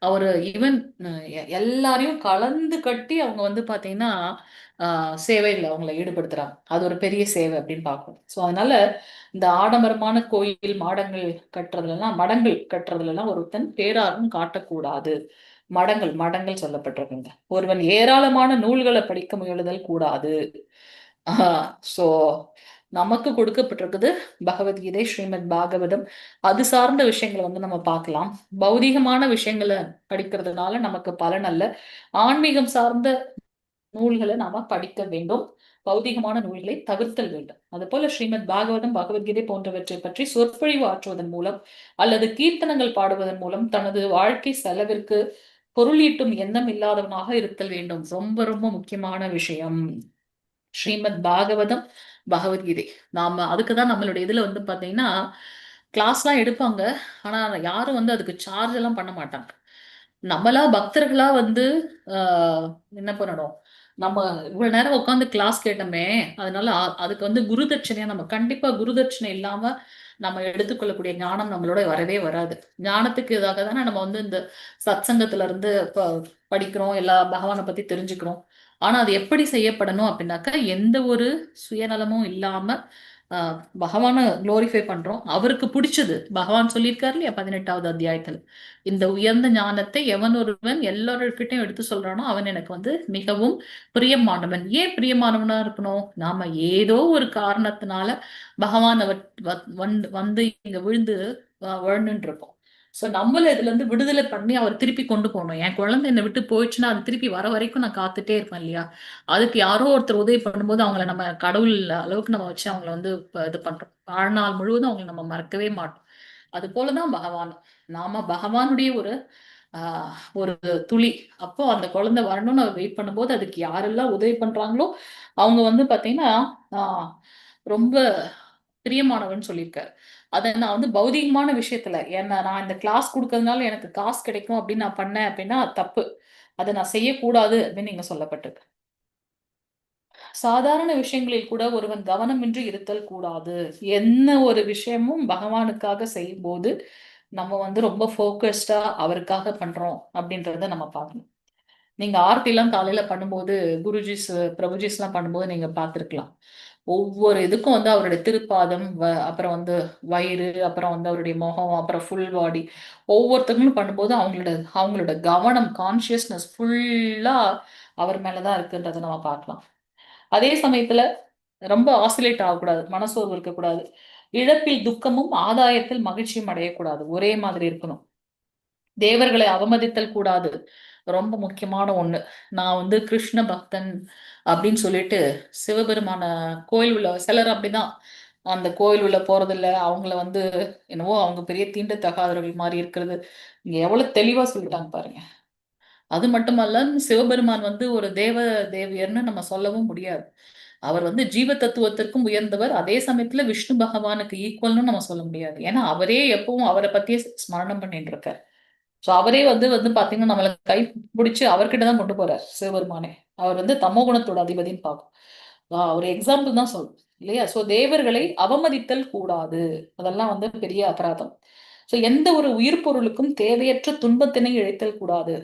C: அவரு ஈவன் எல்லாரையும் கலந்து கட்டி அவங்க வந்து பாத்தீங்கன்னா சேவையில் அவங்களை ஈடுபடுத்துறாங்க. அது ஒரு பெரிய சேவை அப்படின்னு பார்க்கணும். ஸோ அதனால இந்த ஆடம்பரமான கோயில் மடங்கள் கட்டுறதுல எல்லாம் ஒருத்தன் பேரார்வம் காட்டக்கூடாது. மடங்கள் மடங்கள் சொல்லப்பட்டிருக்குங்க. ஒருவன் ஏராளமான நூல்களை படிக்க முயலுதல் கூடாது. சோ நமக்கு கொடுக்கப்பட்டிருக்குது பகவத்கீதை, ஸ்ரீமத் பாகவதம். அது சார்ந்த விஷயங்களை வந்து நம்ம பார்க்கலாம். பௌதிகமான விஷயங்களை படிக்கிறதுனால நமக்கு பலன் அல்ல. ஆன்மீகம் சார்ந்த நூல்களை நாம படிக்க வேண்டும். பௌதிகமான நூல்களை தவிர்த்தல் வேண்டும். அதுபோல ஸ்ரீமத் பாகவதம், பகவத்கீதை போன்றவற்றை பற்றி சொற்பொழிவு ஆற்றுவதன் மூலம் அல்லது கீர்த்தனங்கள் பாடுவதன் மூலம் தனது வாழ்க்கை செலவிற்கு பொருளீட்டும் எண்ணம் இல்லாதவனாக இருத்தல் வேண்டும். ரொம்ப ரொம்ப முக்கியமான விஷயம். ஸ்ரீமத் பாகவதம், பகவத்கீதை. நாம அதுக்குதான் நம்மளுடைய இதுல வந்து பாத்தீங்கன்னா கிளாஸ்லாம் எடுப்பாங்க. ஆனா யாரும் வந்து அதுக்கு சார்ஜ் எல்லாம் பண்ண மாட்டாங்க. நம்மளா பக்தர்களா வந்து என்ன பண்ணணும், நம்ம இவ்வளவு நேரம் உட்காந்து கிளாஸ் கேட்டோமே, அதனால அதுக்கு வந்து குரு தட்சணையா நம்ம கண்டிப்பா குரு தட்சணை இல்லாம நம்ம எடுத்துக்கொள்ளக்கூடிய ஞானம் நம்மளோட வரவே வராது. ஞானத்துக்கு இதாக தானே நம்ம வந்து இந்த சத்சங்கத்துல இருந்து படிக்கிறோம், எல்லா பகவானை பத்தி தெரிஞ்சுக்கிறோம். ஆனா அது எப்படி செய்யப்படணும் அப்படின்னாக்கா, எந்த ஒரு சுயநலமும் இல்லாம பகவானை குளோரிஃபை பண்றோம். அவருக்கு பிடிச்சது பகவான் சொல்லியிருக்காரு இல்லையா 18வது அத்தியாயத்துல, இந்த உயர்ந்த ஞானத்தை எவன் ஒருவன் எல்லார்கிட்டையும் எடுத்து சொல்றானோ அவன் எனக்கு வந்து மிகவும் பிரியமானவன். ஏன் பிரியமானவனா இருக்கணும்? நாம ஏதோ ஒரு காரணத்தினால பகவான் வந்து இங்க விழுந்து வாழ்ந்துட்டு இருக்கோம். சோ நம்மள இதுல இருந்து விடுதலை பண்ணி அவர் திருப்பி கொண்டு போகணும். என் குழந்தை என்னை விட்டு போயிடுச்சுன்னா அது திருப்பி வர வரைக்கும் நான் காத்துட்டே இருப்பேன் இல்லையா? அதுக்கு யாரோ ஒருத்தர் உதவி பண்ணும்போது அவங்கள நம்ம கடவுள் அளவுக்கு நம்ம வச்சு அவங்கள வந்து இது பண்றோம். வாழ்நாள் முழுவதும் அவங்களை நம்ம மறக்கவே மாட்டோம். அது போலதான் பகவான். நாம பகவானுடைய ஒரு துளி. அப்போ அந்த குழந்தை வரணும்னு அவர் வெயிட் பண்ணும்போது அதுக்கு யாரெல்லாம் உதவி பண்றாங்களோ அவங்க வந்து பாத்தீங்கன்னா ஆஹ் ரொம்ப பிரியமானவன் சொல்லியிருக்காரு. அதை நான் வந்து பௌதிகமான விஷயத்துல ஏன்னா நான் இந்த கிளாஸ் கொடுக்கறதுனால எனக்கு காசு கிடைக்கும் அப்படின்னு நான் பண்ணேன் அப்படின்னா அது தப்பு. அதை நான் செய்யக்கூடாது அப்படின்னு நீங்க சொல்லப்பட்டிருக்கு. சாதாரண விஷயங்களில் கூட ஒருவன் கவனமின்றி இருத்தல் கூடாது. என்ன ஒரு விஷயமும் பகவானுக்காக செய்யும் போது நம்ம வந்து ரொம்ப ஃபோக்கஸ்டா அவருக்காக பண்றோம் அப்படின்றத நம்ம பார்க்கணும். நீங்க ஆர்த்தி எல்லாம் காலையில பண்ணும்போது குருஜிஸ் பிரபுஜிஸ் எல்லாம் பண்ணும்போது நீங்க பார்த்திருக்கலாம். ஒவ்வொரு இதுக்கும் வந்து அவருடைய திருப்பாதம், அப்புறம் வந்து வயிறு, அப்புறம் வந்து அவருடைய முகம், அப்புறம் ஃபுல் பாடி, ஒவ்வொருத்தங்களும் பண்ணும்போது அவங்களோட அவங்களோட கவனம், கான்சியஸ்னஸ் ஃபுல்லா அவர் மேலதான் இருக்குன்றதை நம்ம பார்க்கலாம். அதே சமயத்துல ரொம்ப ஆசிலேட் ஆகக்கூடாது, மனசோர்வு இருக்கக்கூடாது, இழப்பில் துக்கமும் ஆதாயத்தில் மகிழ்ச்சியும் அடையக்கூடாது, ஒரே மாதிரி இருக்கணும். தேவர்களை அவமதித்தல் கூடாது, ரொம்ப முக்கியமான ஒண்ணு. நான் வந்து கிருஷ்ண பக்தன் அப்படின்னு சொல்லிட்டு சிவபெருமான கோயில் உள்ள சிலர் அப்படிதான் அந்த கோயில் உள்ள போறதில்ல, அவங்கள வந்து என்னவோ அவங்க பெரிய தீண்டத்தகாதவர்கள் மாதிரி இருக்கிறது. இங்க எவ்வளவு தெளிவா சொல்லிட்டாங்க பாருங்க. அது மட்டுமல்ல, சிவபெருமான் வந்து ஒரு தேவியர்னு நம்ம சொல்லவும் முடியாது. அவர் வந்து ஜீவ தத்துவத்திற்கும் உயர்ந்தவர். அதே சமயத்துல விஷ்ணு பகவானுக்கு ஈக்குவல்னு நம்ம சொல்ல முடியாது. ஏன்னா அவரே எப்பவும் அவரை பத்தியே ஸ்மரணம் பண்ணிட்டு இருக்கார். சோ அவரே வந்து வந்து பாத்தீங்கன்னா நம்மளை கை பிடிச்சு அவர்கிட்டதான் கொண்டு போறார் சிவபெருமானே. அவர் வந்து தமோ குணத்தோட அதிபதினு பார்க்கும். ஒரு எக்ஸாம்பிள் தான் சொல்லும் இல்லையா? சோ தேவர்களை அவமதித்தல் கூடாது, அதெல்லாம் வந்து பெரிய அபராதம். சோ எந்த ஒரு உயிர் பொருளுக்கும் தேவையற்ற துன்பத்தினை இழைத்தல் கூடாது.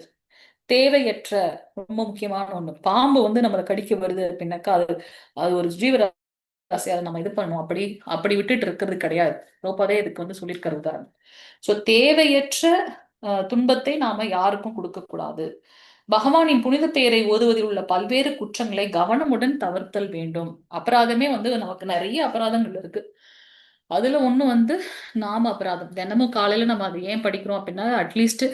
C: தேவையற்ற, ரொம்ப முக்கியமான ஒண்ணு. பாம்பு வந்து நம்மளை கடிக்க வருது அப்படின்னாக்கா அது அது ஒரு ஜீவராசி, அதை நம்ம இது பண்ணுவோம். அப்படி அப்படி விட்டுட்டு இருக்கிறது கிடையாது. ரோபாதே இதுக்கு வந்து சொல்லியிருக்கிற உதாரணம். சோ தேவையற்ற துன்பத்தை நாம யாருக்கும் கொடுக்க கூடாது. பகவானின் புனித பெயரை ஓதுவதில் உள்ள பல்வேறு குற்றங்களை கவனமுடன் தவிர்த்தல் வேண்டும். அபராதமே வந்து நமக்கு நிறைய அபராதங்கள் இருக்கு. அதுல ஒண்ணு வந்து நாம அபராதம். தினமும் காலையில நம்ம அதை ஏன் படிக்கிறோம் அப்படின்னா, அட்லீஸ்ட்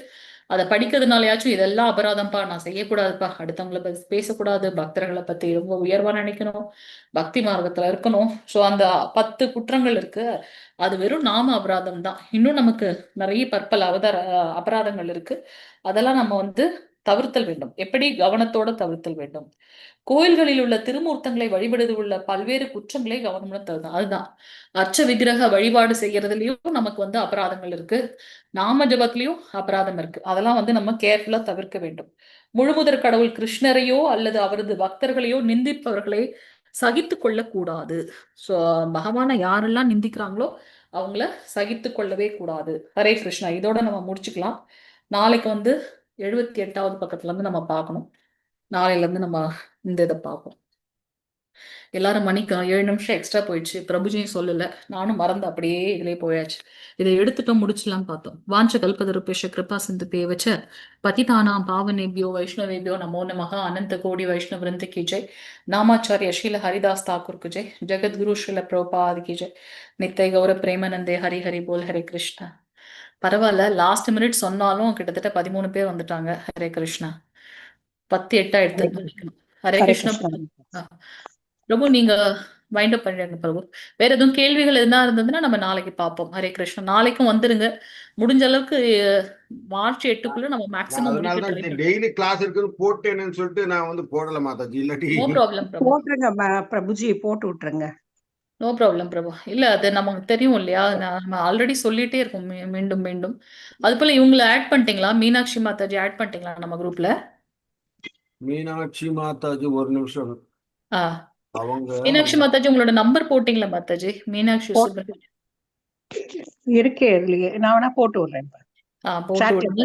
C: அதை படிக்கிறதுனாலயாச்சும் இதெல்லாம் அபராதம்ப்பா, நான் செய்யக்கூடாதுப்பா, அடுத்தவங்களை பத்தி பேசக்கூடாது, பக்தர்களை பத்தி ரொம்ப உயர்வா நினைக்கணும், பக்தி மார்க்கத்துல இருக்கணும். ஸோ அந்த 10 குற்றங்கள் இருக்கு. அது வெறும் நாம அபராதம் தான். இன்னும் நமக்கு நிறைய பற்பல அபராதங்கள் இருக்கு. அதெல்லாம் நம்ம வந்து தவிர்த்தல் வேண்டும். எப்படி? கவனத்தோட தவிர்த்தல் வேண்டும். கோயில்களில் உள்ள திருமூர்த்தங்களை வழிபடுவதில் உள்ள பல்வேறு குற்றங்களை கவனமுடன் தவிர்த்தல். அதுதான் அர்ச்ச விக்கிரக வழிபாடு செய்யறதுலயும் நமக்கு வந்து அபராதங்கள் இருக்கு. நாம ஜபத்திலயும் அபராதம் இருக்கு. அதெல்லாம் வந்து நம்ம கேர்ஃபுல்லா தவிர்க்க வேண்டும். முழுமுதற் கடவுள் கிருஷ்ணரையோ அல்லது அவரது பக்தர்களையோ நிந்திப்பவர்களை சகித்து கொள்ளக்கூடாது. ஸோ பகவானை யாரெல்லாம் நிந்திக்கிறாங்களோ அவங்கள சகித்து கொள்ளவே கூடாது. ஹரே கிருஷ்ணா. இதோட நம்ம முடிச்சுக்கலாம். நாளைக்கு வந்து 78வது பக்கத்துல இருந்து நம்ம பார்க்கணும். நாளையில இருந்து நம்ம இந்த இதை பார்ப்போம். எல்லாரும் மணிக்கு 7 நிமிஷம் எக்ஸ்ட்ரா போயிடுச்சு. பிரபுஜியும் சொல்லல, நானும் மறந்து அப்படியே இதுலயே போயாச்சு. இதை எடுத்துட்டோம், முடிச்சலாம் பார்த்தோம். வாஞ்ச கல்பதருப்பேஷ கிருபா சிந்து பேவச்ச பதிதானாம் பாவனேபியோ வைஷ்ணவேபியோ நமோ நமஹ. அனந்த கோடி வைஷ்ணவ விருந்த கி ஜெய். நாமாச்சாரிய ஸ்ரீல ஹரிதாஸ் தாக்கூர் கு ஜெய். ஜெகத்குரு ஸ்ரீல பிரபுபாத் கி ஜெய். நித்தை கௌர பிரேமநந்தே ஹரி ஹரி போல். ஹரே கிருஷ்ணா. பரவாயில்ல, லாஸ்ட் மினிட் சொன்னாலும் கிட்டத்தட்ட 13 பேர் வந்துட்டாங்க. ஹரே கிருஷ்ணா. 10:08 ஆயிடுத்து. ஹரே
A: ஹரே
C: கிருஷ்ணா.
A: கிருஷ்ணா.
C: பிரபு நீங்க வைண்ட் அப் பண்ணிடுங்க பிரபு. வேற எதுவும் கேள்விகள் எதுனா இருந்ததுன்னா நம்ம நாளைக்கு பார்ப்போம். ஹரே கிருஷ்ணா. நாளைக்கும் வந்துருங்க. முடிஞ்ச அளவுக்கு மார்ச் 8க்குள்ள நம்ம மேக்ஸிமம் முடிக்க ட்ரை
B: அதனாலதான்
C: பண்ணுவோம்.
B: டெய்லி கிளாஸ் இருக்குன்னு போட்டேன்னு சொல்லிட்டு நான் வந்து போடல மாதாஜி. இல்லாட்டி
C: நோ ப்ராப்ளம் பிரபு.
A: போட்டுருங்க பிரபுஜி, போட்டு விட்டுருங்க.
C: நோ ப்ராப்ளம் பிரபு. இல்ல அது நமக்கு தெரியும் இல்லையா, நம்ம ஆல்ரெடி சொல்லிட்டே இருக்கோம் மீண்டும் மீண்டும். அது போல இவங்களை ஆட் பண்ணிட்டீங்களா? மீனாட்சி மாதாஜி ஆட் பண்ணிட்டீங்களா நம்ம குரூப்ல?
B: மீனாட்சி மாதாஜி ஒரு நிமிஷம்.
C: ஆ,
B: அவங்க
C: மீனாட்சி மாதாஜி உங்களோட நம்பர் போட்டீங்களா மாதாஜி? மீனாட்சி
A: போட்டு
C: சுப்பிரமணியம்.
A: இருக்கே இதுலயே, நான் வேணா போட்டு விடுறேன்.
C: போட்டு
A: Chatல
C: விடுங்க.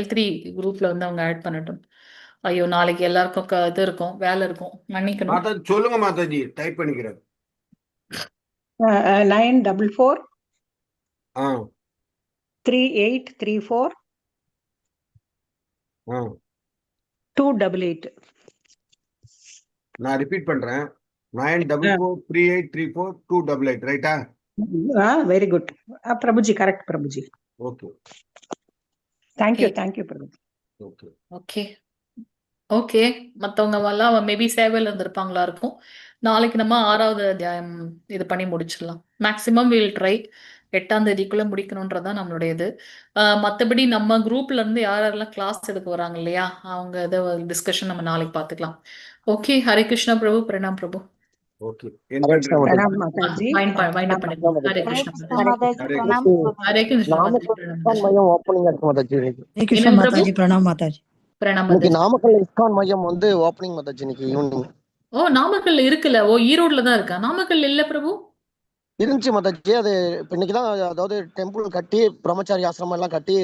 C: L3 குரூப்ல வந்து அவங்க ஆட் பண்ணட்டும். ஐயோ, நாளைக்கு எல்லாருக்கும் இது இருக்கும், வேலை இருக்கும், மன்னிக்கணும்.
B: மாதாஜி சொல்லுங்க மாதாஜி, டைப் பண்ணிக்கிறேன்.
A: 944
B: ஆ
A: 3834
B: ஆ
A: 288.
B: நான் ரிப்பீட் பண்றேன். 9443834 288, ரைட்டா?
A: Very good Prabhuji, correct Prabhuji.
B: Okay
A: thank you Prabhuji.
B: Okay
C: okay okay. மற்றவங்க எல்லாம் மேபி சேவையில் இருந்திருப்பாங்களா இருக்கும். நாளைக்கு நம்ம 6வது அத்தியாயம் இது பண்ணி முடிச்சிடலாம். மேக்ஸிமம் வில் ட்ரை 8ஆம் தேதிக்குள்ள முடிக்கணுன்றதான் நம்மளுடைய இது. மற்றபடி நம்ம குரூப்ல இருந்து யாரெல்லாம் கிளாஸ் எடுக்க வராங்க இல்லையா, அவங்க இதை டிஸ்கஷன் நம்ம நாளைக்கு பார்த்துக்கலாம். ஓகே. ஹரே கிருஷ்ணா பிரபு. பிரணாம் பிரபு.
B: ஓகே.
A: பிரணாம் மாதாஜி.
C: வைண்ட் அப் பண்ணிக்கலாம். ஹரே கிருஷ்ணா பிரபு.
B: ஹரே
C: ஹரே கிருஷ்ணா
D: நாமக்கல்
C: மாதாஜி. பிரணாம்
D: இஸ்கான் மையம் ஓப்பனிங் இருக்கு மாதாஜி.
C: என்ன பிரபு?
E: பிரணாம் மாதாஜி.
C: பிரணாம்
D: இன்னைக்கு
C: மாதாஜி.
D: நாமக்கல் இஸ்கான் மையம் வந்து ஓப்பனிங் மாதாஜி இன்னைக்கு ஈவினிங்.
C: ஓ, நாமக்கல்ல இருக்குல்ல. ஓ, ஈரோட்ல தான் இருக்கா? நாமக்கல் இல்ல பிரபு?
D: இருந்துச்சு மாதாஜி. அது இப்ப இன்னைக்குதான், அதாவது டெம்பிள் கட்டி பிரம்மச்சாரி ஆசிரமம் எல்லாம் கட்டி